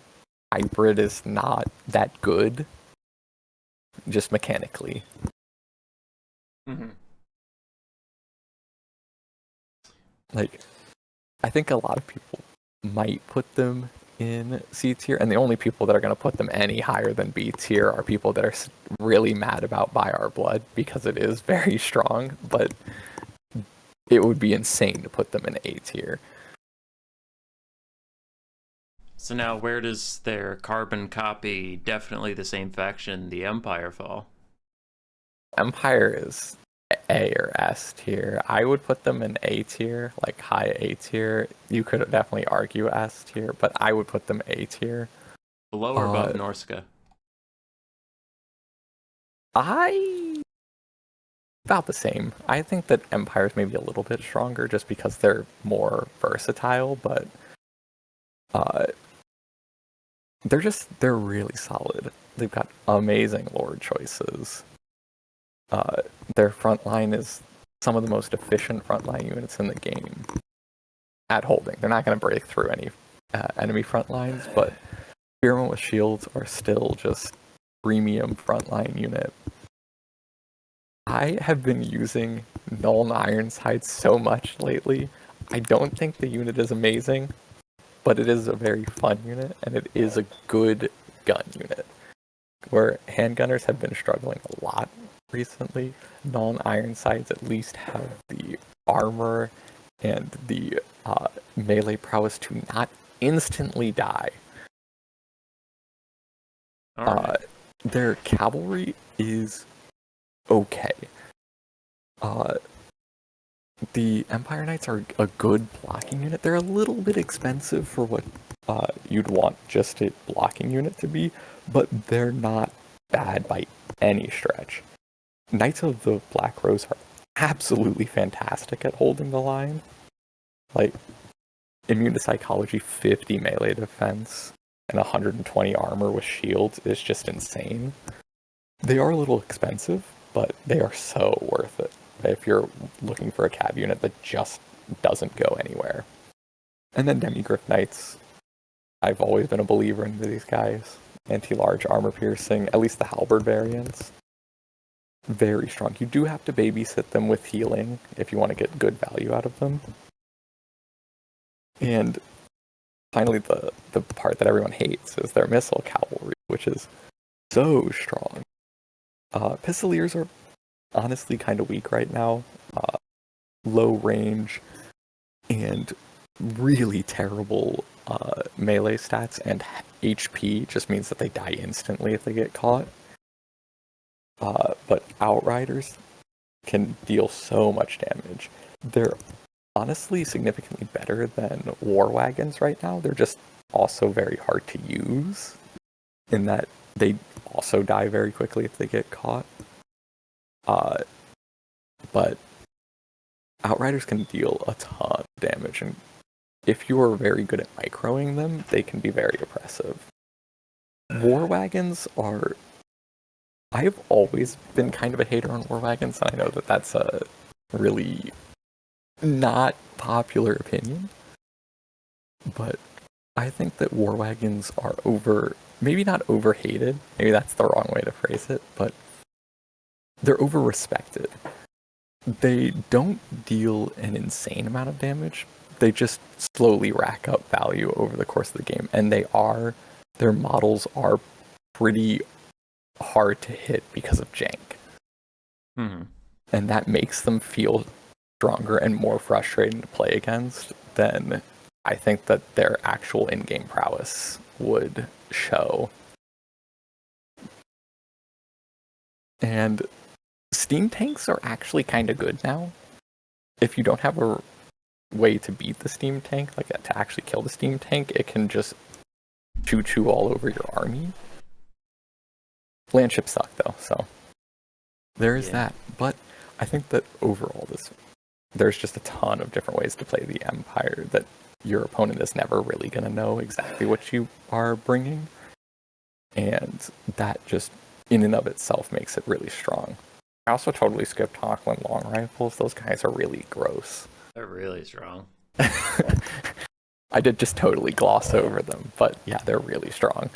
hybrid is not that good, just mechanically. Mm-hmm. Like, I think a lot of people might put them in C tier, and the only people that are going to put them any higher than B tier are people that are really mad about By Our Blood, because it is very strong, but it would be insane to put them in A tier. So now where does their carbon copy, definitely the same faction, the Empire, fall? Empire is A or S tier. I would put them in A tier, like high A tier. You could definitely argue S tier, but I would put them A tier. Below or above Norska? About the same. I think that Empire is maybe a little bit stronger just because they're more versatile, but they're really solid. They've got amazing lord choices. Their frontline is some of the most efficient frontline units in the game at holding. They're not going to break through any enemy front lines, but Spearmen with shields are still just premium frontline unit. I have been using Null Ironside so much lately. I don't think the unit is amazing, but it is a very fun unit, and it is a good gun unit. Where handgunners have been struggling a lot recently, Null Ironsides at least have the armor and the melee prowess to not instantly die. Right. Their cavalry is okay. The Empire Knights are a good blocking unit. They're a little bit expensive for what you'd want just a blocking unit to be, but they're not bad by any stretch. Knights of the Black Rose are absolutely fantastic at holding the line. Like, immune to psychology, 50 melee defense, and 120 armor with shields is just insane. They are a little expensive, but they are so worth it if you're looking for a cav unit that just doesn't go anywhere. And then Demigryph Knights, I've always been a believer in these guys. Anti-large armor piercing, at least the halberd variants. Very strong. You do have to babysit them with healing if you want to get good value out of them. And finally, the part that everyone hates is their missile cavalry, which is so strong. Pistoliers are honestly kind of weak right now. Low range and really terrible melee stats, and HP just means that they die instantly if they get caught. But Outriders can deal so much damage. They're honestly significantly better than War Wagons right now. They're just also very hard to use in that they also die very quickly if they get caught. But Outriders can deal a ton of damage, and if you are very good at microing them, they can be very oppressive. War Wagons are... I have always been kind of a hater on War Wagons, and I know that that's a really not popular opinion, but I think that War Wagons are maybe not overhated, maybe that's the wrong way to phrase it, but they're over-respected. They don't deal an insane amount of damage. They just slowly rack up value over the course of the game, and their models are pretty hard to hit because of jank. Mm-hmm. And that makes them feel stronger and more frustrating to play against than I think that their actual in-game prowess would show. And Steam tanks are actually kind of good now. If you don't have a way to beat the Steam tank, like to actually kill the Steam tank, it can just choo-choo all over your army. Landships suck though, so there is that. But I think that overall there's just a ton of different ways to play the Empire that your opponent is never really going to know exactly what you are bringing. And that just in and of itself makes it really strong. I also totally skipped Hawkland long rifles. Those guys are really gross. They're really strong. I did just totally gloss over them, but yeah, they're really strong.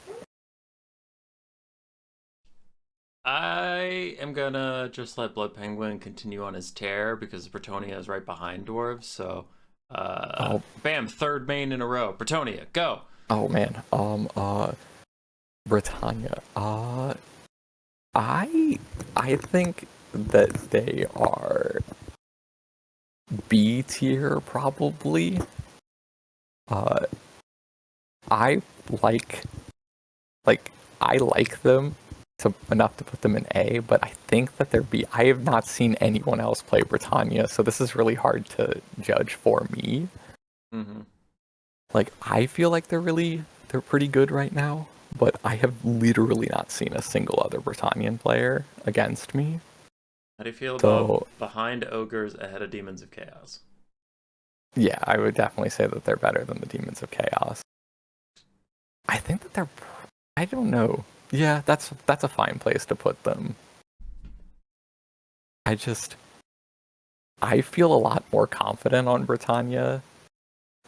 I am gonna just let Blood Penguin continue on his tear because Bretonia is right behind Dwarves. So, bam, third main in a row. Bretonia, go. Oh man, Britannia. I think that they are B tier probably. I like I like them enough to put them in A, but I think that they're B. I have not seen anyone else play Britannia, so this is really hard to judge for me. Mm-hmm. Like I feel like they're pretty good right now, but I have literally not seen a single other Britannian player against me. How do you feel about behind ogres ahead of demons of chaos? Yeah, I would definitely say that they're better than the demons of chaos. I think that I don't know. Yeah, that's a fine place to put them. I feel a lot more confident on Britannia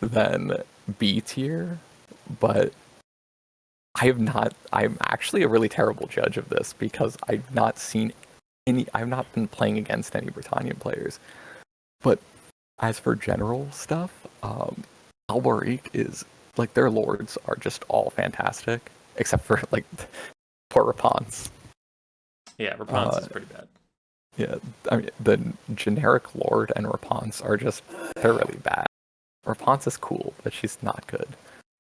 than B tier, but I'm actually a really terrible judge of this because I've not been playing against any Britannian players. But as for general stuff, Alberich is, like, their lords are just all fantastic, except for, like, poor Rapunzel. Yeah, Rapunzel is pretty bad. Yeah, I mean, the generic lord and Rapunzel they're really bad. Rapunzel is cool, but she's not good.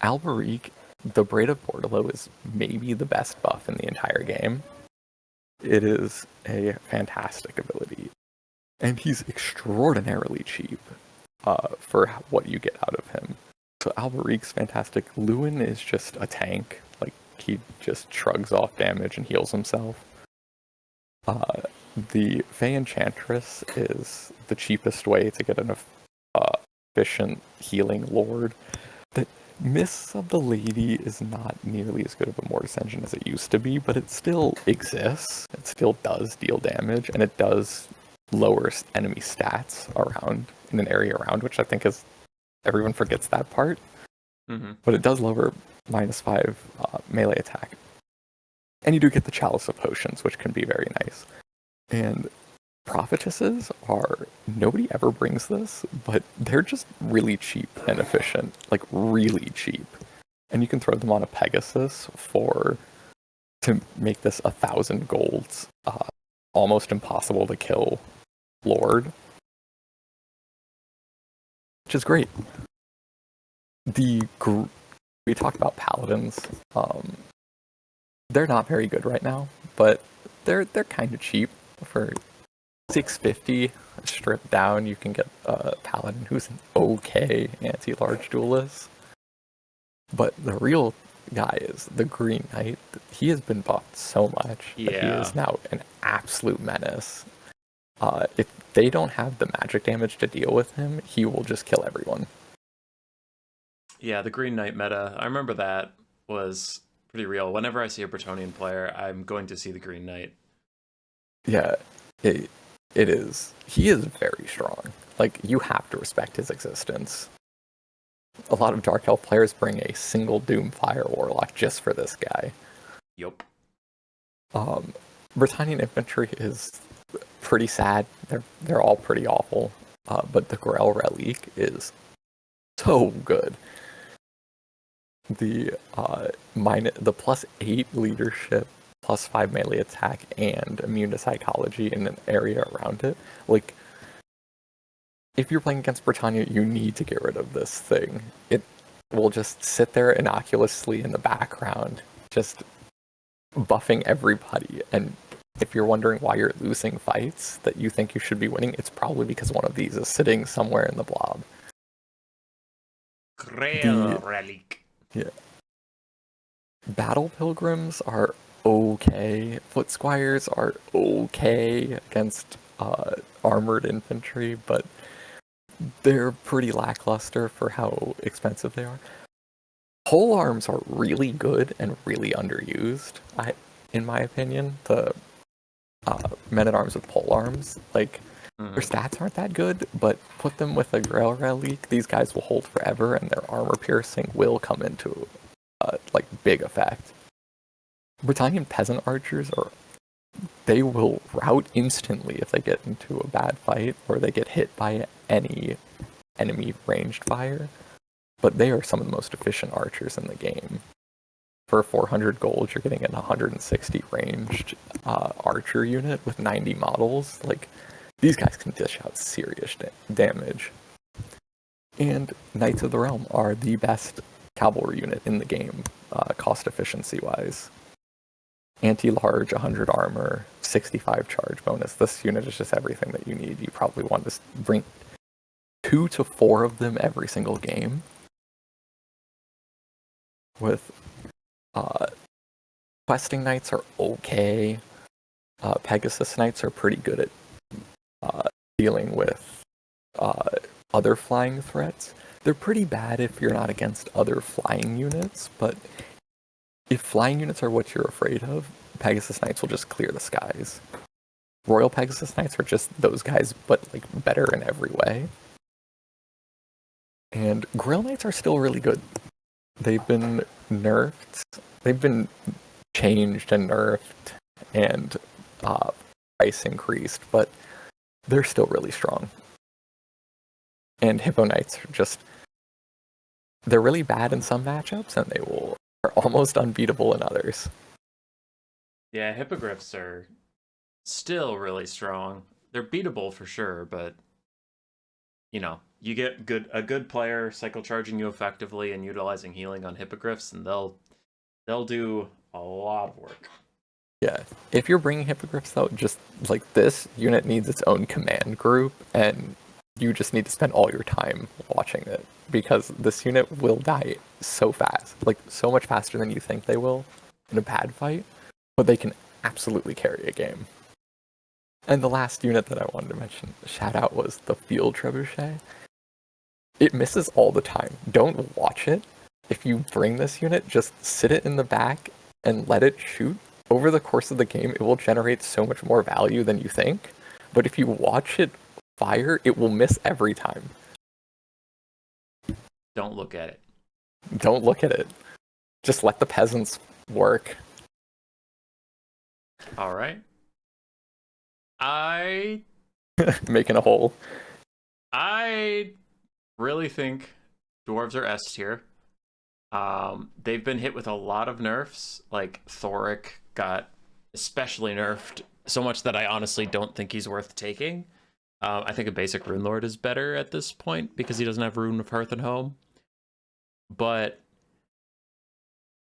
Alberich, the Braid of Bordalo is maybe the best buff in the entire game. It is a fantastic ability. And he's extraordinarily cheap for what you get out of him. So Alberich's fantastic. Lewin is just a tank. Like, he just shrugs off damage and heals himself. The Fey Enchantress is the cheapest way to get an efficient healing lord. The Mists of the Lady is not nearly as good of a Mortis engine as it used to be, but it still exists. It still does deal damage, and it does lower enemy stats around in an area around, which I think is everyone forgets that part. Mm-hmm. But it does lower -5 melee attack, and you do get the Chalice of Potions, which can be very nice. And Prophetesses nobody ever brings this, but they're just really cheap and efficient, like really cheap. And you can throw them on a Pegasus to make this 1,000 golds almost impossible to kill lord, which is great. We talked about paladins. They're not very good right now, but they're kind of cheap. For 650 stripped down, you can get a paladin who's an okay anti-large duelist. But the real guy is the Green Knight. He has been buffed so much that he is now an absolute menace. If they don't have the magic damage to deal with him, he will just kill everyone. Yeah, the Green Knight meta, I remember that was pretty real. Whenever I see a Bretonian player, I'm going to see the Green Knight. Yeah, it is. He is very strong. Like, you have to respect his existence. A lot of Dark Elf players bring a single Doomfire Warlock just for this guy. Yup. Britannian infantry is pretty sad. They're all pretty awful. But the Grell Relique is so good. The the +8 leadership, +5 melee attack, and immune to psychology in an area around it. Like, if you're playing against Britannia, you need to get rid of this thing. It will just sit there innocuously in the background, just buffing everybody. And if you're wondering why you're losing fights that you think you should be winning, it's probably because one of these is sitting somewhere in the blob. Grail Relic. Yeah. Battle Pilgrims are okay. Foot Squires are okay against armored infantry, but they're pretty lackluster for how expensive they are. Pole arms are really good and really underused, in my opinion. The men-at-arms with pole arms, like, their stats aren't that good, but put them with a Grail Relic, these guys will hold forever, and their armor piercing will come into like big effect. Britannian peasant archers they will rout instantly if they get into a bad fight or they get hit by any enemy ranged fire. But they are some of the most efficient archers in the game. For 400 gold, you're getting an 160 ranged archer unit with 90 models. Like, these guys can dish out serious damage. And Knights of the Realm are the best cavalry unit in the game, cost efficiency wise. Anti-large, 100 armor, 65 charge bonus. This unit is just everything that you need. You probably want to bring 2 to 4 of them every single game. With questing knights are okay. Pegasus knights are pretty good at dealing with other flying threats. They're pretty bad if you're not against other flying units, but if flying units are what you're afraid of, Pegasus Knights will just clear the skies. Royal Pegasus Knights are just those guys, but like better in every way. And Grail Knights are still really good. They've been nerfed. They've been changed and nerfed and price increased, but they're still really strong. And Hippo Knights are just... they're really bad in some matchups, and are almost unbeatable in others. Yeah, Hippogriffs are still really strong. They're beatable for sure, but you know, you get a good player cycle charging you effectively and utilizing healing on Hippogriffs, and they'll do a lot of work. Yeah, if you're bringing Hippogriffs though, just like this unit needs its own command group, and you just need to spend all your time watching it, because this unit will die so fast, like so much faster than you think they will in a bad fight, but they can absolutely carry a game. And the last unit that I wanted to mention, shout out, was the Field Trebuchet. It misses all the time. Don't watch it. If you bring this unit, just sit it in the back and let it shoot. Over the course of the game, it will generate so much more value than you think. But if you watch it fire, it will miss every time. Don't look at it. Don't look at it. Just let the peasants work. All right. I Making a hole. I really think dwarves are S tier. They've been hit with a lot of nerfs. Like Thoric got especially nerfed so much that I honestly don't think he's worth taking. I think a basic Rune Lord is better at this point because he doesn't have Rune of Hearth and Home. But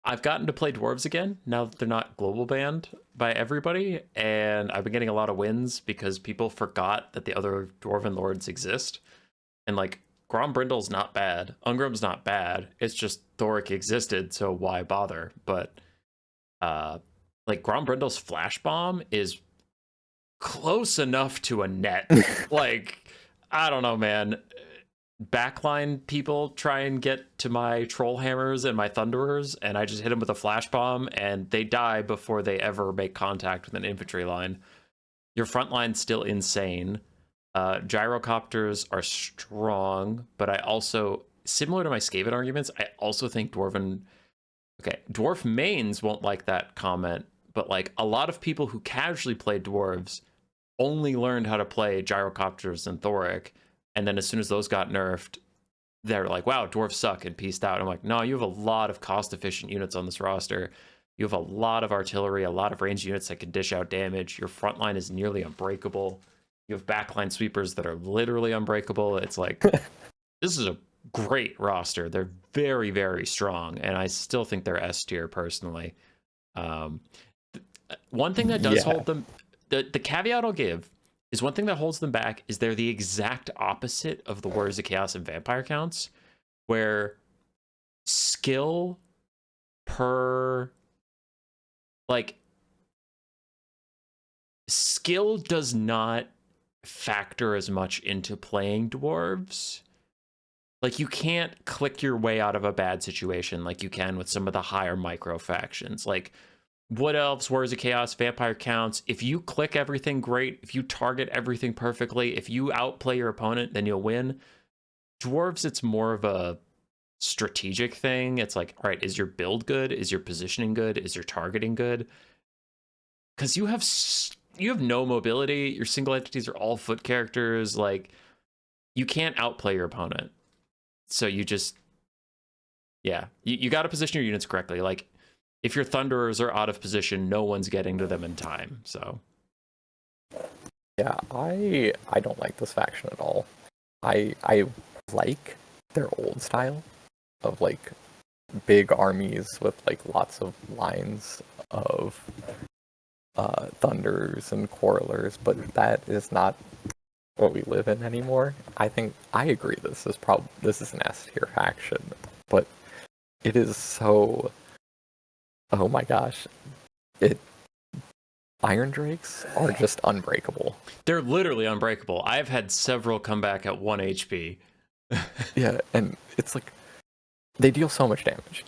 I've gotten to play dwarves again now that they're not global banned by everybody, and I've been getting a lot of wins because people forgot that the other dwarven lords exist. And like, Grombrindle's not bad, Ungram's not bad, it's just Thoric existed, so why bother? But like, Grombrindle's flash bomb is close enough to a net. Like, I don't know, man. Backline people try and get to my troll hammers and my thunderers, and I just hit them with a flash bomb, and they die before they ever make contact with an infantry line. Your front line's still insane. Gyrocopters are strong, but I also, similar to my Skaven arguments, I also think dwarf mains won't like that comment, but like a lot of people who casually play dwarves only learned how to play gyrocopters and Thoric, and then as soon as those got nerfed, they're like, wow, dwarves suck, and peaced out. I'm like, no, you have a lot of cost efficient units on this roster. You have a lot of artillery, a lot of ranged units that can dish out damage. Your front line is nearly unbreakable. You have backline sweepers that are literally unbreakable. It's like, this is a great roster. They're very, very strong, and I still think they're S tier personally. Um, one thing that does hold them, the caveat I'll give is one thing that holds them back is they're the exact opposite of the Warriors of Chaos and Vampire counts, where skill per like skill does not factor as much into playing dwarves. Like, you can't click your way out of a bad situation like you can with some of the higher micro factions. Like, Wood Elves, Warriors of Chaos, Vampire counts. If you click everything great, if you target everything perfectly, if you outplay your opponent, then you'll win. Dwarves, it's more of a strategic thing. It's like, all right, is your build good? Is your positioning good? Is your targeting good? Because you have no mobility. Your single entities are all foot characters. Like, you can't outplay your opponent. So you just, yeah, you got to position your units correctly. Like, if your Thunderers are out of position, no one's getting to them in time. So, yeah, I don't like this faction at all. I like their old style of like big armies with like lots of lines of Thunders and Quarrelers, but that is not what we live in anymore. I think I agree this is an S tier faction, but it is so, oh my gosh, Iron Drakes are just unbreakable. they're literally unbreakable. I've had several come back at 1 HP. Yeah, and it's like they deal so much damage.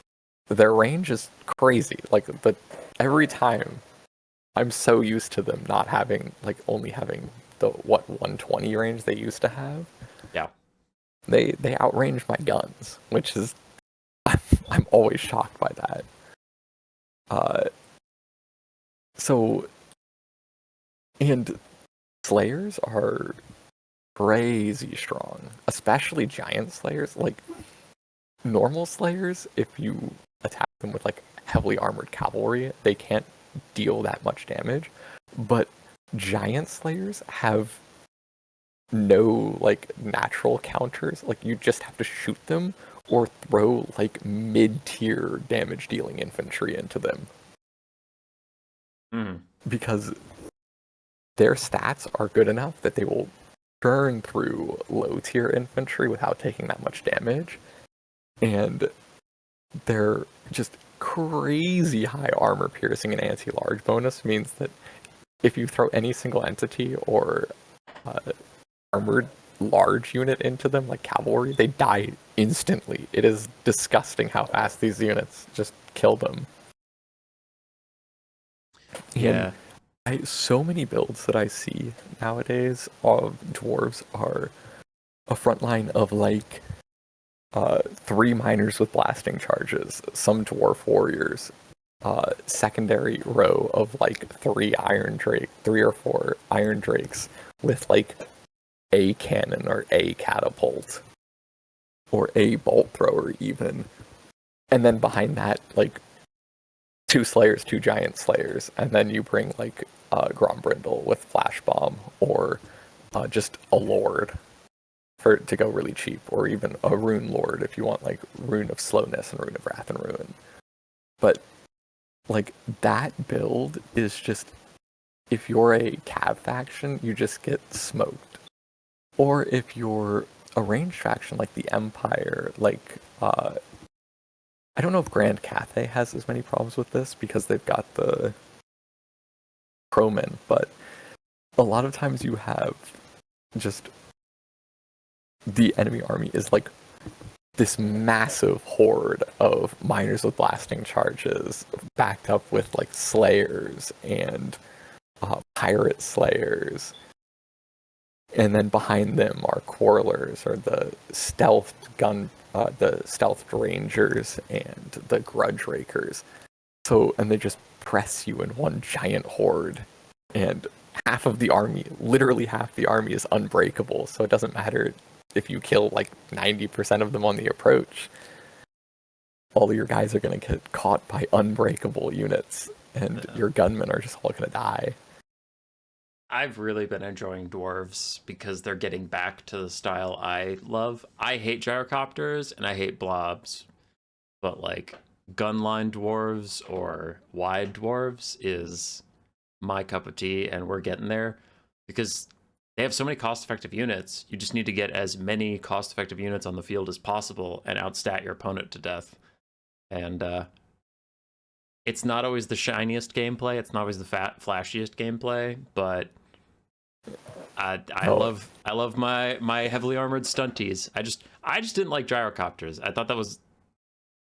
Their range is crazy. But every time I'm so used to them not having only having the 120 range they used to have. Yeah. They outrange my guns, which is I'm always shocked by that. And Slayers are crazy strong, especially Giant Slayers. Like, normal Slayers, if you attack them with like heavily armored cavalry, they can't deal that much damage. But Giant Slayers have no like natural counters. Like, you just have to shoot them or throw like mid-tier damage dealing infantry into them. Because their stats are good enough that they will burn through low tier infantry without taking that much damage. And their just crazy high armor piercing and anti-large bonus means that if you throw any single entity or armored large unit into them, like cavalry, they die instantly. It is disgusting how fast these units just kill them. Yeah. So many builds that I see nowadays of dwarves are a front line of like 3 miners with blasting charges, some dwarf warriors, secondary row of like 3 or 4 iron drakes with like a cannon or a catapult or a bolt thrower even, and then behind that like 2 slayers, 2 giant slayers, and then you bring like Grombrindle with flash bomb or just a lord to go really cheap, or even a rune lord if you want like rune of slowness and rune of wrath and ruin. But like, that build is just, if you're a cav faction, you just get smoked. Or if you're a ranged faction like the Empire, like I don't know if Grand Cathay has as many problems with this because they've got the Crowmen, but a lot of times you have just the enemy army is like this massive horde of miners with blasting charges backed up with like slayers and pirate slayers, and then behind them are quarrelers or the stealthed rangers and the grudge rakers. So, and they just press you in one giant horde, and half of the army, literally half the army, is unbreakable. So it doesn't matter if you kill like 90% of them on the approach. All of your guys are going to get caught by unbreakable units, and your gunmen are just all going to die. I've really been enjoying dwarves because they're getting back to the style I love. I hate gyrocopters and I hate blobs, but like gunline dwarves or wide dwarves is my cup of tea, and we're getting there because they have so many cost-effective units. You just need to get as many cost-effective units on the field as possible and outstat your opponent to death. And it's not always the shiniest gameplay. It's not always the flashiest gameplay, but I love my heavily armored stunties. I just didn't like gyrocopters. I thought that was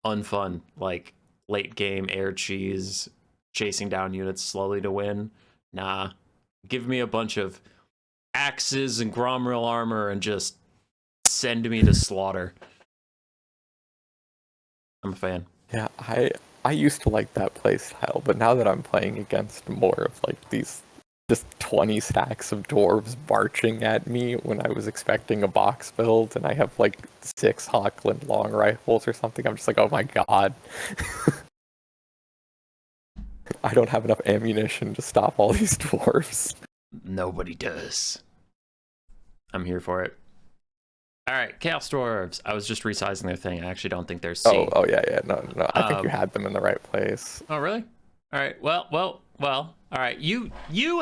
unfun. Like late game air cheese, chasing down units slowly to win. Nah, give me a bunch of axes and Gromril armor and just send me to slaughter. I'm a fan. Yeah, I used to like that playstyle, but now that I'm playing against more of like these just 20 stacks of dwarves marching at me when I was expecting a box build, and I have like 6 Hockland long rifles or something, I'm just like, oh my god. I don't have enough ammunition to stop all these dwarves. Nobody does. I'm here for it. All right, Chaos Dwarves. I was just resizing their thing. I actually don't think they're C. Oh yeah. No. I think you had them in the right place. Oh, really? All right. Well. All right. You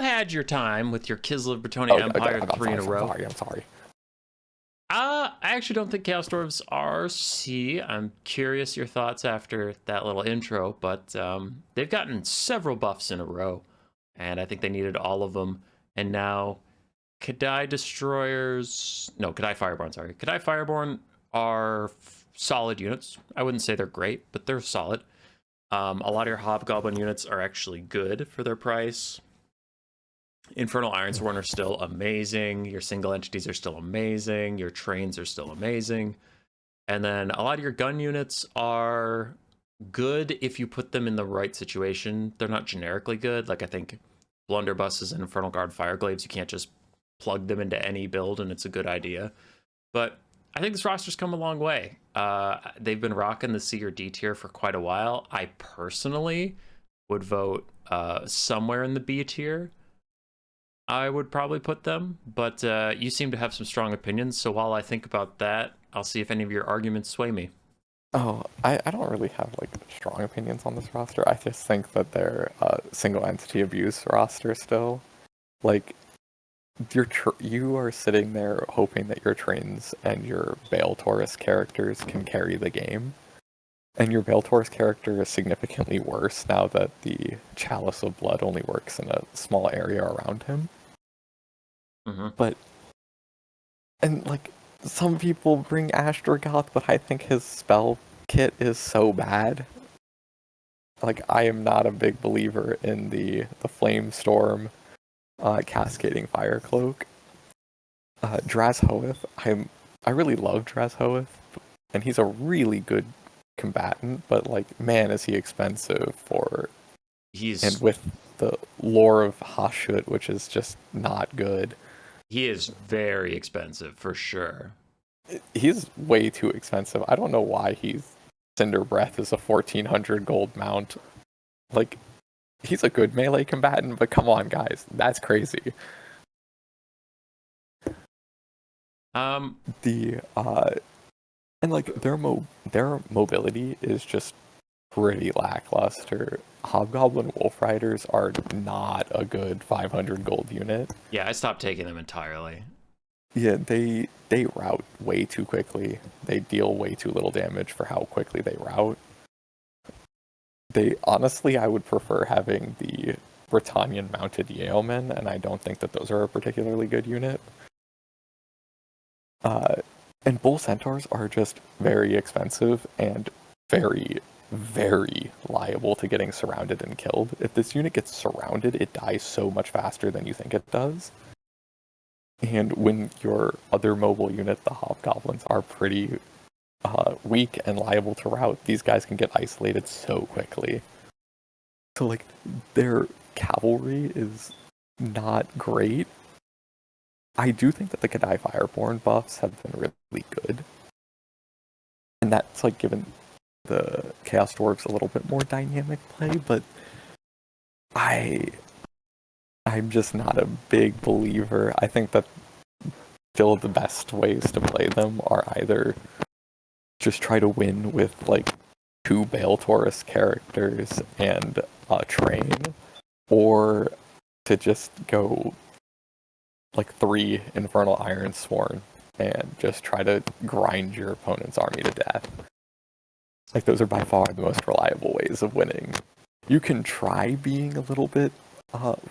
had your time with your Kislev Bretonnia Empire 3 in a row. I'm sorry. I actually don't think Chaos Dwarves are C. I'm curious your thoughts after that little intro, but they've gotten several buffs in a row, and I think they needed all of them. And now Kadai Destroyers, no, Kadai Fireborn, sorry. Kadai Fireborn are solid units. I wouldn't say they're great, but they're solid. A lot of your Hobgoblin units are actually good for their price. Infernal Ironsworn are still amazing. Your single entities are still amazing. Your trains are still amazing. And then a lot of your gun units are good if you put them in the right situation. They're not generically good. Like I think Blunderbusses and Infernal Guard Fireglaves, you can't just plug them into any build and it's a good idea. But I think this roster's come a long way. They've been rocking the C or D tier for quite a while. I personally would vote somewhere in the B tier. I would probably put them, but you seem to have some strong opinions. So while I think about that, I'll see if any of your arguments sway me. Oh, I don't really have like strong opinions on this roster. I just think that they're a single entity abuse roster still. Like, you are sitting there hoping that your trains and your Bale Taurus characters can carry the game. And your Bale Taurus character is significantly worse now that the Chalice of Blood only works in a small area around him. Mm-hmm. But, and like, some people bring Astrogolth, but I think his spell kit is so bad. Like, I am not a big believer in the Flame Storm Cascading Fire Cloak. Drazhoath, I really love Drazhoath, and he's a really good combatant, but like, man, is he expensive for... And with the lore of Hashut, which is just not good. He is very expensive, for sure. He's way too expensive. I don't know why Cinder Breath is a 1,400 gold mount. Like, he's a good melee combatant, but come on, guys, that's crazy. And like their mobility is just pretty lackluster. Hobgoblin Wolf Riders are not a good 500 gold unit. Yeah, I stopped taking them entirely. Yeah, they route way too quickly. They deal way too little damage for how quickly they route. Honestly, I would prefer having the Bretonnian mounted Yeomen, and I don't think that those are a particularly good unit. And Bull Centaurs are just very expensive and very, very liable to getting surrounded and killed. If this unit gets surrounded, it dies so much faster than you think it does. And when your other mobile unit, the Hobgoblins, are pretty weak and liable to rout, these guys can get isolated so quickly. So, like, their cavalry is not great. I do think that the Kadai Fireborn buffs have been really good. And that's like given the Chaos Dwarves a little bit more dynamic play, but I'm just not a big believer. I think that still the best ways to play them are either just try to win with like 2 Bale Taurus characters and a train, or to just go like 3 Infernal Ironsworn and just try to grind your opponent's army to death. Like, those are by far the most reliable ways of winning. You can try being a little bit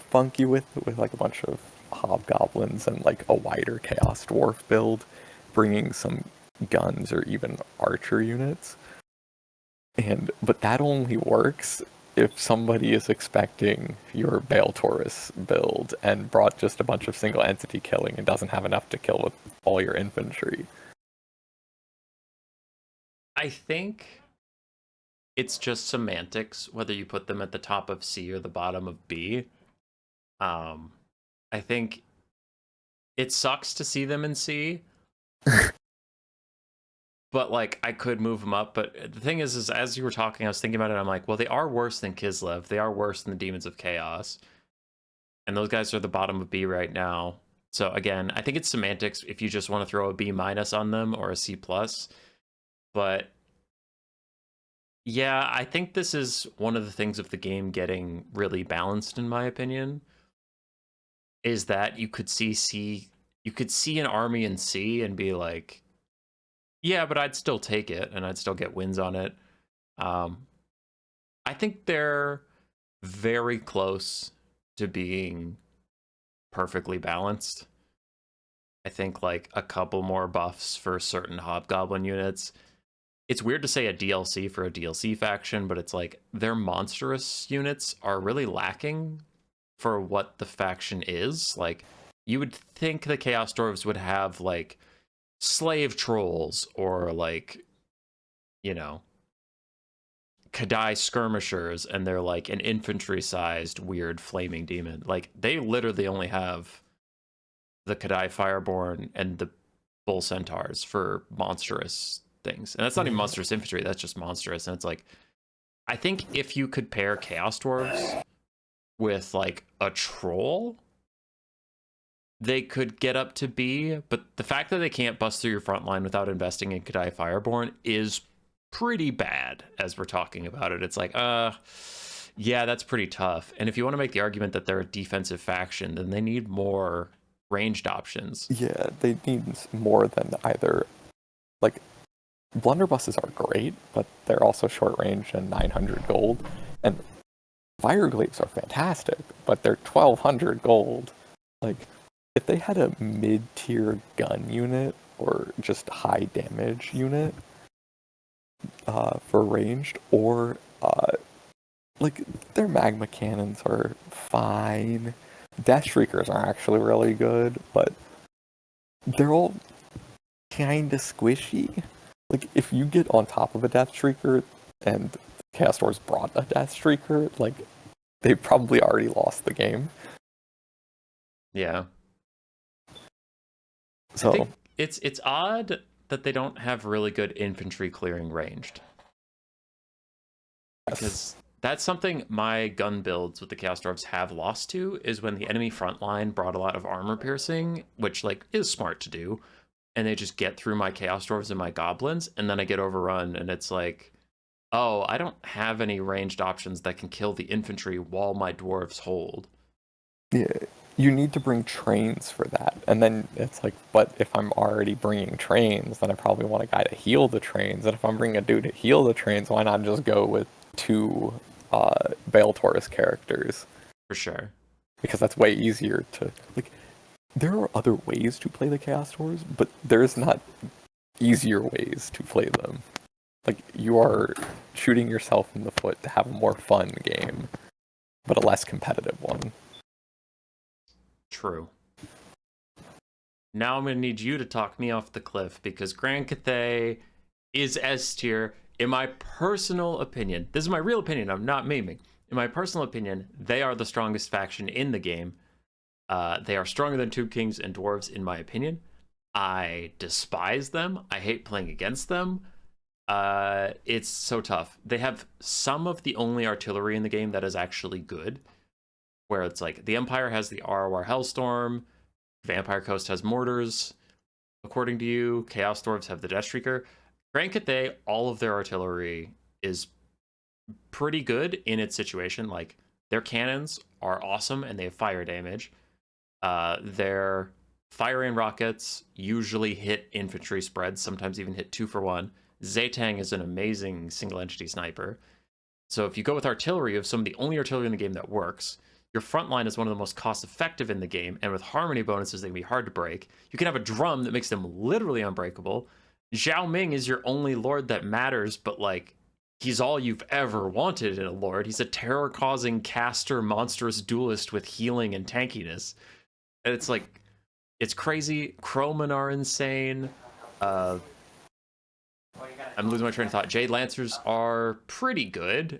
funky with like a bunch of hobgoblins and like a wider Chaos Dwarf build, bringing some guns or even archer units. But that only works if somebody is expecting your Bale Taurus build and brought just a bunch of single entity killing and doesn't have enough to kill with all your infantry. I think it's just semantics, whether you put them at the top of C or the bottom of B. I think it sucks to see them in C. But like, I could move them up. But the thing is as you were talking, I was thinking about it. I'm like, well, they are worse than Kislev. They are worse than the Demons of Chaos. And those guys are the bottom of B right now. So again, I think it's semantics if you just want to throw a B- on them or a C+. But yeah, I think this is one of the things of the game getting really balanced, in my opinion, is that you could see an army in C and be like, yeah, but I'd still take it and I'd still get wins on it. I think they're very close to being perfectly balanced. I think like a couple more buffs for certain hobgoblin units. It's weird to say a DLC for a DLC faction, but it's like their monstrous units are really lacking for what the faction is. Like, you would think the Chaos Dwarves would have like slave trolls or like, you know, Kadai skirmishers, and they're like an infantry sized weird flaming demon. Like, they literally only have the Kadai Fireborn and the Bull Centaurs for monstrous things. And that's not even monstrous infantry, that's just monstrous. And it's like, I think if you could pair Chaos Dwarves with like a troll, they could get up to B, but the fact that they can't bust through your front line without investing in Kadai Fireborn is pretty bad as we're talking about it. It's like, yeah, that's pretty tough. And if you want to make the argument that they're a defensive faction, then they need more ranged options. Yeah, they need more than either. Like, blunderbusses are great, but they're also short range and 900 gold. And fireglaves are fantastic, but they're 1200 gold. Like, if they had a mid-tier gun unit or just high damage unit for ranged, or like, their magma cannons are fine. Death Shriekers are actually really good, but they're all kind of squishy. Like, if you get on top of a Death Shrieker and Chaos Dwarves brought a Death Shrieker, like, they probably already lost the game. Yeah. So I think it's odd that they don't have really good infantry clearing ranged. Because that's something my gun builds with the Chaos Dwarves have lost to, is when the enemy front line brought a lot of armor piercing, which like is smart to do, and they just get through my Chaos Dwarves and my Goblins, and then I get overrun, and it's like, oh, I don't have any ranged options that can kill the infantry while my dwarves hold. yeah, you need to bring trains for that. And then it's like, but if I'm already bringing trains, then I probably want a guy to heal the trains. And if I'm bringing a dude to heal the trains, why not just go with 2 Bale Taurus characters? For sure. Because that's way easier to, like, there are other ways to play the Chaos Dwarves, but there's not easier ways to play them. Like, you are shooting yourself in the foot to have a more fun game, but a less competitive one. True. Now I'm going to need you to talk me off the cliff, because Grand Cathay is S tier. In my personal opinion, this is my real opinion, I'm not memeing. In my personal opinion, they are the strongest faction in the game. They are stronger than Tube Kings and Dwarves, in my opinion. I despise them. I hate playing against them. It's so tough. They have some of the only artillery in the game that is actually good, where it's like the Empire has the ROR Hellstorm, Vampire Coast has mortars, according to you. Chaos Dwarves have the Death Streaker. Grand Cathay, all of their artillery is pretty good in its situation. Like, their cannons are awesome and they have fire damage. Their fire rain rockets usually hit infantry spreads, sometimes even hit 2-for-1. Zaytang is an amazing single entity sniper. So if you go with artillery, you have some of the only artillery in the game that works. Your front line is one of the most cost effective in the game, and with harmony bonuses, they can be hard to break. You can have a drum that makes them literally unbreakable. Zhao Ming is your only lord that matters, but like, he's all you've ever wanted in a lord. He's a terror causing caster monstrous duelist with healing and tankiness. And it's like, it's crazy. Croman are insane. I'm losing my train of thought. Jade Lancers are pretty good.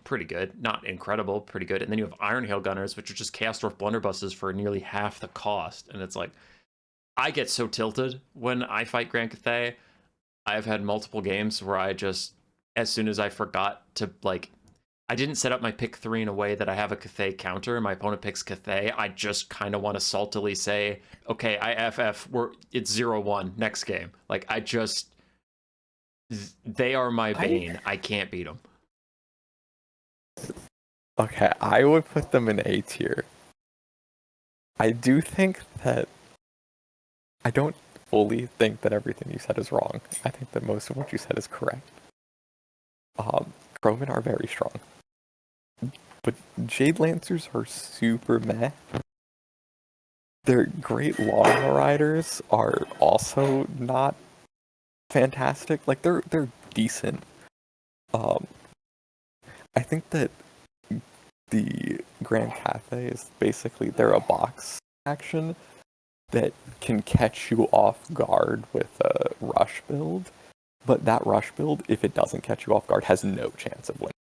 Pretty good. Not incredible, pretty good. And then you have Iron Hail Gunners, which are just Chaos Dwarf blunderbusses for nearly half the cost. And it's like, I get so tilted when I fight Grand Cathay. I've had multiple games where I just, as soon as I forgot to, like, I didn't set up my pick 3 in a way that I have a Cathay counter and my opponent picks Cathay. I just kind of want to saltily say, okay, it's 0-1 next game. Like, they are my bane. I can't beat them. Okay, I would put them in A tier. I do think that I don't fully think that everything you said is wrong. I think that most of what you said is correct. Croman are very strong. But Jade Lancers are super meh. Their Great Longbow Riders are also not fantastic. Like, they're decent. I think that the Grand Cathay is basically, they're a box action that can catch you off guard with a rush build, but that rush build, if it doesn't catch you off guard, has no chance of winning.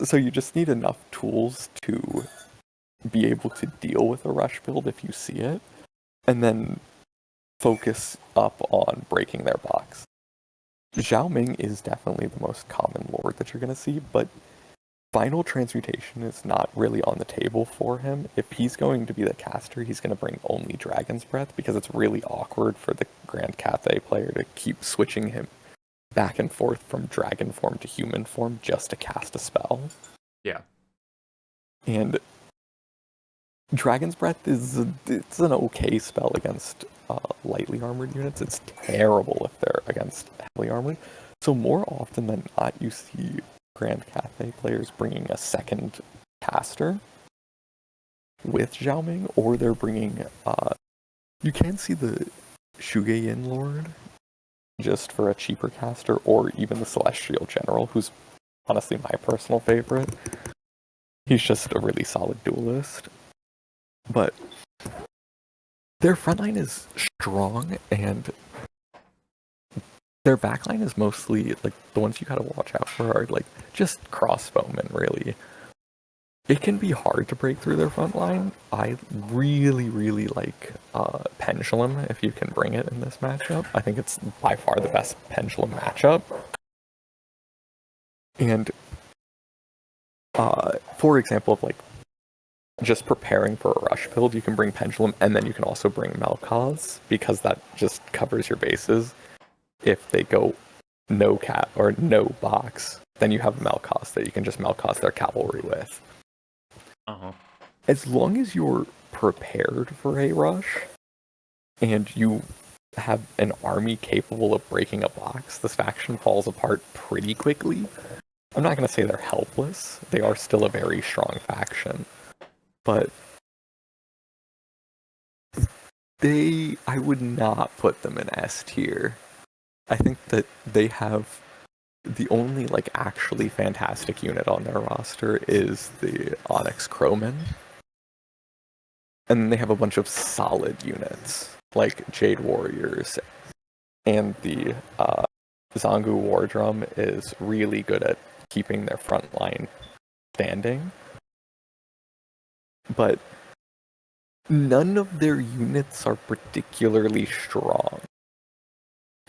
So you just need enough tools to be able to deal with a rush build if you see it, and then focus up on breaking their box. Zhao Ming is definitely the most common lord that you're going to see, but Final Transmutation is not really on the table for him. If he's going to be the caster, he's going to bring only Dragon's Breath, because it's really awkward for the Grand Cathay player to keep switching him back and forth from dragon form to human form just to cast a spell. Yeah. And Dragon's Breath it's an okay spell against lightly armored units. It's terrible if they're against heavily armored. So more often than not, you see Grand Cathay players bringing a second caster with Zhao Ming, or they're bringing, you can see the Shugeyin Lord just for a cheaper caster, or even the Celestial General, who's honestly my personal favorite. He's just a really solid duelist. But their frontline is strong, and their backline is mostly, like, the ones you gotta watch out for are, like, just crossbowmen, really. It can be hard to break through their frontline. I really, really like Pendulum, if you can bring it in this matchup. I think it's by far the best Pendulum matchup. And, for example, of, like, just preparing for a rush build, you can bring Pendulum, and then you can also bring Malkaz, because that just covers your bases. If they go no cat or no box, then you have Malkaz that you can just Malkaz their cavalry with. As long as you're prepared for a rush, and you have an army capable of breaking a box, this faction falls apart pretty quickly. I'm not going to say they're helpless. They are still a very strong faction. But I would not put them in S tier. I think that they have the only, like, actually fantastic unit on their roster is the Onyx Croman. And then they have a bunch of solid units, like Jade Warriors, and the Zangu War Drum is really good at keeping their front line standing. but none of their units are particularly strong.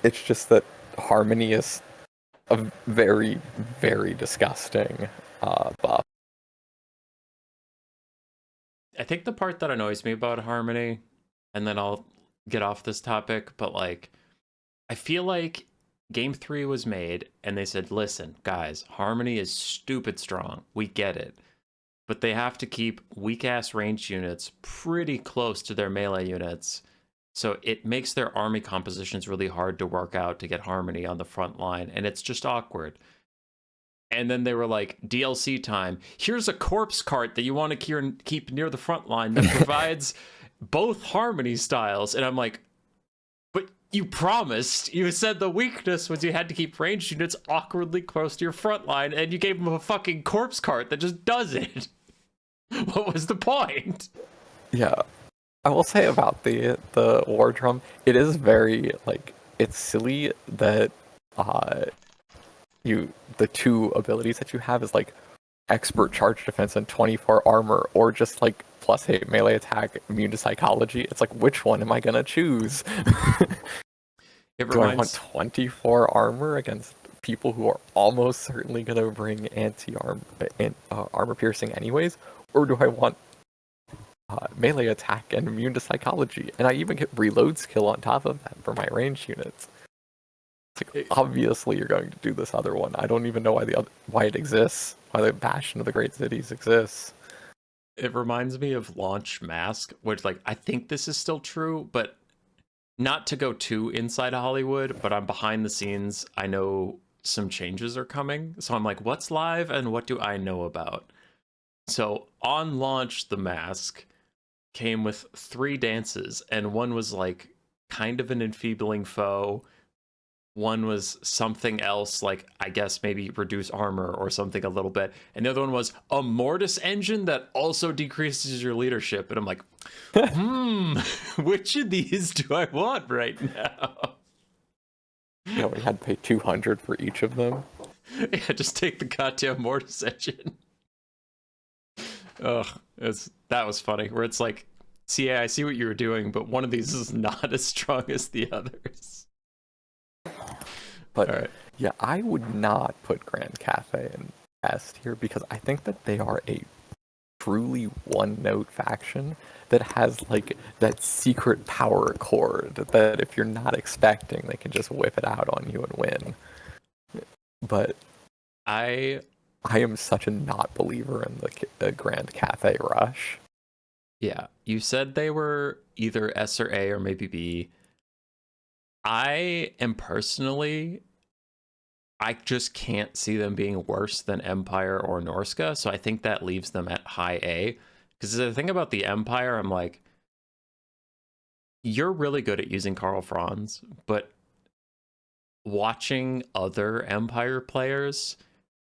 It's just that Harmony is a very, very disgusting buff. I think the part that annoys me about Harmony, and then I'll get off this topic, but like, I feel like Game 3 was made and they said, listen, guys, Harmony is stupid strong. We get it. But they have to keep weak ass ranged units pretty close to their melee units. So it makes their army compositions really hard to work out to get Harmony on the front line, and it's just awkward. And then they were like, DLC time. Here's a corpse cart that you want to keep near the front line that provides both Harmony styles. And I'm like, but you promised. You said the weakness was you had to keep ranged units awkwardly close to your front line, and you gave them a fucking corpse cart that just does it. What was the point? Yeah, I will say about the war drum, it is very like it's silly that the two abilities that you have is like expert charge defense and 24 armor, or just like +8 melee attack, immune to psychology. It's like, which one am I gonna choose? Do I want 24 armor against people who are almost certainly gonna bring armor piercing anyways, or do I want melee attack and immune to psychology? And I even get reload skill on top of that for my ranged units. It's like, obviously you're going to do this other one. I don't even know why it exists, why the Bastion of the Great Cities exists. It reminds me of Launch Mask, which, like, I think this is still true, but not to go too inside Hollywood, but I'm behind the scenes. I know some changes are coming. So I'm like, what's live and what do I know about? So on launch, the mask came with 3 dances, and one was like kind of an enfeebling foe. One was something else, like I guess maybe reduce armor or something a little bit. And the other one was a mortis engine that also decreases your leadership. And I'm like, which of these do I want right now? You know, we had to pay 200 for each of them. Yeah, just take the goddamn mortis engine. Ugh, that was funny. Where it's like, CA, I see what you were doing, but one of these is not as strong as the others. But all right. Yeah, I would not put Grand Cafe in S tier because I think that they are a truly one-note faction that has like that secret power chord that if you're not expecting, they can just whip it out on you and win. But I am such a not believer in the Grand Cafe Rush. Yeah, you said they were either S or A or maybe B. I am personally, I just can't see them being worse than Empire or Norska, so I think that leaves them at high A. Because the thing about the Empire, I'm like, you're really good at using Karl Franz, but watching other Empire players,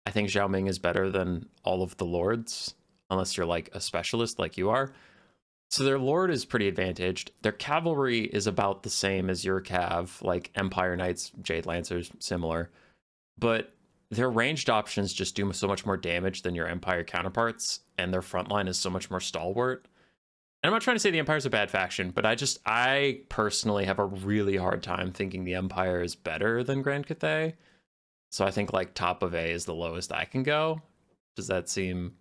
I think Zhao Ming is better than all of the Lords, unless you're like a specialist like you are. So their Lord is pretty advantaged. Their cavalry is about the same as your cav, like Empire Knights, Jade Lancers, similar. But their ranged options just do so much more damage than your Empire counterparts, and their front line is so much more stalwart. And I'm not trying to say the Empire's a bad faction, but I personally have a really hard time thinking the Empire is better than Grand Cathay. So I think like top of A is the lowest I can go. Does that seem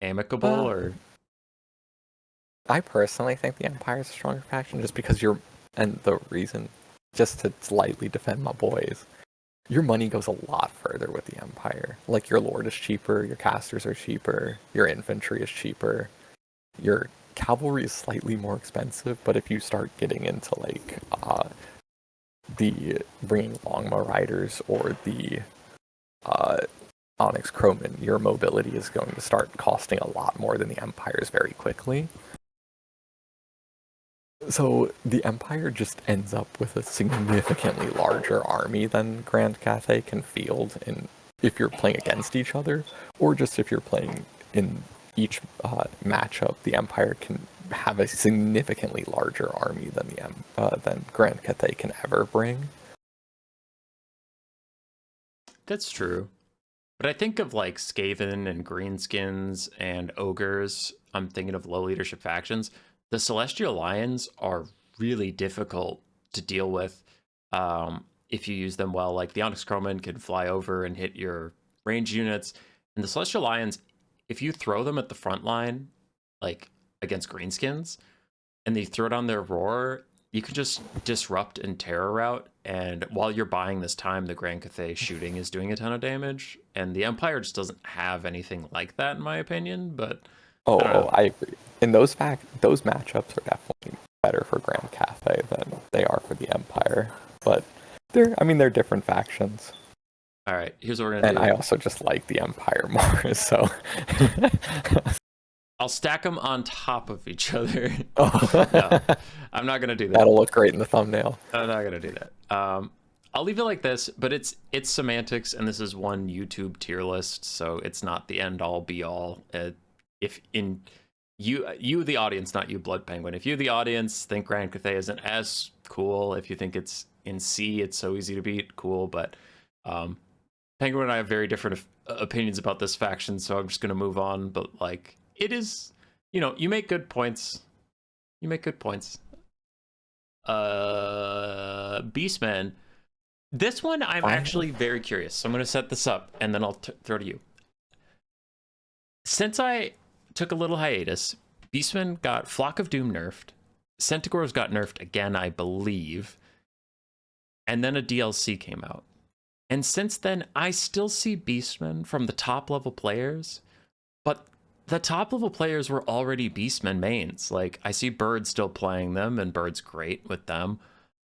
amicable or? I personally think the Empire is a stronger faction just because and the reason, just to slightly defend my boys, your money goes a lot further with the Empire. Like, your Lord is cheaper, your casters are cheaper, your infantry is cheaper, your cavalry is slightly more expensive, but if you start getting into, like, the bringing Longma riders or the Onyx Crowman, your mobility is going to start costing a lot more than the Empire's very quickly. So the Empire just ends up with a significantly larger army than Grand Cathay can field if you're playing against each other, or just if you're playing in each matchup. The Empire can have a significantly larger army than Grand Cathay can ever bring. That's true. But I think of like Skaven and Greenskins and Ogres. I'm thinking of low leadership factions. The Celestial Lions are really difficult to deal with if you use them well. Like the Onyx Crowman can fly over and hit your range units, and the Celestial Lions, if you throw them at the front line, like against greenskins, and they throw down their roar, you can just disrupt and terror route. And while you're buying this time, the Grand Cathay shooting is doing a ton of damage. And the Empire just doesn't have anything like that, in my opinion. But Oh, I don't know. I agree. And those matchups are definitely better for Grand Cathay than they are for the Empire. But they're different factions. All right, here's what we're gonna And do. I also just like the Empire more, so I'll stack them on top of each other. oh. No, I'm not gonna do that. That'll look great in the thumbnail. I'm not gonna do that. I'll leave it like this, but it's semantics, and this is one YouTube tier list, so it's not the end all be all. If in you the audience, not you Blood Penguin, if you the audience think Grand Cathay isn't as cool, if you think it's in C, it's so easy to beat, cool. But Penguin and I have very different opinions about this faction, so I'm just gonna move on. But like, it is, you make good points. You make good points. Beastman. This one I'm actually very curious. So I'm going to set this up and then I'll throw to you. Since I took a little hiatus, Beastman got Flock of Doom nerfed. Centaurs got nerfed again, I believe. And then a DLC came out. And since then, I still see Beastmen from the top level players, but the top level players were already Beastmen mains. Like, I see Bird still playing them, and Bird's great with them.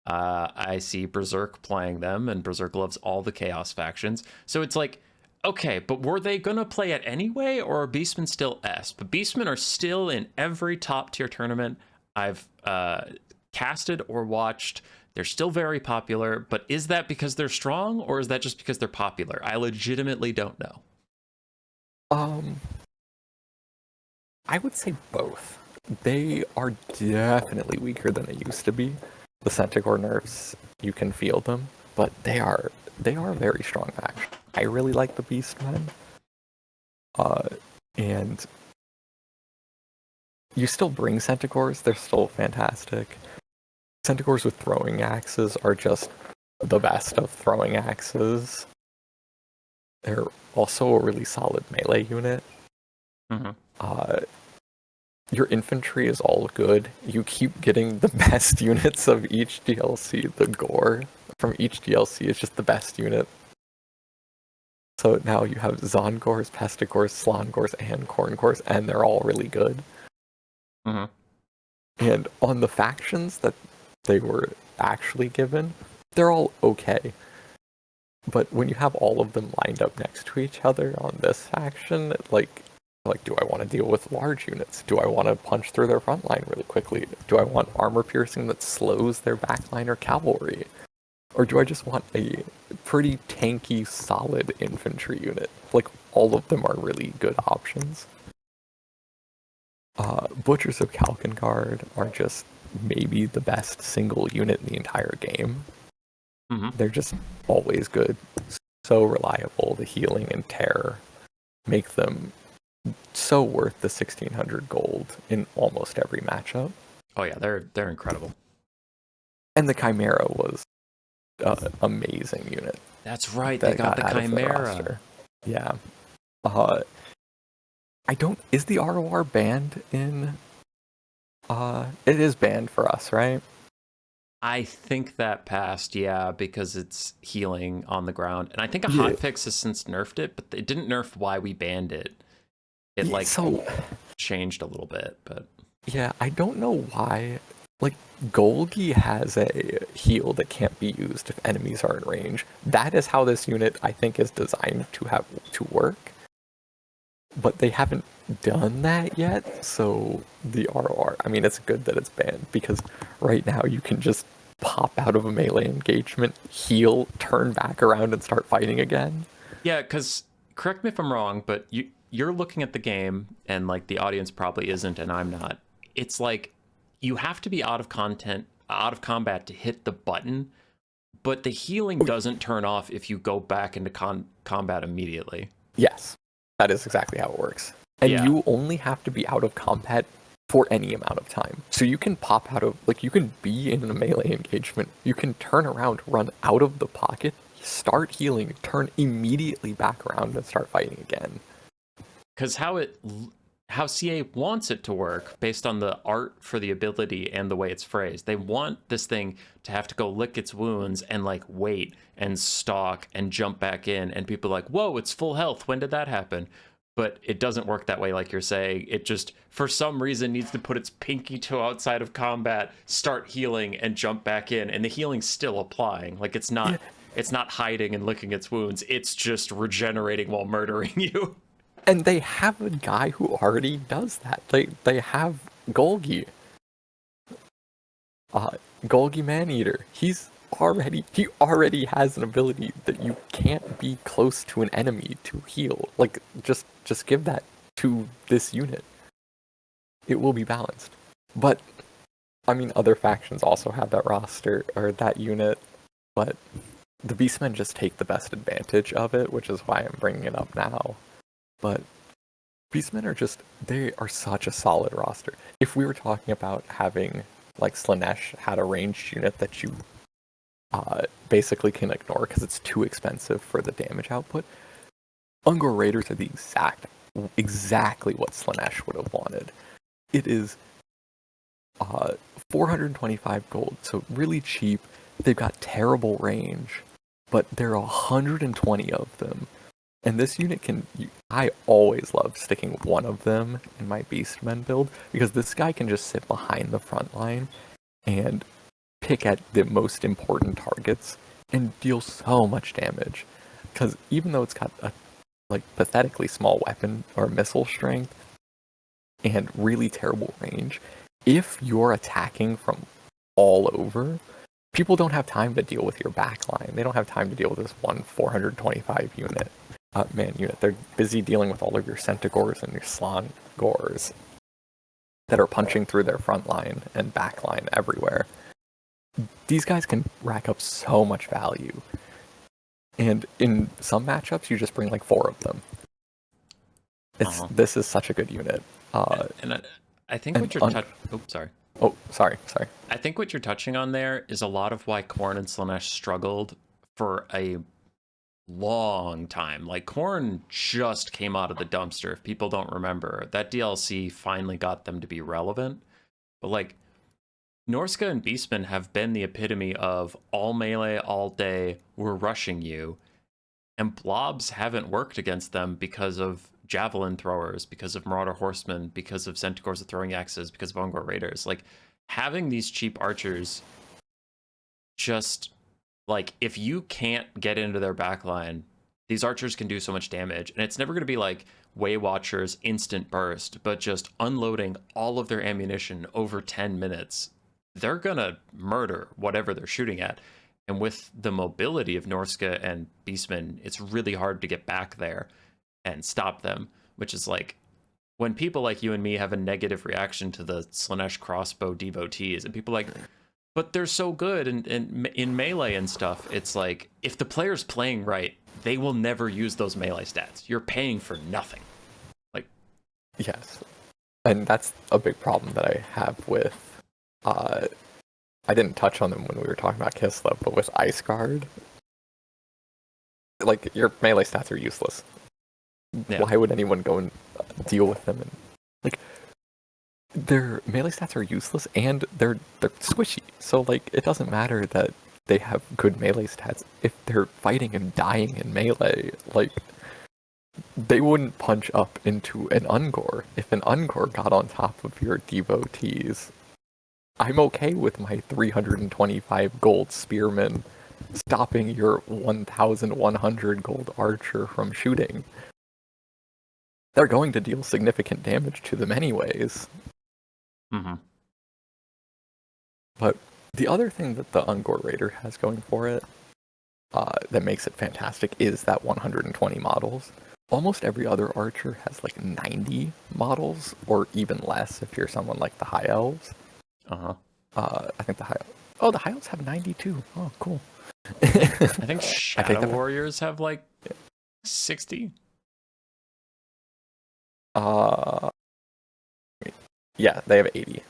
I see Berserk playing them, and Berserk loves all the Chaos factions. So it's like, okay, but were they gonna play it anyway, or are Beastmen still S? But Beastmen are still in every top tier tournament I've casted or watched. They're still very popular, but is that because they're strong, or is that just because they're popular? I legitimately don't know. I would say both. They are definitely weaker than they used to be. The Centaur nerfs, you can feel them, but they are a very strong faction. I really like the Beastmen. And you still bring Centaurs, they're still fantastic. Centaurs with throwing axes are just the best of throwing axes. They're also a really solid melee unit. Mm-hmm. Your infantry is all good. You keep getting the best units of each DLC. The gore from each DLC is just the best unit. So now you have Zongors, Pestigors, Slongors, and Corngors, and they're all really good. Mm-hmm. And on the factions that they were actually given, they're all okay. But when you have all of them lined up next to each other on this faction, like, do I want to deal with large units? Do I want to punch through their front line really quickly? Do I want armor piercing that slows their backline or cavalry? Or do I just want a pretty tanky, solid infantry unit? Like, all of them are really good options. Butchers of Kalkengard are just maybe the best single unit in the entire game. Mm-hmm. They're just always good. So reliable. The healing and terror make them so worth the 1600 gold in almost every matchup. Oh yeah, they're incredible. And the Chimera was an amazing unit. That's right, they got the Chimera. Yeah. Is the ROR banned in it is banned for us, right? I think that passed, yeah, because it's healing on the ground. And I think a hotfix has since nerfed it, but it didn't nerf why we banned it. It changed a little bit, but yeah, I don't know why. Like, Golgi has a heal that can't be used if enemies are in range. That is how this unit, I think, is designed to work. But they haven't done that yet, so the ROR, I mean, it's good that it's banned, because right now you can just pop out of a melee engagement, heal, turn back around, and start fighting again. Yeah, because, correct me if I'm wrong, but you're looking at the game, and like the audience probably isn't, and I'm not. It's like, you have to be out of combat to hit the button, but the healing doesn't turn off if you go back into combat immediately. Yes, that is exactly how it works. And Yeah. you only have to be out of combat for any amount of time. So you can pop out of, like, you can be in a melee engagement, you can turn around, run out of the pocket, start healing, turn immediately back around and start fighting again. Because how CA wants it to work based on the art for the ability and the way it's phrased. They want this thing to have to go lick its wounds and like wait and stalk and jump back in, and people are like, whoa, it's full health. When did that happen? But it doesn't work that way, like you're saying. It just, for some reason, needs to put its pinky toe outside of combat, start healing, and jump back in, and the healing's still applying. Like Yeah, it's not hiding and licking its wounds. It's just regenerating while murdering you. and they have a guy who already does that. They have Golgi. Uh, Golgi Maneater. He already has an ability that you can't be close to an enemy to heal. Like, just give that to this unit. It will be balanced. But I mean, other factions also have that roster or that unit, but the Beastmen just take the best advantage of it, which is why I'm bringing it up now. But Beastmen they are such a solid roster. If we were talking about having, like, Slanesh had a ranged unit that you basically can ignore because it's too expensive for the damage output, Ungor Raiders are exactly what Slanesh would have wanted. It is 425 gold, so really cheap. They've got terrible range, but there are 120 of them. And this unit I always love sticking one of them in my Beastmen build, because this guy can just sit behind the front line and pick at the most important targets and deal so much damage. Because even though it's got a like pathetically small weapon or missile strength and really terrible range, if you're attacking from all over, people don't have time to deal with your backline. They don't have time to deal with this one 425 man unit. They're busy dealing with all of your Centaurs and your Slangors that are punching through their front line and back line everywhere. These guys can rack up so much value. And in some matchups, you just bring like 4 of them. This is such a good unit. I think what you're sorry. Oh, sorry. I think what you're touching on there is a lot of why Khorne and Slanesh struggled for a long time. Like, Khorne just came out of the dumpster, if people don't remember. That DLC finally got them to be relevant. But like, Norska and Beastmen have been the epitome of all melee all day, we're rushing you. And blobs haven't worked against them because of javelin throwers, because of marauder horsemen, because of centaurs with throwing axes, because of Ungor raiders. Like, having these cheap archers, just like, if you can't get into their backline, these archers can do so much damage. And it's never going to be like Way Watchers instant burst, but just unloading all of their ammunition over 10 minutes. They're going to murder whatever they're shooting at. And with the mobility of Norska and Beastmen, it's really hard to get back there and stop them, which is like, when people like you and me have a negative reaction to the Slanesh crossbow devotees, and people are like, but they're so good in melee and stuff. It's like, if the player's playing right, they will never use those melee stats. You're paying for nothing. Like, yes, and that's a big problem that I have with. I didn't touch on them when we were talking about Kislev, but with Ice Guard, like, your melee stats are useless. Yeah. Why would anyone go and deal with them? And, like, their melee stats are useless, and they're squishy. So, like, it doesn't matter that they have good melee stats if they're fighting and dying in melee. Like, they wouldn't punch up into an Ungor. If an Ungor got on top of your devotees, I'm okay with my 325 gold spearman stopping your 1,100 gold archer from shooting. They're going to deal significant damage to them anyways. Mm-hmm. But the other thing that the Ungor Raider has going for it, that makes it fantastic, is that 120 models. Almost every other archer has like 90 models, or even less if you're someone like the High Elves. I think the High Elves have 92. Oh, cool. I think Shadow Warriors have like 60. Uh, yeah, they have 80.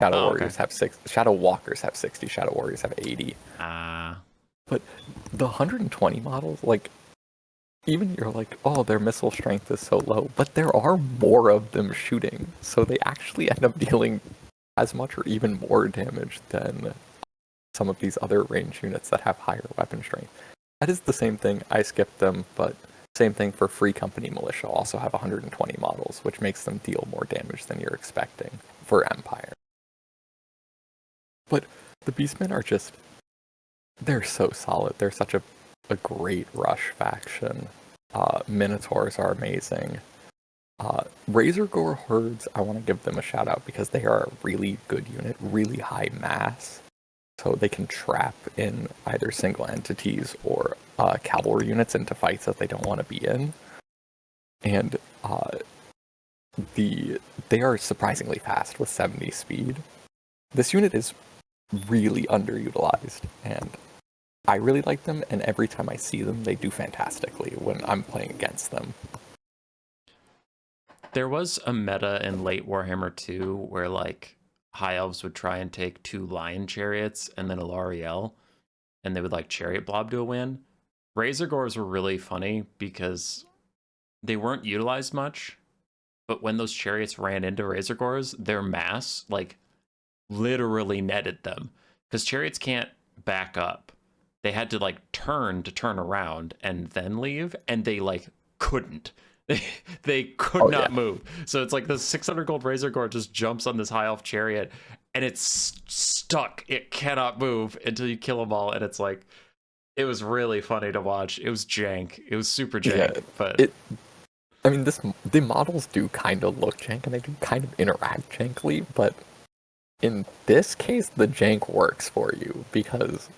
Shadow Oh, okay. Warriors have 6. Shadow Walkers have 60. Shadow Warriors have 80. Ah. But the 120 models, like, even you're like, oh, their missile strength is so low, but there are more of them shooting, so they actually end up dealing as much or even more damage than some of these other range units that have higher weapon strength. That is the same thing. I skipped them, but same thing for Free Company Militia. Also have 120 models, which makes them deal more damage than you're expecting for Empire. But the Beastmen are just, they're so solid. They're such a great rush faction. Minotaurs are amazing. Razor Gore Herds, I want to give them a shout out because they are a really good unit, really high mass. So they can trap in either single entities or cavalry units into fights that they don't want to be in. And they are surprisingly fast with 70 speed. This unit is really underutilized, and I really like them, and every time I see them, they do fantastically when I'm playing against them. There was a meta in late Warhammer 2 where like high elves would try and take 2 lion chariots and then a L'Ariel, and they would like chariot blob to a win. Razor Gores were really funny because they weren't utilized much, but when those chariots ran into Razor Gores, their mass like literally netted them because chariots can't back up. They had to like turn to turn around and then leave, and they like couldn't. They could Oh not yeah, move. So it's like the 600 gold Razor Gore just jumps on this high elf chariot, and it's stuck. It cannot move until you kill them all, and it's like it was really funny to watch. It was jank. It was super yeah. jank, but It. I mean, the models do kind of look jank, and they do kind of interact jankly, but in this case, the jank works for you because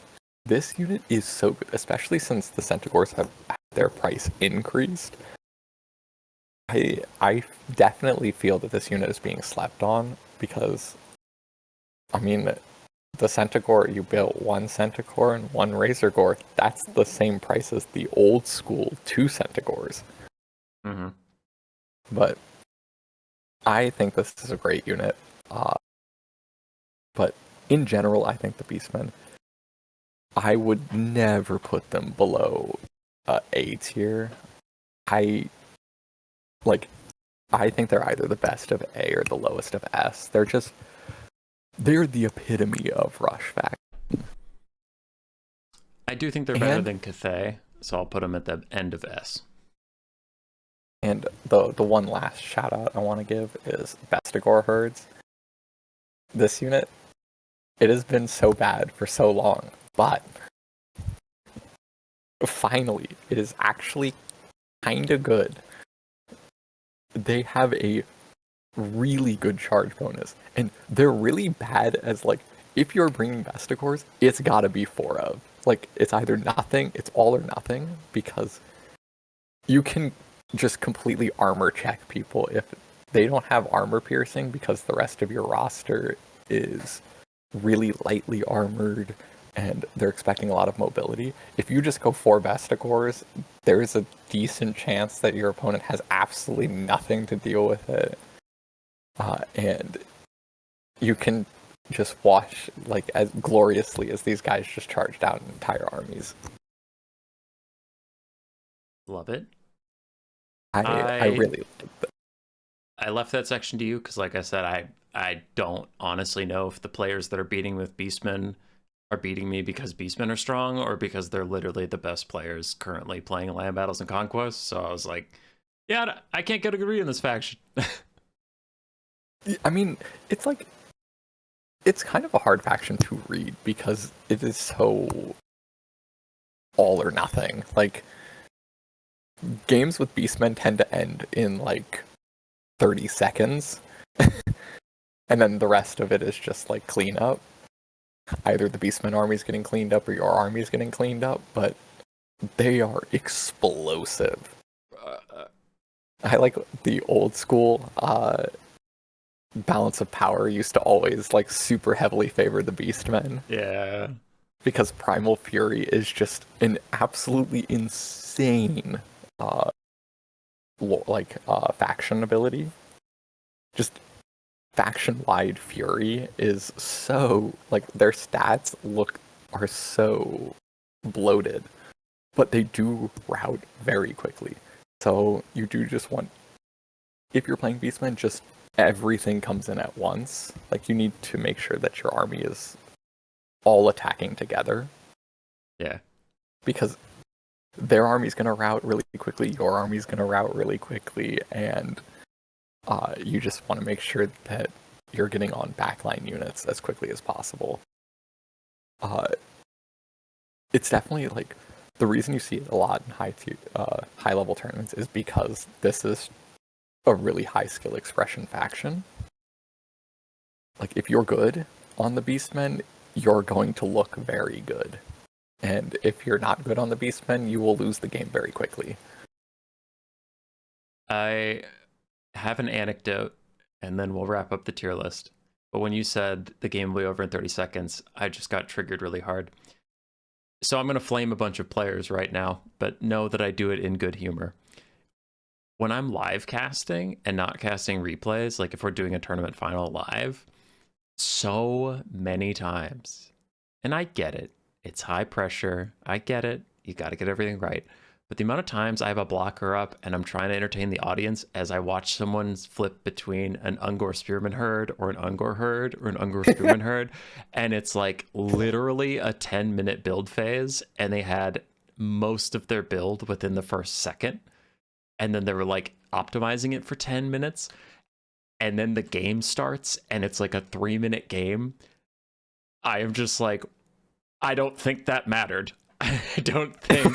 this unit is so good, especially since the Centaurs have their price increased. I definitely feel that this unit is being slept on because, I mean, the Centaur, you built one Centaur and one Razor Gore, that's the same price as the old school 2 Centaurs. mm-hmm. But I think this is a great unit. But in general, I think the Beastmen, I would never put them below A tier. I like. I think they're either the best of A or the lowest of S. They're the epitome of rush faction. I do think they're better And than Cathay, so I'll put them at the end of S. and the one last shout out I want to give is Vestigor Herds. This unit, it has been so bad for so long, but finally, it is actually kind of good. They have a really good charge bonus, and they're really bad as like if you're bringing Vestigors, it's gotta be 4 of. Like it's either nothing, it's all or nothing, because you can just completely armor check people if they don't have armor piercing because the rest of your roster is really lightly armored and they're expecting a lot of mobility. If you just go 4 Vestigors, there's a decent chance that your opponent has absolutely nothing to deal with it. And you can just watch like as gloriously as these guys just charge down entire armies. Love it. I I really like them. I left that section to you because, like I said, I don't honestly know if the players that are beating with Beastmen are beating me because Beastmen are strong or because they're literally the best players currently playing land battles and conquest. So I was like, yeah, I can't get a good read in this faction. I mean, it's like it's kind of a hard faction to read because it is so all or nothing. Like games with Beastmen tend to end in like 30 seconds. And then the rest of it is just like cleanup. Either the Beastmen army's getting cleaned up or your army's getting cleaned up, but they are explosive. I like the old school balance of power used to always like super heavily favor the Beastmen Yeah. because Primal Fury is just an absolutely insane faction ability. Just faction-wide Fury is so, like, their stats are so bloated, but they do route very quickly. So you do just want, if you're playing Beastmen, just everything comes in at once. Like, you need to make sure that your army is all attacking together. Yeah. Because their army's going to route really quickly, your army's going to route really quickly, and you just want to make sure that you're getting on backline units as quickly as possible. It's definitely like the reason you see it a lot in high level tournaments is because this is a really high skill expression faction. Like, if you're good on the Beastmen, you're going to look very good. And if you're not good on the Beastmen, you will lose the game very quickly. I have an anecdote, and then we'll wrap up the tier list. But when you said the game will be over in 30 seconds, I just got triggered really hard. So I'm going to flame a bunch of players right now, but know that I do it in good humor. When I'm live casting and not casting replays, like if we're doing a tournament final live, so many times, and I get it, it's high pressure, I get it, you got to get everything right. But the amount of times I have a blocker up and I'm trying to entertain the audience as I watch someone flip between an Ungor Spearman herd or an Ungor herd or an Ungor Spearman herd, and it's like literally a 10-minute build phase, and they had most of their build within the first second, and then they were like optimizing it for 10 minutes, and then the game starts and it's like a 3-minute game. I am just like, I don't think that mattered. I don't think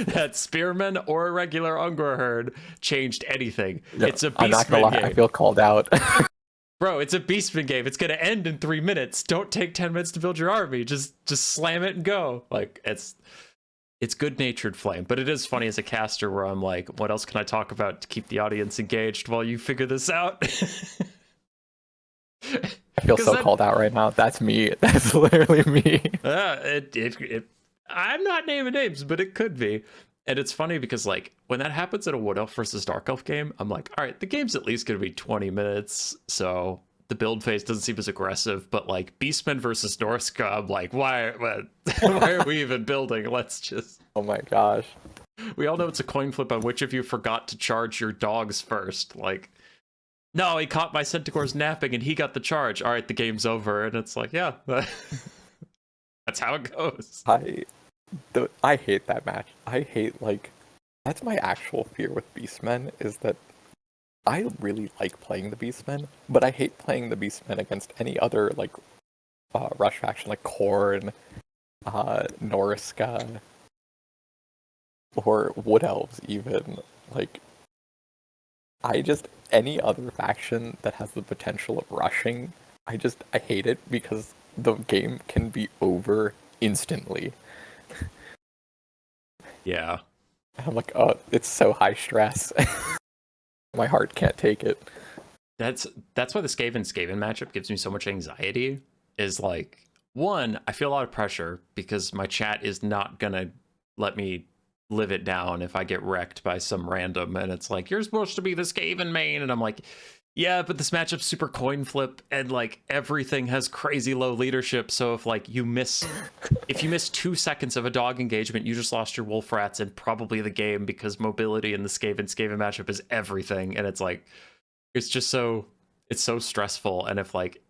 that Spearman or a regular Ungor herd changed anything. Yeah, it's a I'm not gonna Beastman lie, game. I feel called out. Bro, it's a Beastman game. It's gonna end in 3 minutes. Don't take 10 minutes to build your army. Just slam it and go. Like, it's good-natured flame, but it is funny as a caster where I'm like, what else can I talk about to keep the audience engaged while you figure this out? I feel so called out right now. That's me. That's literally me. I'm not naming names, but it could be. And it's funny because, like, when that happens in a Wood Elf versus Dark Elf game, I'm like, all right, the game's at least going to be 20 minutes, so the build phase doesn't seem as aggressive. But, like, Beastmen versus Norska, I'm like, why are we even building? Let's just... Oh my gosh. We all know it's a coin flip on which of you forgot to charge your dogs first. Like, no, he caught my Centaur's napping and he got the charge. All right, the game's over. And it's like, yeah, that's how it goes. I hate that match. I hate, like, that's my actual fear with Beastmen, is that I really like playing the Beastmen, but I hate playing the Beastmen against any other, like, Rush faction, like Khorne, Norska, or Wood Elves even. Like, any other faction that has the potential of rushing, I hate it because the game can be over instantly. Yeah. I'm like, oh, it's so high stress. My heart can't take it. That's why the Skaven matchup gives me so much anxiety. Is like, one, I feel a lot of pressure because my chat is not gonna let me live it down if I get wrecked by some random, and it's like, you're supposed to be the Skaven main, and I'm like, yeah, but this matchup's super coin flip, and like everything has crazy low leadership, so if like you miss 2 seconds of a dog engagement, you just lost your wolf rats and probably the game, because mobility in the Skaven matchup is everything. And it's like, it's so stressful. And if like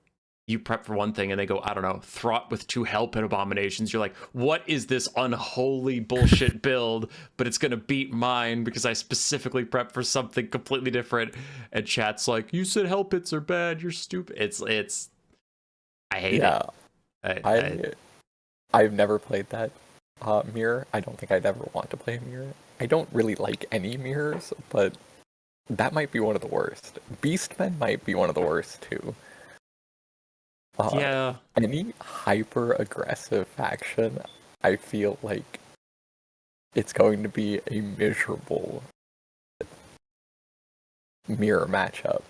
you prep for one thing and they go, I don't know, Throt with 2 help and abominations, you're like, what is this unholy bullshit build? But it's gonna beat mine because I specifically prepped for something completely different. And chat's like, you said help hits are bad, you're stupid. It's I hate it. I've never played that mirror. I don't think I'd ever want to play a mirror. I don't really like any mirrors, but that might be one of the worst. Beastmen might be one of the worst too. Yeah. Any hyper aggressive faction, I feel like it's going to be a miserable mirror matchup.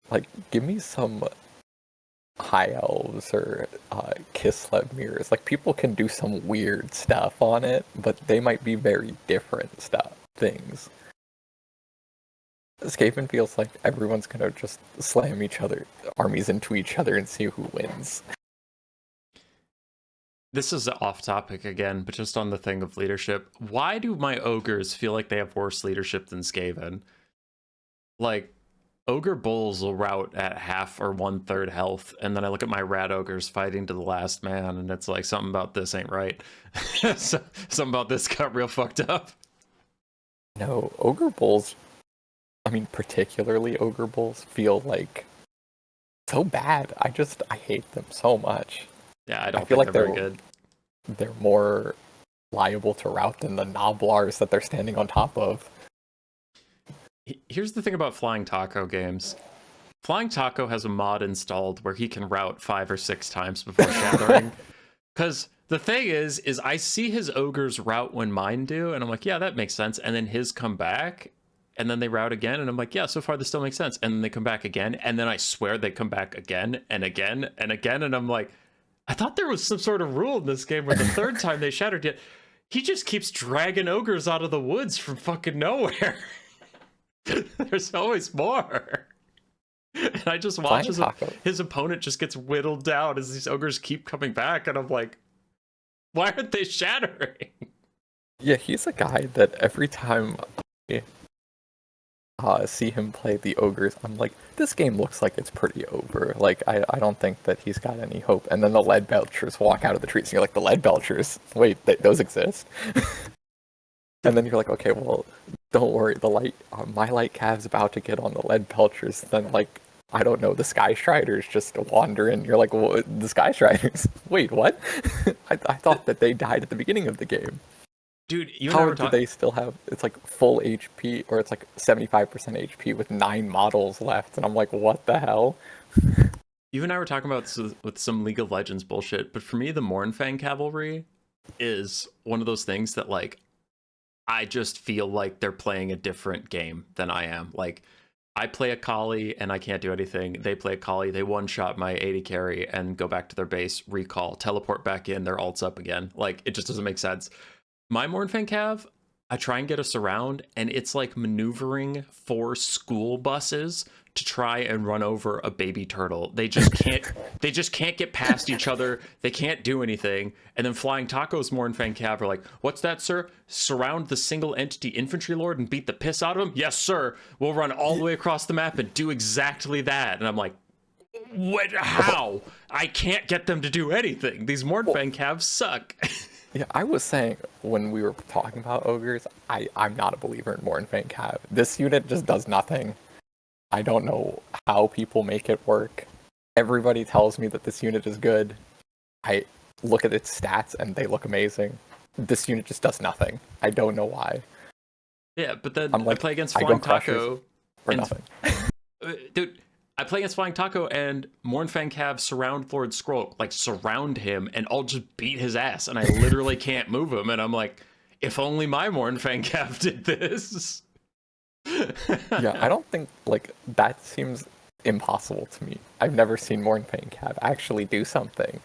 Like, give me some high elves or Kislev mirrors. Like, people can do some weird stuff on it, but they might be very different things. Skaven feels like everyone's gonna just slam each other armies into each other and see who wins. This is off topic again, but just on the thing of leadership. Why do my ogres feel like they have worse leadership than Skaven? Like, ogre bulls will rout at half or 1/3 health, and then I look at my rat ogres fighting to the last man, and it's like, something about this ain't right. Something about this got real fucked up. No, ogre bulls, I mean particularly ogre bulls, feel like so bad. I hate them so much. Yeah, I don't feel think like they're very good. They're more liable to rout than the Noblars that they're standing on top of. Here's the thing about Flying Taco games. Flying Taco has a mod installed where he can route 5 or 6 times before shattering. Because the thing is I see his ogres route when mine do, and I'm like, yeah, that makes sense. And then his come back, and then they route again, and I'm like, yeah, so far this still makes sense. And then they come back again, and then I swear they come back again and again and again, and I'm like, I thought there was some sort of rule in this game where the third time they shattered it, he just keeps dragging ogres out of the woods from fucking nowhere. There's always more. And I just watch his opponent just gets whittled down as these ogres keep coming back, and I'm like, why aren't they shattering? Yeah, he's a guy that every time I see him play the ogres, I'm like, this game looks like it's pretty over. Like, I don't think that he's got any hope. And then the lead belchers walk out of the trees, and you're like, the lead belchers? Wait, those exist? And then you're like, okay, well, don't worry, the light, my light calf's about to get on the lead belchers. Then, like, I don't know, the Sky Striders just wander in. You're like, well, the Sky Striders? Wait, what? I thought that they died at the beginning of the game. Dude, how do they still have, it's like full HP, or it's like 75% HP with 9 models left, and I'm like, what the hell? You and I were talking about with some League of Legends bullshit, but for me, the Mournfang Cavalry is one of those things that, like, I just feel like they're playing a different game than I am. Like, I play a Kali and I can't do anything. They play a Kali, they one-shot my 80 carry and go back to their base, recall, teleport back in, their ult's up again. Like, it just doesn't make sense. My Mournfang Cav, I try and get us around, and it's like maneuvering 4 school buses to try and run over a baby turtle. They just can't get past each other. They can't do anything. And then Flying Taco's Mournfang Cav are like, what's that, sir? Surround the single entity infantry lord and beat the piss out of him? Yes, sir. We'll run all the way across the map and do exactly that. And I'm like, what? How? I can't get them to do anything. These Mournfang Cavs suck. Yeah, I was saying when we were talking about ogres, I'm not a believer in Mournfang Cav. This unit just does nothing. I don't know how people make it work. Everybody tells me that this unit is good. I look at its stats and they look amazing. This unit just does nothing. I don't know why. Yeah, but then I play against Flying Taco for nothing. Dude, I play against Flying Taco and Mournfang Cav surround Lord Scroll, like surround him, and I'll just beat his ass, and I literally can't move him, and I'm like, if only my Mournfang Cav did this. Yeah, I don't think, like, that seems impossible to me. I've never seen Mournfang Cav actually do something.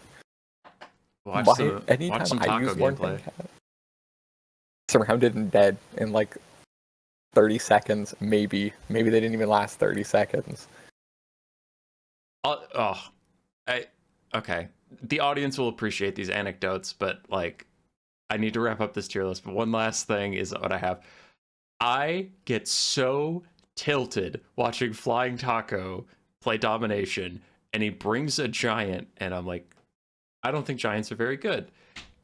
Anytime watch some I Taco use gameplay. Cav, surrounded and dead in like 30 seconds, maybe they didn't even last 30 seconds. Okay. The audience will appreciate these anecdotes, but like, I need to wrap up this tier list. But one last thing is what I have. I get so tilted watching Flying Taco play domination, and he brings a giant, and I'm like, I don't think giants are very good.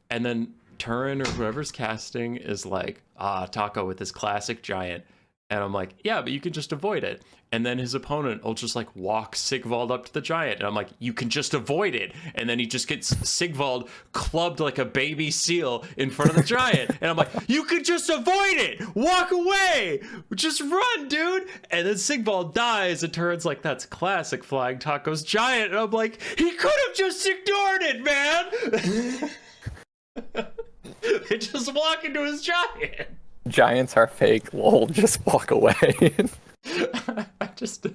And then Turin or whoever's casting is like, Taco with this classic giant. And I'm like, yeah, but you can just avoid it. And then his opponent will just like walk Sigvald up to the giant. And I'm like, you can just avoid it. And then he just gets Sigvald clubbed like a baby seal in front of the giant. And I'm like, you can just avoid it. Walk away. Just run, dude. And then Sigvald dies. And Turin's like, that's classic Flying Taco's giant. And I'm like, he could have just ignored it, man. They just walk into his giant. Giants are fake, lol, just walk away. I just,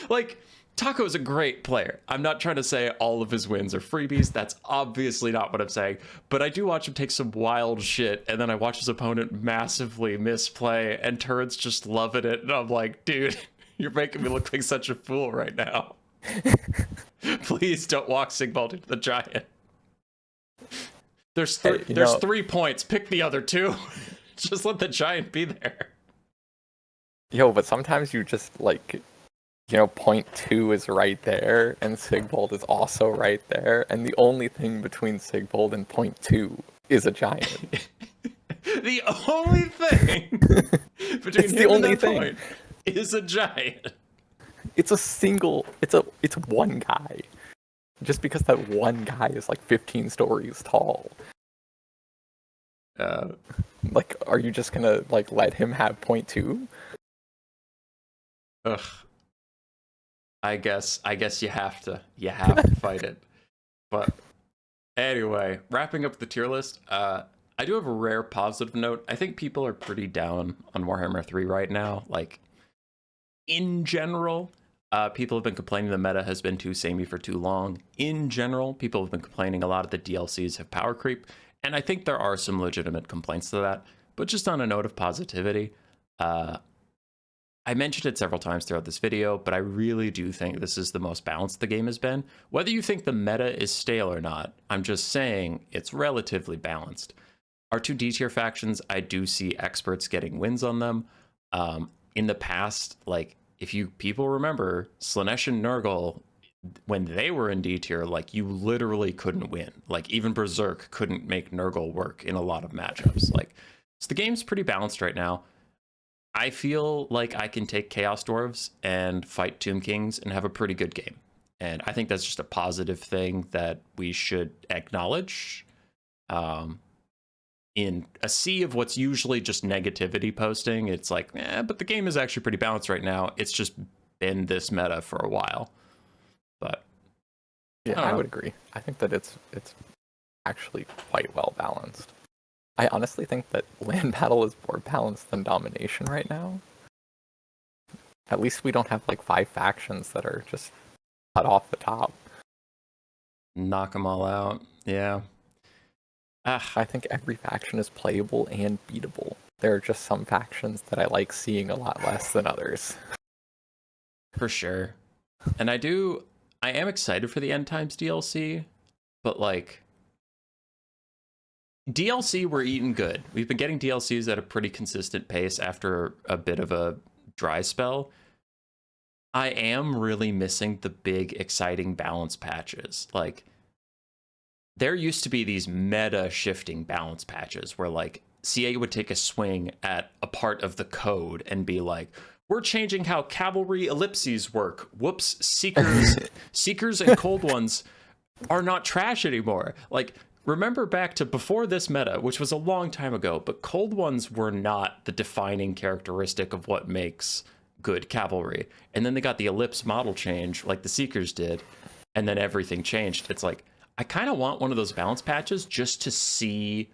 like, Taco is a great player. I'm not trying to say all of his wins are freebies. That's obviously not what I'm saying. But I do watch him take some wild shit, and then I watch his opponent massively misplay, and turrets just loving it. And I'm like, dude, you're making me look like such a fool right now. Please don't walk Sigvald into the giant. There's 3 points. Pick the other 2. Just let the giant be there. Yo, but sometimes you just, like, point 2 is right there, and Sigvald is also right there, and the only thing between Sigvald and point 2 is a giant. The only thing between him and that point is a giant. It's one guy. Just because that one guy is like 15 stories tall. Like, are you just gonna like let him have point 2? Ugh. I guess you have to fight it. But anyway, wrapping up the tier list, I do have a rare positive note. I think people are pretty down on Warhammer 3 right now. Like, in general, people have been complaining the meta has been too samey for too long. In general, people have been complaining a lot of the DLCs have power creep, and I think there are some legitimate complaints to that. But just on a note of positivity, I mentioned it several times throughout this video, but I really do think this is the most balanced the game has been. Whether you think the meta is stale or not, I'm just saying it's relatively balanced. Our 2 D tier factions, I do see experts getting wins on them. In the past, like, if you people remember, Slaanesh and Nurgle, when they were in D tier, like, you literally couldn't win. Like, even Berserk couldn't make Nurgle work in a lot of matchups. Like, so the game's pretty balanced right now. I feel like I can take Chaos Dwarves and fight Tomb Kings and have a pretty good game. And I think that's just a positive thing that we should acknowledge. In a sea of what's usually just negativity posting, it's like, but the game is actually pretty balanced right now. It's just been this meta for a while. But yeah, I would agree. I think that it's actually quite well balanced. I honestly think that land battle is more balanced than domination right now. At least we don't have like 5 factions that are just cut off the top. Knock them all out. Yeah. I think every faction is playable and beatable. There are just some factions that I like seeing a lot less than others. For sure. And I am excited for the End Times DLC, but like, DLC, we're eating good. We've been getting DLCs at a pretty consistent pace after a bit of a dry spell. I am really missing the big, exciting balance patches. Like, there used to be these meta shifting balance patches where, like, CA would take a swing at a part of the code and be like, we're changing how cavalry ellipses work. Whoops, seekers and cold ones are not trash anymore. Like, remember back to before this meta, which was a long time ago, but cold ones were not the defining characteristic of what makes good cavalry. And then they got the ellipse model change like the Seekers did, and then everything changed. It's like, I kind of want one of those balance patches just to see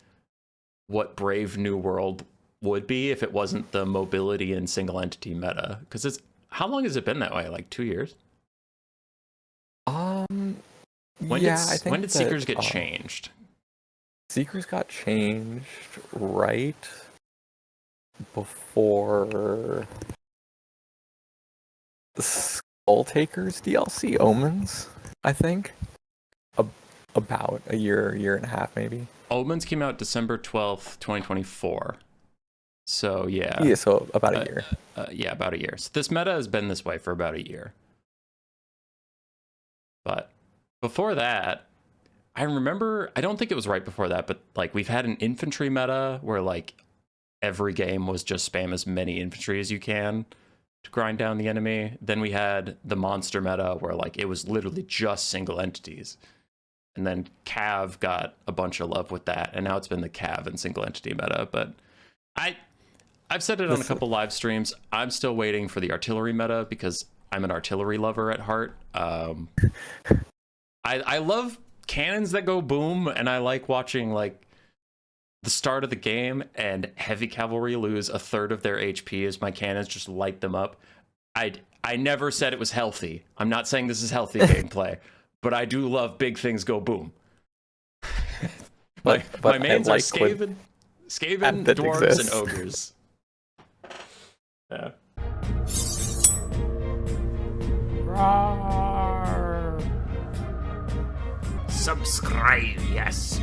what Brave New World would be if it wasn't the mobility and single entity meta. Because it's, how long has it been that way? Like 2 years? When did Seekers get changed? Seekers got changed right before the Skull Takers DLC, Omens, I think. About a year and a half, maybe. Omens came out December 12th, 2024. So, yeah. Yeah, so about a year. Yeah, about a year. So this meta has been this way for about a year. But before that, I remember, I don't think it was right before that, but like we've had an infantry meta where like every game was just spam as many infantry as you can to grind down the enemy. Then we had the monster meta where like it was literally just single entities. And then Cav got a bunch of love with that, and now it's been the Cav and single entity meta. But I've said it on a couple live streams. I'm still waiting for the artillery meta because I'm an artillery lover at heart. I love cannons that go boom, and I like watching like the start of the game and heavy cavalry lose a third of their HP as my cannons just light them up. I never said it was healthy. I'm not saying this is healthy gameplay, but I do love big things go boom. my mains are Skaven, dwarves, exists. and ogres. Yeah. Subscribe, yes.